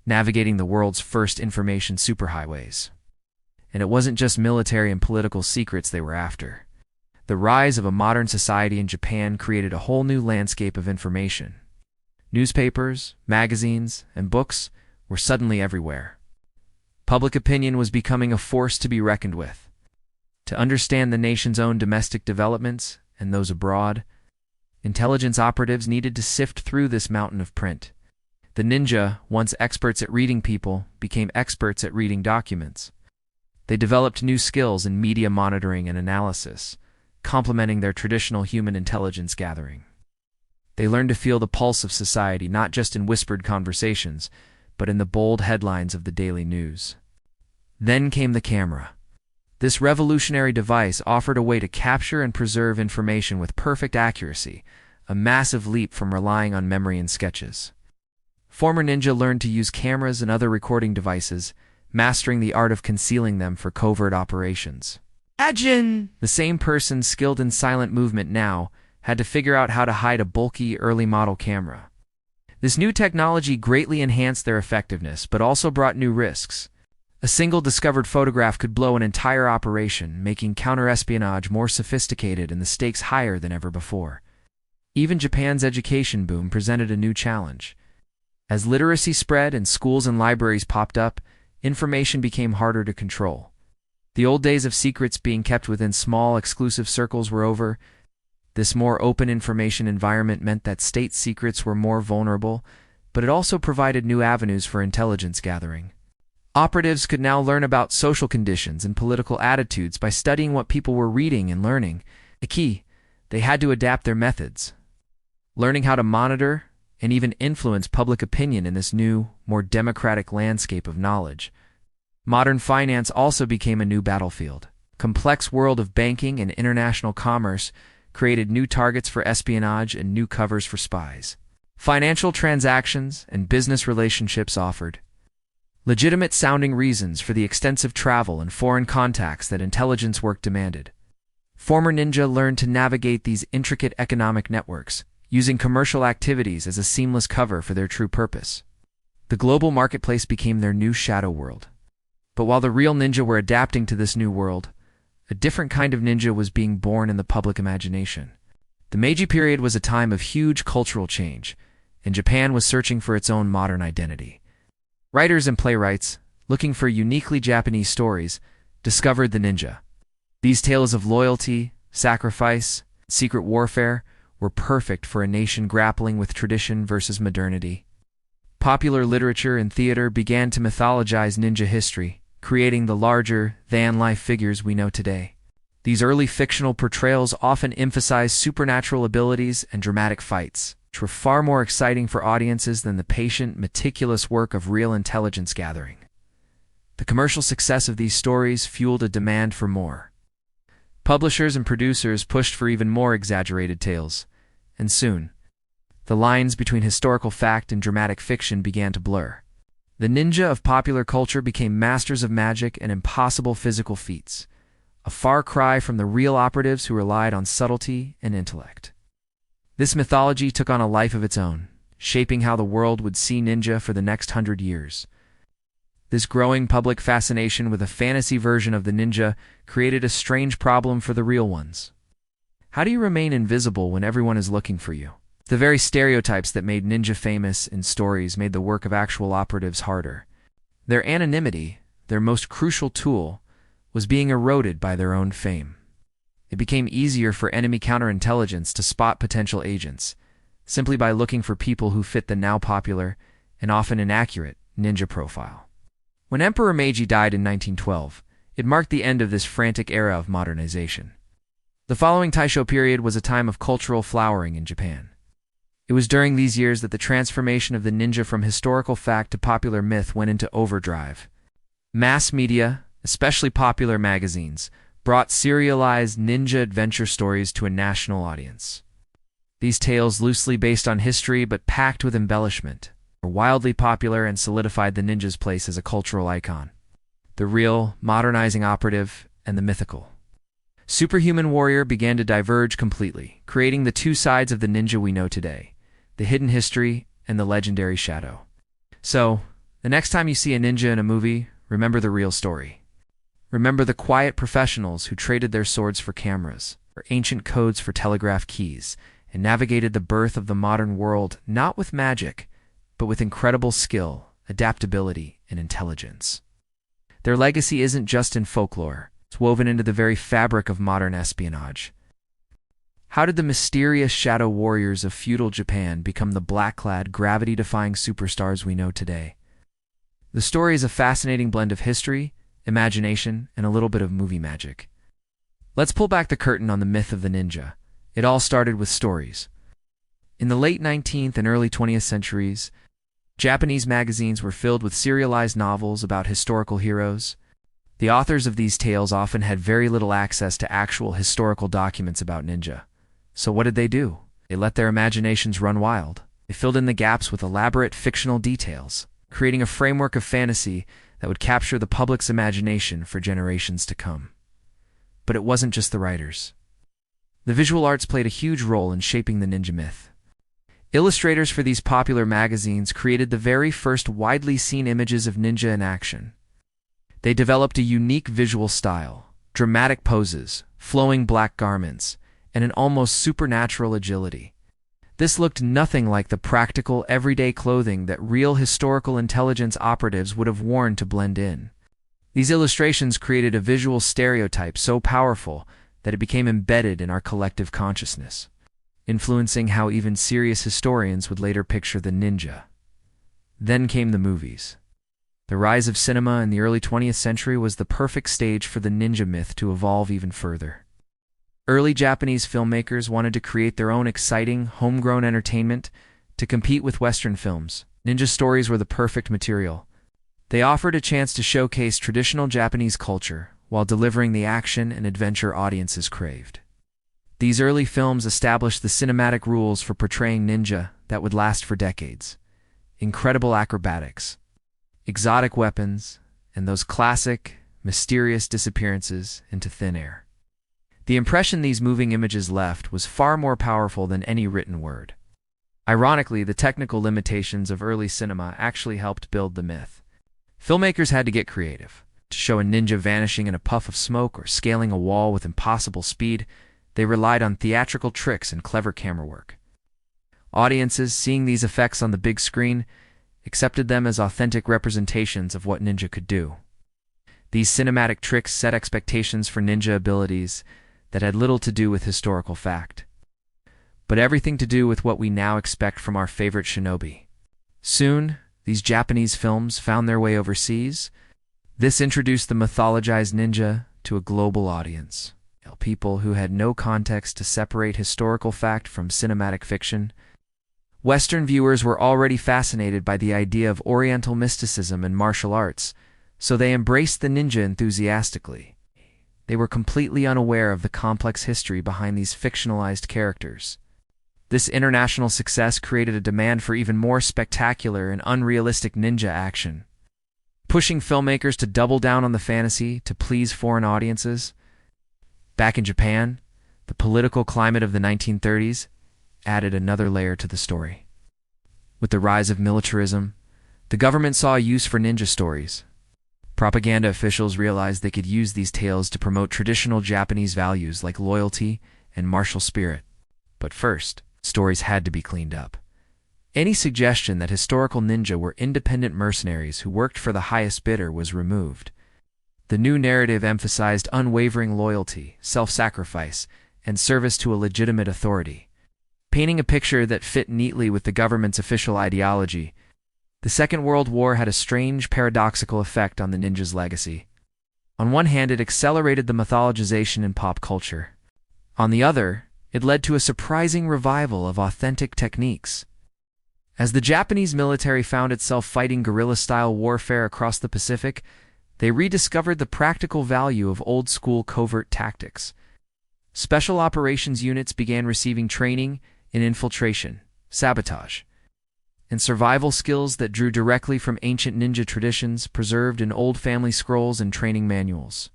[SPEAKER 1] navigating the world's first information superhighways. And it wasn't just military and political secrets they were after. The rise of a modern society in Japan created a whole new landscape of information. Newspapers, magazines, and books were suddenly everywhere. Public opinion was becoming a force to be reckoned with. To understand the nation's own domestic developments and those abroad, intelligence operatives needed to sift through this mountain of print. The ninja, once experts at reading people, became experts at reading documents. They developed new skills in media monitoring and analysis, complementing their traditional human intelligence gathering. They learned to feel the pulse of society not just in whispered conversations, but in the bold headlines of the daily news. Then came the camera. This revolutionary device offered a way to capture and preserve information with perfect accuracy, a massive leap from relying on memory and sketches. Former ninja learned to use cameras and other recording devices, mastering the art of concealing them for covert operations. The same person skilled in silent movement now had to figure out how to hide a bulky, early-model camera. This new technology greatly enhanced their effectiveness, but also brought new risks. A single discovered photograph could blow an entire operation, making counter-espionage more sophisticated and the stakes higher than ever before. Even Japan's education boom presented a new challenge. As literacy spread and schools and libraries popped up, information became harder to control. The old days of secrets being kept within small, exclusive circles were over. This more open information environment meant that state secrets were more vulnerable, but it also provided new avenues for intelligence gathering. Operatives could now learn about social conditions and political attitudes by studying what people were reading and learning. The key, they had to adapt their methods. Learning how to monitor and even influence public opinion in this new, more democratic landscape of knowledge. Modern finance also became a new battlefield. Complex world of banking and international commerce created new targets for espionage and new covers for spies. Financial transactions and business relationships offered legitimate-sounding reasons for the extensive travel and foreign contacts that intelligence work demanded. Former ninja learned to navigate these intricate economic networks, using commercial activities as a seamless cover for their true purpose. The global marketplace became their new shadow world. But while the real ninja were adapting to this new world, a different kind of ninja was being born in the public imagination. The Meiji period was a time of huge cultural change, and Japan was searching for its own modern identity. Writers and playwrights, looking for uniquely Japanese stories, discovered the ninja. These tales of loyalty, sacrifice, secret warfare were perfect for a nation grappling with tradition versus modernity. Popular literature and theater began to mythologize ninja history, creating the larger-than-life figures we know today. These early fictional portrayals often emphasized supernatural abilities and dramatic fights, which were far more exciting for audiences than the patient, meticulous work of real intelligence gathering. The commercial success of these stories fueled a demand for more. Publishers and producers pushed for even more exaggerated tales, and soon, the lines between historical fact and dramatic fiction began to blur. The ninja of popular culture became masters of magic and impossible physical feats, a far cry from the real operatives who relied on subtlety and intellect. This mythology took on a life of its own, shaping how the world would see ninja for the next 100 years. This growing public fascination with a fantasy version of the ninja created a strange problem for the real ones. How do you remain invisible when everyone is looking for you? The very stereotypes that made ninja famous in stories made the work of actual operatives harder. Their anonymity, their most crucial tool, was being eroded by their own fame. It became easier for enemy counterintelligence to spot potential agents, simply by looking for people who fit the now popular, and often inaccurate, ninja profile. When Emperor Meiji died in 1912, it marked the end of this frantic era of modernization. The following Taisho period was a time of cultural flowering in Japan. It was during these years that the transformation of the ninja from historical fact to popular myth went into overdrive. Mass media, especially popular magazines, brought serialized ninja adventure stories to a national audience. These tales, loosely based on history but packed with embellishment, were wildly popular and solidified the ninja's place as a cultural icon. The real, modernizing operative, and the mythical. Superhuman warrior began to diverge completely, creating the two sides of the ninja we know today, the hidden history and the legendary shadow. So, the next time you see a ninja in a movie, remember the real story. Remember the quiet professionals who traded their swords for cameras, or ancient codes for telegraph keys, and navigated the birth of the modern world not with magic, but with incredible skill, adaptability, and intelligence. Their legacy isn't just in folklore, it's woven into the very fabric of modern espionage. How did the mysterious shadow warriors of feudal Japan become the black-clad, gravity-defying superstars we know today? The story is a fascinating blend of history, imagination, and a little bit of movie magic. Let's pull back the curtain on the myth of the ninja. It all started with stories. In the late 19th and early 20th centuries, Japanese magazines were filled with serialized novels about historical heroes. The authors of these tales often had very little access to actual historical documents about ninja. So what did they do? They let their imaginations run wild. They filled in the gaps with elaborate fictional details, creating a framework of fantasy that would capture the public's imagination for generations to come. But it wasn't just the writers. The visual arts played a huge role in shaping the ninja myth. Illustrators for these popular magazines created the very first widely seen images of ninja in action. They developed a unique visual style, dramatic poses, flowing black garments, and an almost supernatural agility. This looked nothing like the practical, everyday clothing that real historical intelligence operatives would have worn to blend in. These illustrations created a visual stereotype so powerful that it became embedded in our collective consciousness, influencing how even serious historians would later picture the ninja. Then came the movies. The rise of cinema in the early 20th century was the perfect stage for the ninja myth to evolve even further. Early Japanese filmmakers wanted to create their own exciting, homegrown entertainment to compete with Western films. Ninja stories were the perfect material. They offered a chance to showcase traditional Japanese culture while delivering the action and adventure audiences craved. These early films established the cinematic rules for portraying ninja that would last for decades. Incredible acrobatics, exotic weapons, and those classic, mysterious disappearances into thin air. The impression these moving images left was far more powerful than any written word. Ironically, the technical limitations of early cinema actually helped build the myth. Filmmakers had to get creative. To show a ninja vanishing in a puff of smoke or scaling a wall with impossible speed, they relied on theatrical tricks and clever camera work. Audiences, seeing these effects on the big screen, accepted them as authentic representations of what ninja could do. These cinematic tricks set expectations for ninja abilities that had little to do with historical fact, but everything to do with what we now expect from our favorite shinobi. Soon, these Japanese films found their way overseas. This introduced the mythologized ninja to a global audience. People who had no context to separate historical fact from cinematic fiction. Western viewers were already fascinated by the idea of Oriental mysticism and martial arts, so they embraced the ninja enthusiastically. They were completely unaware of the complex history behind these fictionalized characters. This international success created a demand for even more spectacular and unrealistic ninja action, pushing filmmakers to double down on the fantasy to please foreign audiences. Back in Japan, the political climate of the 1930s added another layer to the story. With the rise of militarism, the government saw a use for ninja stories. Propaganda officials realized they could use these tales to promote traditional Japanese values like loyalty and martial spirit. But first, stories had to be cleaned up. Any suggestion that historical ninja were independent mercenaries who worked for the highest bidder was removed. The new narrative emphasized unwavering loyalty, self-sacrifice, and service to a legitimate authority. Painting a picture that fit neatly with the government's official ideology, the Second World War had a strange, paradoxical effect on the ninja's legacy. On one hand, it accelerated the mythologization in pop culture. On the other, it led to a surprising revival of authentic techniques. As the Japanese military found itself fighting guerrilla-style warfare across the Pacific, they rediscovered the practical value of old-school covert tactics. Special operations units began receiving training in infiltration, sabotage, and survival skills that drew directly from ancient ninja traditions preserved in old family scrolls and training manuals.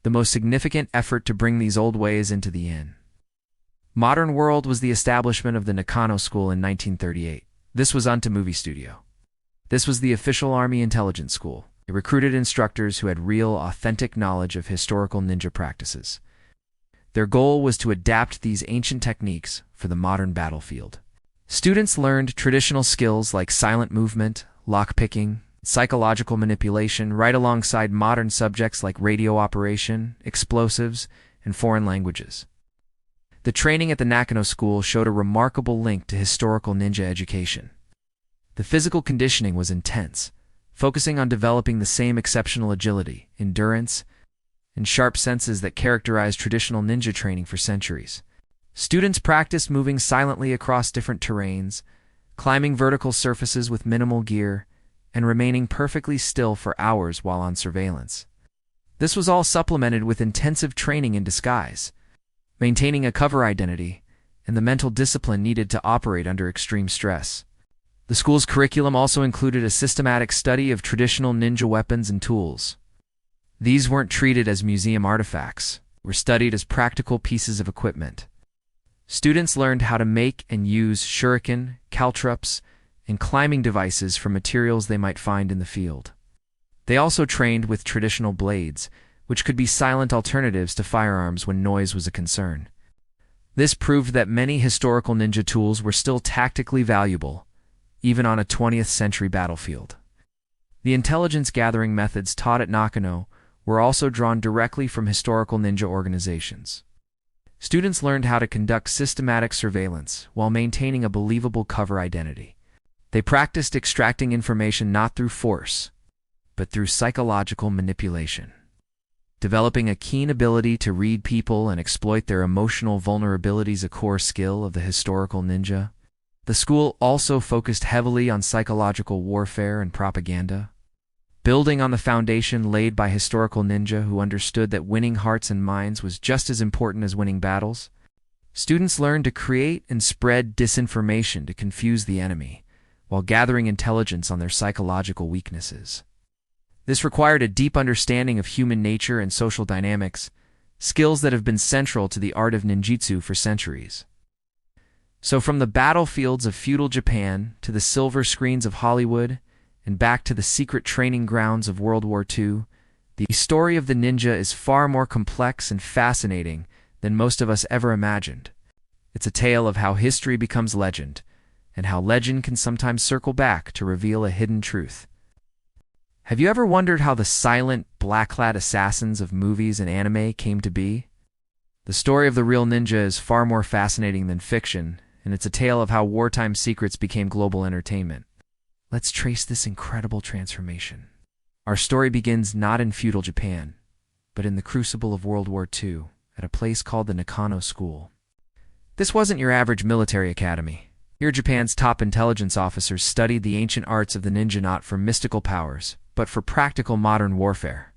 [SPEAKER 1] The most significant effort to bring these old ways into the modern world was the establishment of the Nakano School in 1938. This was Unta Movie Studio. This was the official Army intelligence school. It recruited instructors who had real, authentic knowledge of historical ninja practices. Their goal was to adapt these ancient techniques for the modern battlefield. Students learned traditional skills like silent movement, lockpicking, psychological manipulation right alongside modern subjects like radio operation, explosives, and foreign languages. The training at the Nakano School showed a remarkable link to historical ninja education. The physical conditioning was intense, focusing on developing the same exceptional agility, endurance, and sharp senses that characterized traditional ninja training for centuries. Students practiced moving silently across different terrains, climbing vertical surfaces with minimal gear, and remaining perfectly still for hours while on surveillance. This was all supplemented with intensive training in disguise, maintaining a cover identity, and the mental discipline needed to operate under extreme stress. The school's curriculum also included a systematic study of traditional ninja weapons and tools. These weren't treated as museum artifacts, were studied as practical pieces of equipment. Students learned how to make and use shuriken, caltrops, and climbing devices from materials they might find in the field. They also trained with traditional blades, which could be silent alternatives to firearms when noise was a concern. This proved that many historical ninja tools were still tactically valuable, even on a 20th century battlefield. The intelligence-gathering methods taught at Nakano were also drawn directly from historical ninja organizations. Students learned how to conduct systematic surveillance while maintaining a believable cover identity. They practiced extracting information not through force, but through psychological manipulation. Developing a keen ability to read people and exploit their emotional vulnerabilities, a core skill of the historical ninja. The school also focused heavily on psychological warfare and propaganda. Building on the foundation laid by historical ninja who understood that winning hearts and minds was just as important as winning battles, students learned to create and spread disinformation to confuse the enemy, while gathering intelligence on their psychological weaknesses. This required a deep understanding of human nature and social dynamics, skills that have been central to the art of ninjutsu for centuries. So from the battlefields of feudal Japan to the silver screens of Hollywood, and back to the secret training grounds of World War II, the story of the ninja is far more complex and fascinating than most of us ever imagined. It's a tale of how history becomes legend, and how legend can sometimes circle back to reveal a hidden truth. Have you ever wondered how the silent, black-clad assassins of movies and anime came to be? The story of the real ninja is far more fascinating than fiction, and it's a tale of how wartime secrets became global entertainment. Let's trace this incredible transformation. Our story begins not in feudal Japan, but in the crucible of World War II, at a place called the Nakano School. This wasn't your average military academy. Here, Japan's top intelligence officers studied the ancient arts of the ninja not for mystical powers, but for practical modern warfare.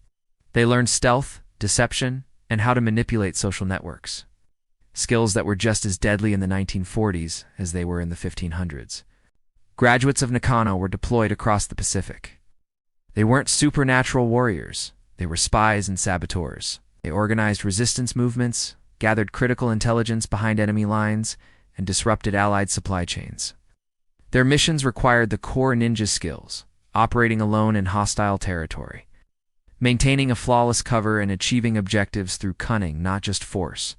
[SPEAKER 1] They learned stealth, deception, and how to manipulate social networks. Skills that were just as deadly in the 1940s as they were in the 1500s. Graduates of Nakano were deployed across the Pacific. They weren't supernatural warriors. They were spies and saboteurs. They organized resistance movements, gathered critical intelligence behind enemy lines, and disrupted Allied supply chains. Their missions required the core ninja skills, operating alone in hostile territory. maintaining a flawless cover and achieving objectives through cunning, not just force.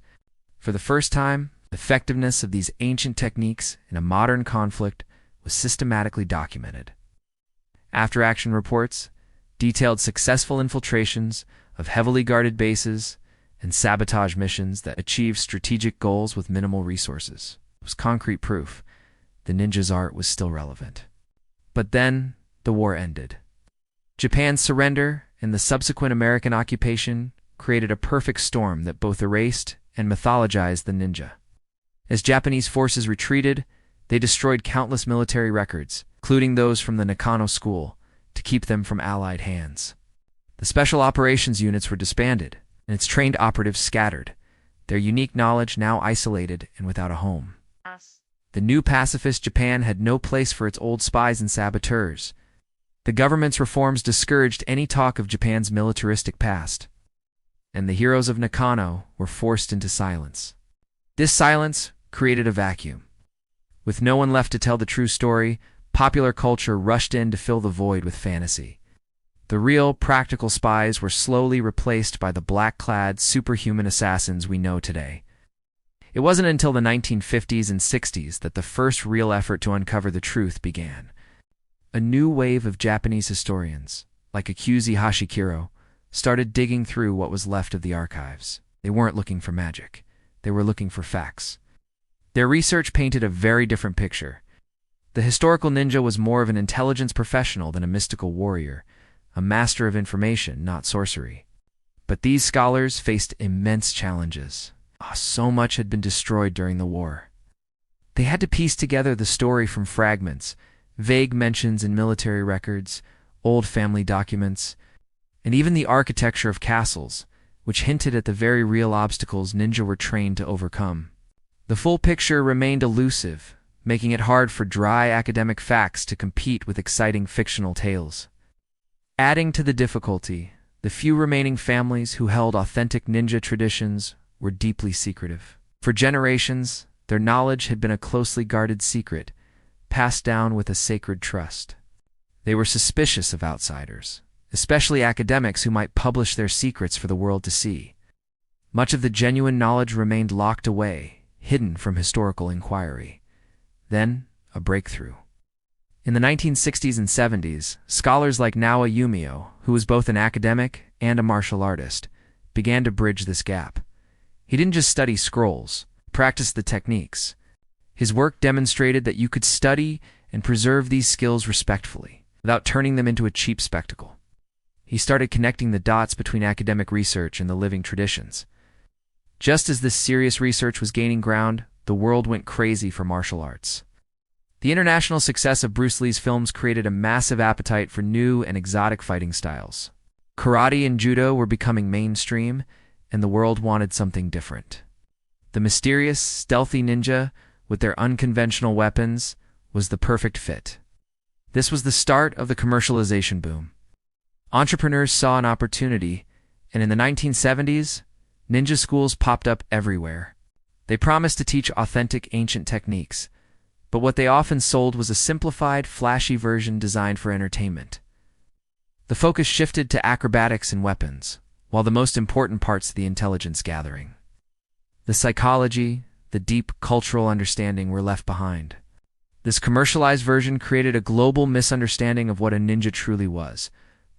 [SPEAKER 1] For the first time, the effectiveness of these ancient techniques in a modern conflict was systematically documented. After-action reports detailed successful infiltrations of heavily guarded bases and sabotage missions that achieved strategic goals with minimal resources. It was concrete proof the ninja's art was still relevant. But then, the war ended. Japan's surrender and the subsequent American occupation created a perfect storm that both erased and mythologized the ninja. As Japanese forces retreated, they destroyed countless military records, including those from the Nakano School, to keep them from Allied hands. The special operations units were disbanded, and its trained operatives scattered, their unique knowledge now isolated and without a home. The new pacifist Japan had no place for its old spies and saboteurs. The government's reforms discouraged any talk of Japan's militaristic past, and the heroes of Nakano were forced into silence. This silence created a vacuum. With no one left to tell the true story, popular culture rushed in to fill the void with fantasy. The real, practical spies were slowly replaced by the black-clad, superhuman assassins we know today. It wasn't until the 1950s and 60s that the first real effort to uncover the truth began. A new wave of Japanese historians, like Akuzi Hashikiro, started digging through what was left of the archives. They weren't looking for magic. They were looking for facts. Their research painted a very different picture. The historical ninja was more of an intelligence professional than a mystical warrior, a master of information, not sorcery. But these scholars faced immense challenges. So much had been destroyed during the war. They had to piece together the story from fragments, vague mentions in military records, old family documents, and even the architecture of castles, which hinted at the very real obstacles ninja were trained to overcome. The full picture remained elusive, making it hard for dry academic facts to compete with exciting fictional tales. Adding to the difficulty, the few remaining families who held authentic ninja traditions were deeply secretive. For generations, their knowledge had been a closely guarded secret, passed down with a sacred trust. They were suspicious of outsiders, especially academics who might publish their secrets for the world to see. Much of the genuine knowledge remained locked away, hidden from historical inquiry. Then, a breakthrough. In the 1960s and 70s, scholars like Naoya Yumio, who was both an academic and a martial artist, began to bridge this gap. He didn't just study scrolls, practice the techniques. His work demonstrated that you could study and preserve these skills respectfully, without turning them into a cheap spectacle. He started connecting the dots between academic research and the living traditions. Just as this serious research was gaining ground, the world went crazy for martial arts. The international success of Bruce Lee's films created a massive appetite for new and exotic fighting styles. Karate and judo were becoming mainstream, and the world wanted something different. The mysterious, stealthy ninja, with their unconventional weapons, was the perfect fit. This was the start of the commercialization boom. Entrepreneurs saw an opportunity, and in the 1970s, ninja schools popped up everywhere. They promised to teach authentic ancient techniques, but what they often sold was a simplified, flashy version designed for entertainment. The focus shifted to acrobatics and weapons, while the most important parts of the intelligence gathering. The psychology, the deep cultural understanding were left behind. This commercialized version created a global misunderstanding of what a ninja truly was,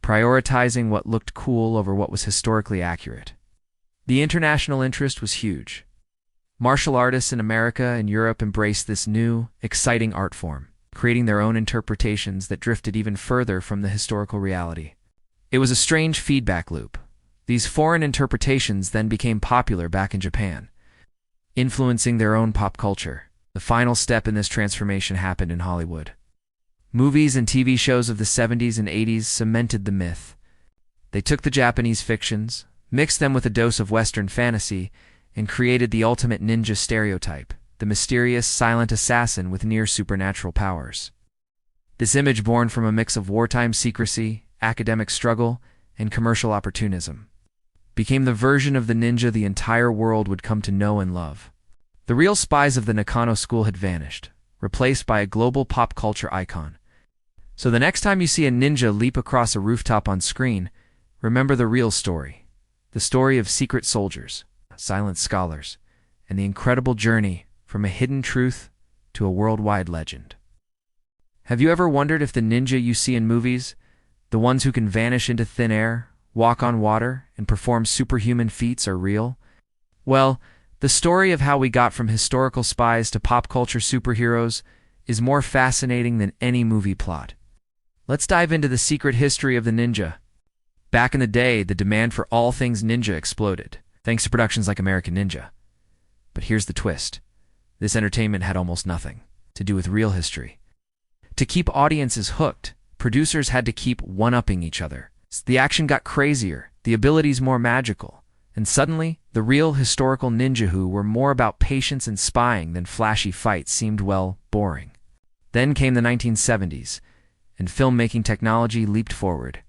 [SPEAKER 1] prioritizing what looked cool over what was historically accurate. The international interest was huge. Martial artists in America and Europe embraced this new, exciting art form, creating their own interpretations that drifted even further from the historical reality. It was a strange feedback loop. These foreign interpretations then became popular back in Japan, influencing their own pop culture. The final step in this transformation happened in Hollywood. Movies and TV shows of the 70s and 80s cemented the myth. They took the Japanese fictions, mixed them with a dose of Western fantasy, and created the ultimate ninja stereotype, the mysterious, silent assassin with near-supernatural powers. This image, born from a mix of wartime secrecy, academic struggle, and commercial opportunism, became the version of the ninja the entire world would come to know and love. The real spies of the Nakano School had vanished, replaced by a global pop culture icon. So the next time you see a ninja leap across a rooftop on screen, remember the real story. The story of secret soldiers, silent scholars, and the incredible journey from a hidden truth to a worldwide legend. Have you ever wondered if the ninja you see in movies, the ones who can vanish into thin air, walk on water, and perform superhuman feats, are real? Well, the story of how we got from historical spies to pop culture superheroes is more fascinating than any movie plot. Let's dive into the secret history of the ninja. Back in the day, the demand for all things ninja exploded, thanks to productions like American Ninja. But here's the twist. This entertainment had almost nothing to do with real history. To keep audiences hooked, producers had to keep one-upping each other. The action got crazier, the abilities more magical, and suddenly, the real historical ninja who were more about patience and spying than flashy fights seemed, well, boring. Then came the 1970s, and filmmaking technology leaped forward.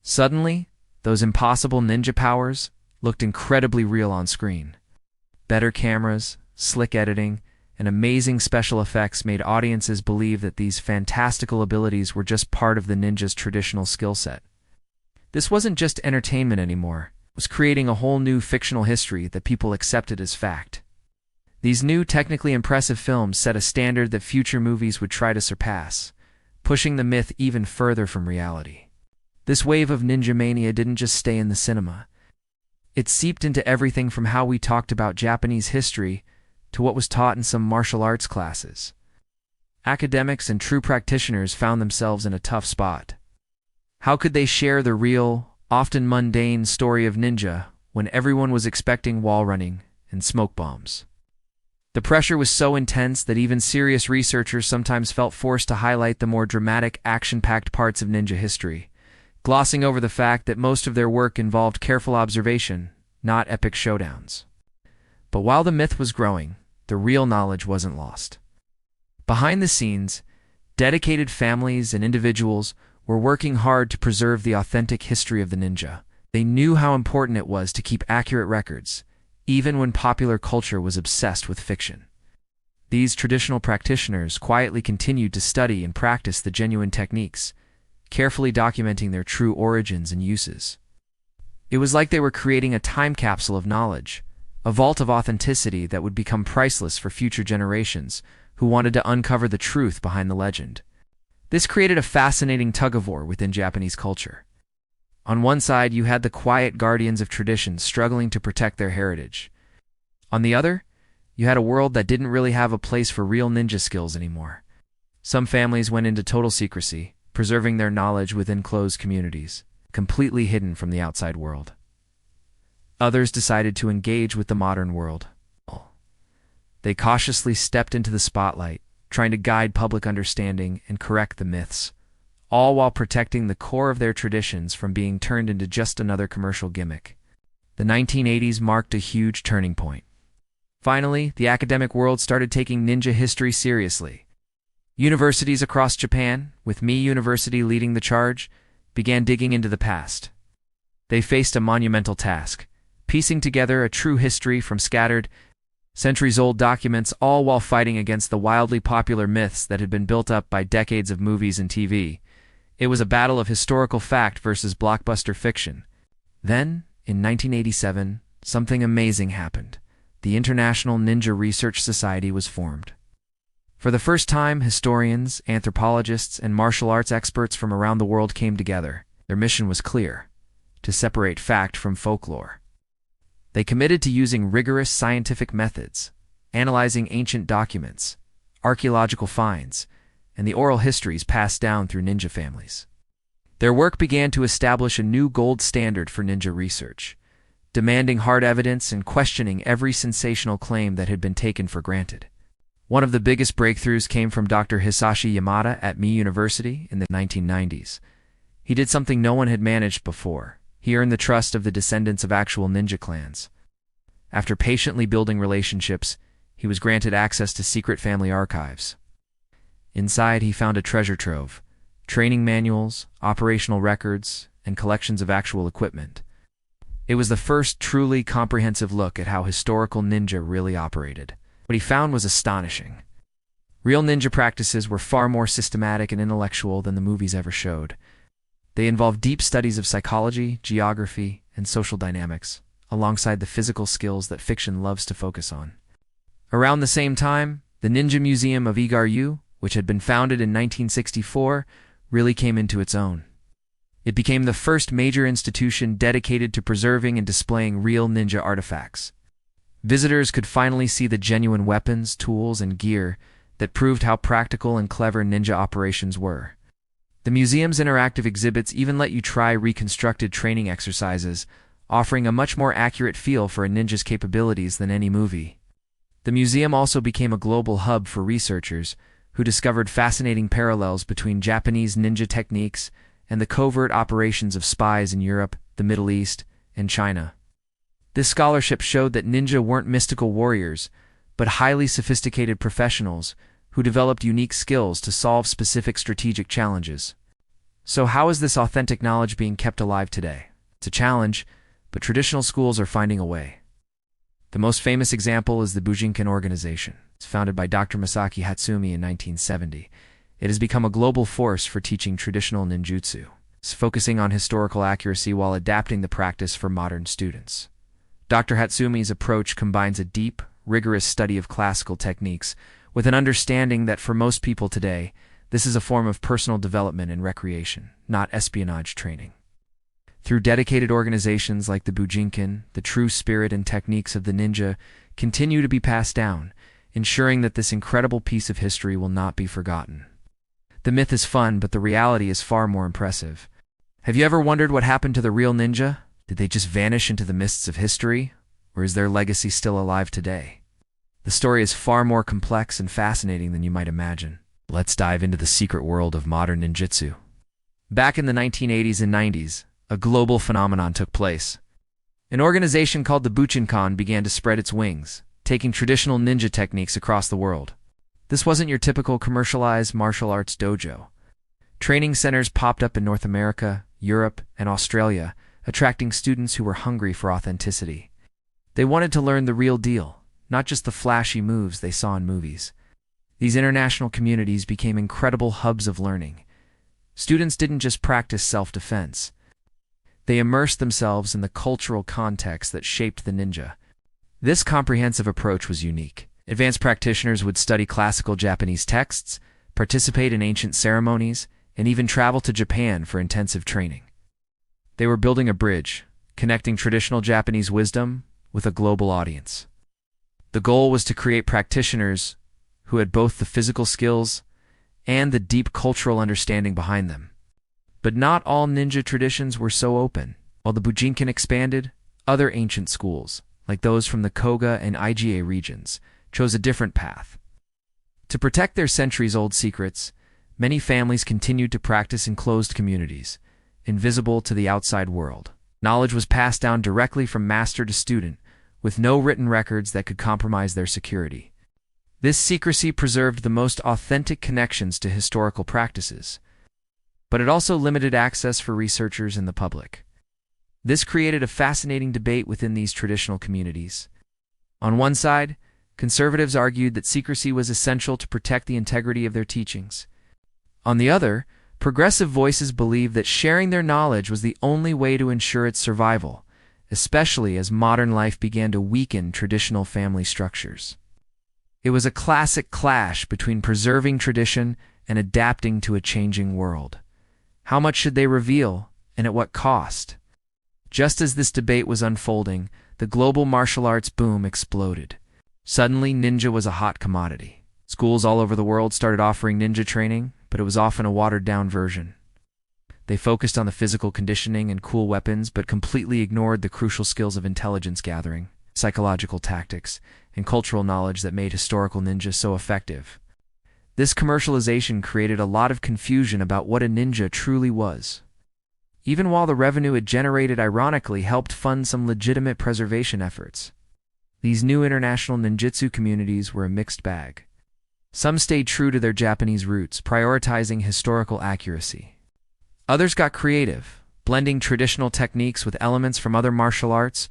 [SPEAKER 1] Suddenly, those impossible ninja powers looked incredibly real on screen. Better cameras, slick editing, and amazing special effects made audiences believe that these fantastical abilities were just part of the ninja's traditional skill set. This wasn't just entertainment anymore. It was creating a whole new fictional history that people accepted as fact. These new, technically impressive films set a standard that future movies would try to surpass, pushing the myth even further from reality. This wave of ninja mania didn't just stay in the cinema. It seeped into everything from how we talked about Japanese history to what was taught in some martial arts classes. Academics and true practitioners found themselves in a tough spot. How could they share the real, often mundane story of ninja when everyone was expecting wall running and smoke bombs? The pressure was so intense that even serious researchers sometimes felt forced to highlight the more dramatic, action-packed parts of ninja history, glossing over the fact that most of their work involved careful observation, not epic showdowns. But while the myth was growing, the real knowledge wasn't lost. Behind the scenes, dedicated families and individuals were working hard to preserve the authentic history of the ninja. They knew how important it was to keep accurate records, even when popular culture was obsessed with fiction. These traditional practitioners quietly continued to study and practice the genuine techniques, carefully documenting their true origins and uses. It was like they were creating a time capsule of knowledge, a vault of authenticity that would become priceless for future generations who wanted to uncover the truth behind the legend. This created a fascinating tug-of-war within Japanese culture. On one side, you had the quiet guardians of tradition struggling to protect their heritage. On the other, you had a world that didn't really have a place for real ninja skills anymore. Some families went into total secrecy, preserving their knowledge within closed communities, completely hidden from the outside world. Others decided to engage with the modern world. They cautiously stepped into the spotlight, trying to guide public understanding and correct the myths, all while protecting the core of their traditions from being turned into just another commercial gimmick. The 1980s marked a huge turning point. Finally, the academic world started taking ninja history seriously. Universities across Japan, with Mi University leading the charge, began digging into the past. They faced a monumental task, piecing together a true history from scattered, centuries-old documents, all while fighting against the wildly popular myths that had been built up by decades of movies and TV. It was a battle of historical fact versus blockbuster fiction. Then, in 1987, something amazing happened. The International Ninja Research Society was formed. For the first time, historians, anthropologists, and martial arts experts from around the world came together. Their mission was clear: to separate fact from folklore. They committed to using rigorous scientific methods, analyzing ancient documents, archaeological finds, and the oral histories passed down through ninja families. Their work began to establish a new gold standard for ninja research, demanding hard evidence and questioning every sensational claim that had been taken for granted. One of the biggest breakthroughs came from Dr. Hisashi Yamada at Mi University in the 1990s. He did something no one had managed before. He earned the trust of the descendants of actual ninja clans. After patiently building relationships, he was granted access to secret family archives. Inside, he found a treasure trove: training manuals, operational records, and collections of actual equipment. It was the first truly comprehensive look at how historical ninja really operated. What he found was astonishing. Real ninja practices were far more systematic and intellectual than the movies ever showed. They involve deep studies of psychology, geography, and social dynamics, alongside the physical skills that fiction loves to focus on. Around the same time, the Ninja Museum of Igaryu, which had been founded in 1964, really came into its own. It became the first major institution dedicated to preserving and displaying real ninja artifacts. Visitors could finally see the genuine weapons, tools, and gear that proved how practical and clever ninja operations were. The museum's interactive exhibits even let you try reconstructed training exercises, offering a much more accurate feel for a ninja's capabilities than any movie. The museum also became a global hub for researchers who discovered fascinating parallels between Japanese ninja techniques and the covert operations of spies in Europe, the Middle East, and China. This scholarship showed that ninja weren't mystical warriors, but highly sophisticated professionals who developed unique skills to solve specific strategic challenges. So how is this authentic knowledge being kept alive today? It's a challenge, but traditional schools are finding a way. The most famous example is the Bujinkan organization. It's founded by Dr. Masaki Hatsumi in 1970. It has become a global force for teaching traditional ninjutsu. It's focusing on historical accuracy while adapting the practice for modern students. Dr. Hatsumi's approach combines a deep, rigorous study of classical techniques with an understanding that for most people today, this is a form of personal development and recreation, not espionage training. Through dedicated organizations like the Bujinkan, the true spirit and techniques of the ninja continue to be passed down, ensuring that this incredible piece of history will not be forgotten. The myth is fun, but the reality is far more impressive. Have you ever wondered what happened to the real ninja? Did they just vanish into the mists of history, or is their legacy still alive today? The story is far more complex and fascinating than you might imagine. Let's dive into the secret world of modern ninjutsu. Back in the 1980s and 90s, a global phenomenon took place. An organization called the Bujinkan began to spread its wings, taking traditional ninja techniques across the world. This wasn't your typical commercialized martial arts dojo. Training centers popped up in North America, Europe, and Australia, attracting students who were hungry for authenticity. They wanted to learn the real deal, not just the flashy moves they saw in movies. These international communities became incredible hubs of learning. Students didn't just practice self-defense. They immersed themselves in the cultural context that shaped the ninja. This comprehensive approach was unique. Advanced practitioners would study classical Japanese texts, participate in ancient ceremonies, and even travel to Japan for intensive training. They were building a bridge, connecting traditional Japanese wisdom with a global audience. The goal was to create practitioners who had both the physical skills and the deep cultural understanding behind them. But not all ninja traditions were so open. While the Bujinkan expanded, other ancient schools, like those from the Koga and Iga regions, chose a different path. To protect their centuries-old secrets, many families continued to practice in closed communities, invisible to the outside world. Knowledge was passed down directly from master to student, with no written records that could compromise their security. This secrecy preserved the most authentic connections to historical practices, but it also limited access for researchers and the public. This created a fascinating debate within these traditional communities. On one side, conservatives argued that secrecy was essential to protect the integrity of their teachings. On the other, progressive voices believed that sharing their knowledge was the only way to ensure its survival, especially as modern life began to weaken traditional family structures. It was a classic clash between preserving tradition and adapting to a changing world. How much should they reveal, and at what cost? Just as this debate was unfolding, the global martial arts boom exploded. Suddenly, ninja was a hot commodity. Schools all over the world started offering ninja training, but it was often a watered-down version. They focused on the physical conditioning and cool weapons, but completely ignored the crucial skills of intelligence gathering, psychological tactics, and cultural knowledge that made historical ninja so effective. This commercialization created a lot of confusion about what a ninja truly was. Even while the revenue it generated ironically helped fund some legitimate preservation efforts. These new international ninjutsu communities were a mixed bag. Some stayed true to their Japanese roots, prioritizing historical accuracy. Others got creative, blending traditional techniques with elements from other martial arts,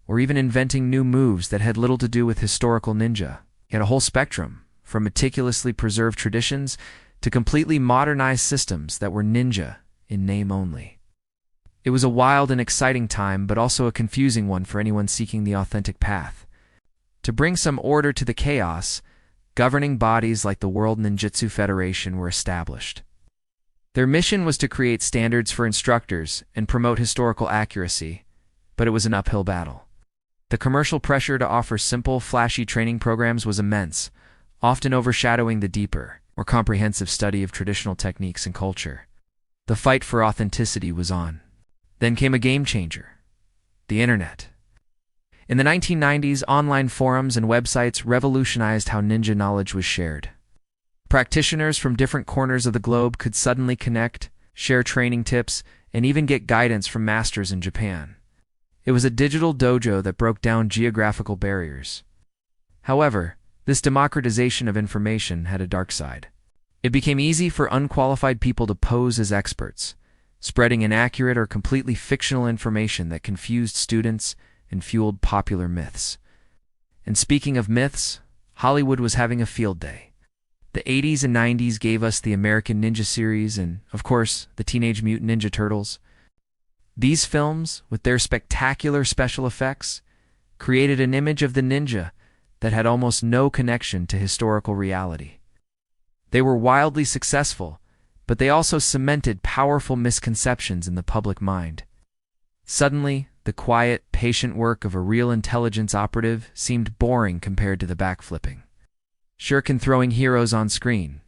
[SPEAKER 1] or even inventing new moves that had little to do with historical ninja. You had a whole spectrum, from meticulously preserved traditions to completely modernized systems that were ninja in name only. It was a wild and exciting time, but also a confusing one for anyone seeking the authentic path. To bring some order to the chaos, governing bodies like the World Ninjutsu Federation were established. Their mission was to create standards for instructors and promote historical accuracy, but it was an uphill battle. The commercial pressure to offer simple, flashy training programs was immense, often overshadowing the deeper, more comprehensive study of traditional techniques and culture. The fight for authenticity was on. Then came a game changer: the internet. In the 1990s, online forums and websites revolutionized how ninja knowledge was shared. Practitioners from different corners of the globe could suddenly connect, share training tips, and even get guidance from masters in Japan. It was a digital dojo that broke down geographical barriers. However, this democratization of information had a dark side. It became easy for unqualified people to pose as experts, spreading inaccurate or completely fictional information that confused students and fueled popular myths. And speaking of myths, Hollywood was having a field day. The 80s and 90s gave us the American Ninja series and, of course, the Teenage Mutant Ninja Turtles. These films, with their spectacular special effects, created an image of the ninja that had almost no connection to historical reality. They were wildly successful, but they also cemented powerful misconceptions in the public mind. Suddenly, the quiet, patient work of a real intelligence operative seemed boring compared to the backflipping, shuriken-throwing heroes on screen.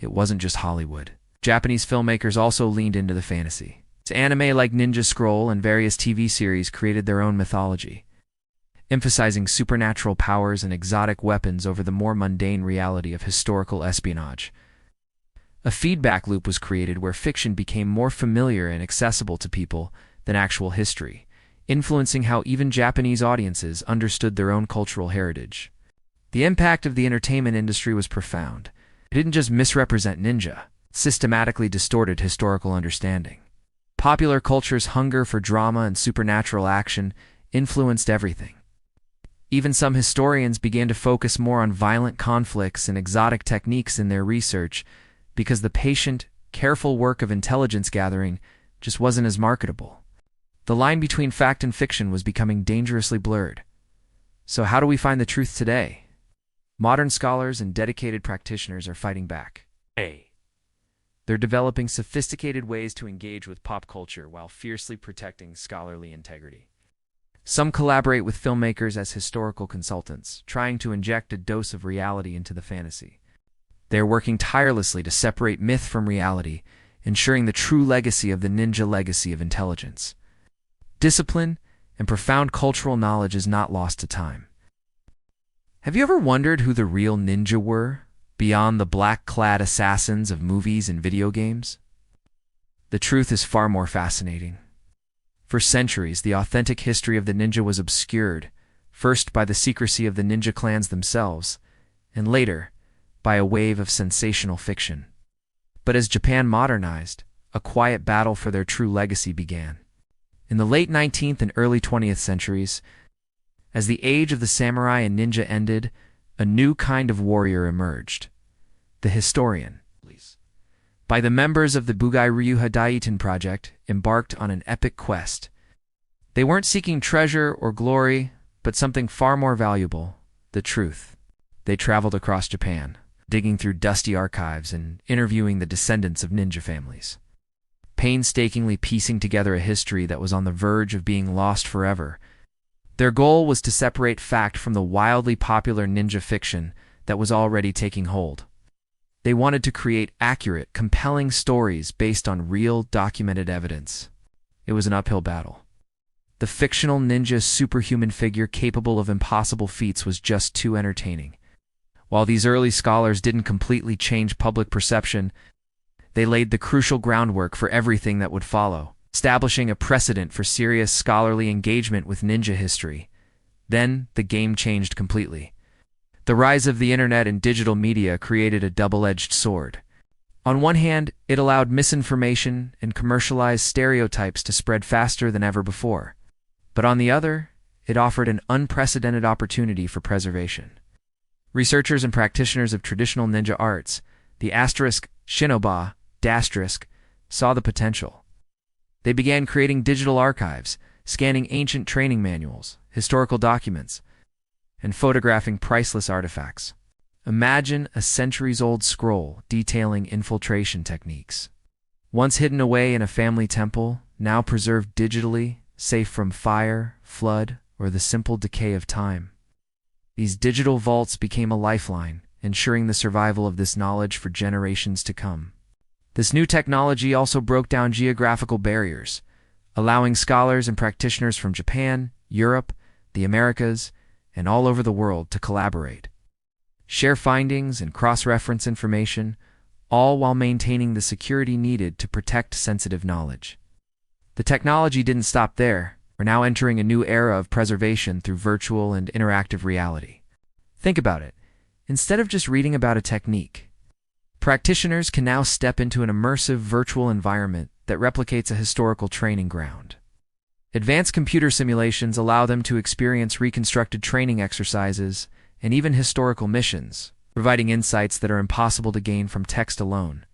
[SPEAKER 1] It wasn't just Hollywood. Japanese filmmakers also leaned into the fantasy. Anime like Ninja Scroll and various TV series created their own mythology, emphasizing supernatural powers and exotic weapons over the more mundane reality of historical espionage. A feedback loop was created where fiction became more familiar and accessible to people than actual history, influencing how even Japanese audiences understood their own cultural heritage. The impact of the entertainment industry was profound. It didn't just misrepresent ninja, it systematically distorted historical understanding. Popular culture's hunger for drama and supernatural action influenced everything. Even some historians began to focus more on violent conflicts and exotic techniques in their research because the patient, careful work of intelligence gathering just wasn't as marketable. The line between fact and fiction was becoming dangerously blurred. So how do we find the truth today? Modern scholars and dedicated practitioners are fighting back. They're developing sophisticated ways to engage with pop culture while fiercely protecting scholarly integrity. Some collaborate with filmmakers as historical consultants, trying to inject a dose of reality into the fantasy. They're working tirelessly to separate myth from reality, ensuring the true legacy of the ninja legacy of intelligence. Discipline and profound cultural knowledge is not lost to time. Have you ever wondered who the real ninja were, beyond the black-clad assassins of movies and video games? The truth is far more fascinating. For centuries, the authentic history of the ninja was obscured, first by the secrecy of the ninja clans themselves, and later by a wave of sensational fiction. But as Japan modernized, a quiet battle for their true legacy began. In the late 19th and early 20th centuries, as the age of the samurai and ninja ended, a new kind of warrior emerged: the historian. By the members of the Bugai Ryuha Daiten project, embarked on an epic quest. They weren't seeking treasure or glory, but something far more valuable: the truth. They traveled across Japan, digging through dusty archives and interviewing the descendants of ninja families, painstakingly piecing together a history that was on the verge of being lost forever. Their goal was to separate fact from the wildly popular ninja fiction that was already taking hold. They wanted to create accurate, compelling stories based on real, documented evidence. It was an uphill battle. The fictional ninja superhuman figure capable of impossible feats was just too entertaining. While these early scholars didn't completely change public perception, they laid the crucial groundwork for everything that would follow, establishing a precedent for serious scholarly engagement with ninja history. Then, the game changed completely. The rise of the internet and digital media created a double-edged sword. On one hand, it allowed misinformation and commercialized stereotypes to spread faster than ever before. But on the other, it offered an unprecedented opportunity for preservation. Researchers and practitioners of traditional ninja arts, the *Shinoba*, saw the potential. They began creating digital archives, scanning ancient training manuals, historical documents, and photographing priceless artifacts. Imagine a centuries-old scroll detailing infiltration techniques. Once hidden away in a family temple, now preserved digitally, safe from fire, flood, or the simple decay of time. These digital vaults became a lifeline, ensuring the survival of this knowledge for generations to come. This new technology also broke down geographical barriers, allowing scholars and practitioners from Japan, Europe, the Americas, and all over the world to collaborate, share findings, and cross-reference information, all while maintaining the security needed to protect sensitive knowledge. The technology didn't stop there. We're now entering a new era of preservation through virtual and interactive reality. Think about it. Instead of just reading about a technique, practitioners can now step into an immersive virtual environment that replicates a historical training ground. Advanced computer simulations allow them to experience reconstructed training exercises and even historical missions, providing insights that are impossible to gain from text alone.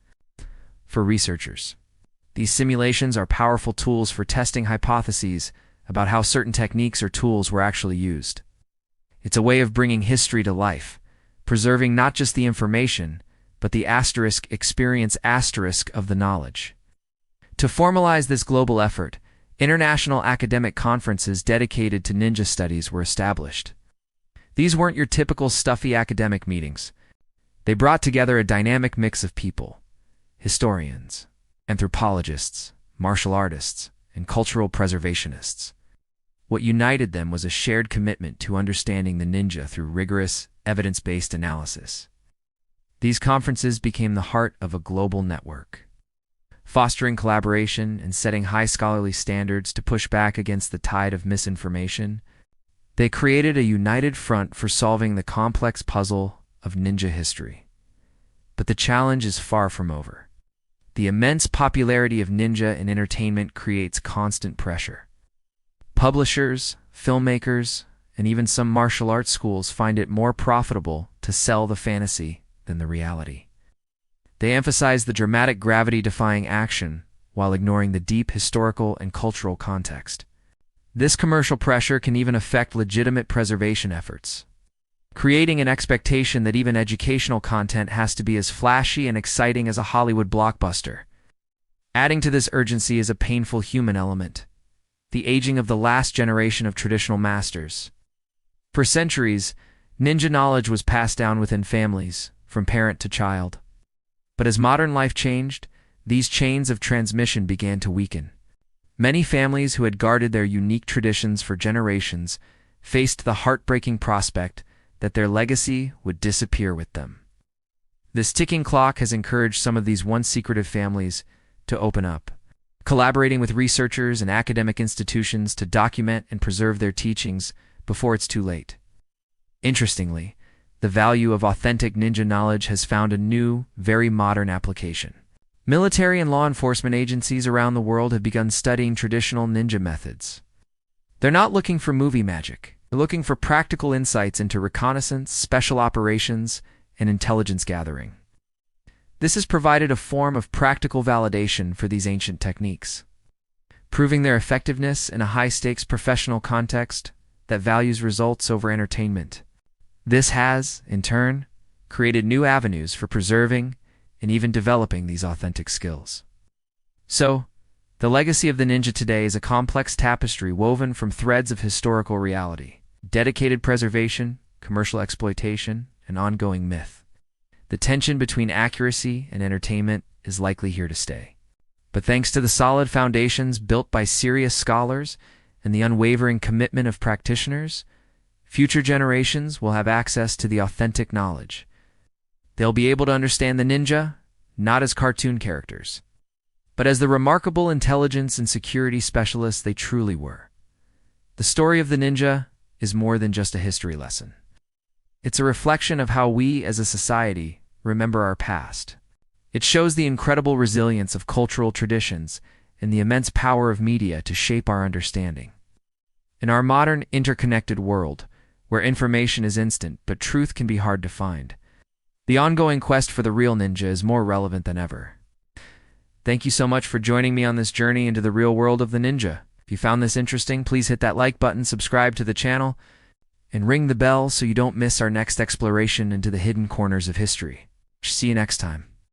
[SPEAKER 1] For researchers, these simulations are powerful tools for testing hypotheses about how certain techniques or tools were actually used. It's a way of bringing history to life, preserving not just the information, but the experience of the knowledge. To formalize this global effort, international academic conferences dedicated to ninja studies were established. These weren't your typical stuffy academic meetings. They brought together a dynamic mix of people: historians, anthropologists, martial artists, and cultural preservationists. What united them was a shared commitment to understanding the ninja through rigorous, evidence-based analysis. These conferences became the heart of a global network, fostering collaboration and setting high scholarly standards to push back against the tide of misinformation. They created a united front for solving the complex puzzle of ninja history. But the challenge is far from over. The immense popularity of ninja in entertainment creates constant pressure. Publishers, filmmakers, and even some martial arts schools find it more profitable to sell the fantasy than the reality. They emphasize the dramatic gravity-defying action while ignoring the deep historical and cultural context. This commercial pressure can even affect legitimate preservation efforts, creating an expectation that even educational content has to be as flashy and exciting as a Hollywood blockbuster. Adding to this urgency is a painful human element: the aging of the last generation of traditional masters. For centuries, ninja knowledge was passed down within families, from parent to child. But as modern life changed, these chains of transmission began to weaken. Many families who had guarded their unique traditions for generations faced the heartbreaking prospect that their legacy would disappear with them. This ticking clock has encouraged some of these once secretive families to open up, collaborating with researchers and academic institutions to document and preserve their teachings before it's too late. Interestingly, the value of authentic ninja knowledge has found a new, very modern application. Military and law enforcement agencies around the world have begun studying traditional ninja methods. They're not looking for movie magic. They're looking for practical insights into reconnaissance, special operations, and intelligence gathering. This has provided a form of practical validation for these ancient techniques, proving their effectiveness in a high-stakes professional context that values results over entertainment. This has, in turn, created new avenues for preserving and even developing these authentic skills. So, the legacy of the ninja today is a complex tapestry woven from threads of historical reality, dedicated preservation, commercial exploitation, and ongoing myth. The tension between accuracy and entertainment is likely here to stay. But thanks to the solid foundations built by serious scholars and the unwavering commitment of practitioners, future generations will have access to the authentic knowledge. They'll be able to understand the ninja, not as cartoon characters, but as the remarkable intelligence and security specialists they truly were. The story of the ninja is more than just a history lesson. It's a reflection of how we, as a society, remember our past. It shows the incredible resilience of cultural traditions and the immense power of media to shape our understanding. In our modern, interconnected world, where information is instant but truth can be hard to find, the ongoing quest for the real ninja is more relevant than ever. Thank you so much for joining me on this journey into the real world of the ninja. If you found this interesting, please hit that like button, subscribe to the channel, and ring the bell so you don't miss our next exploration into the hidden corners of history. See you next time.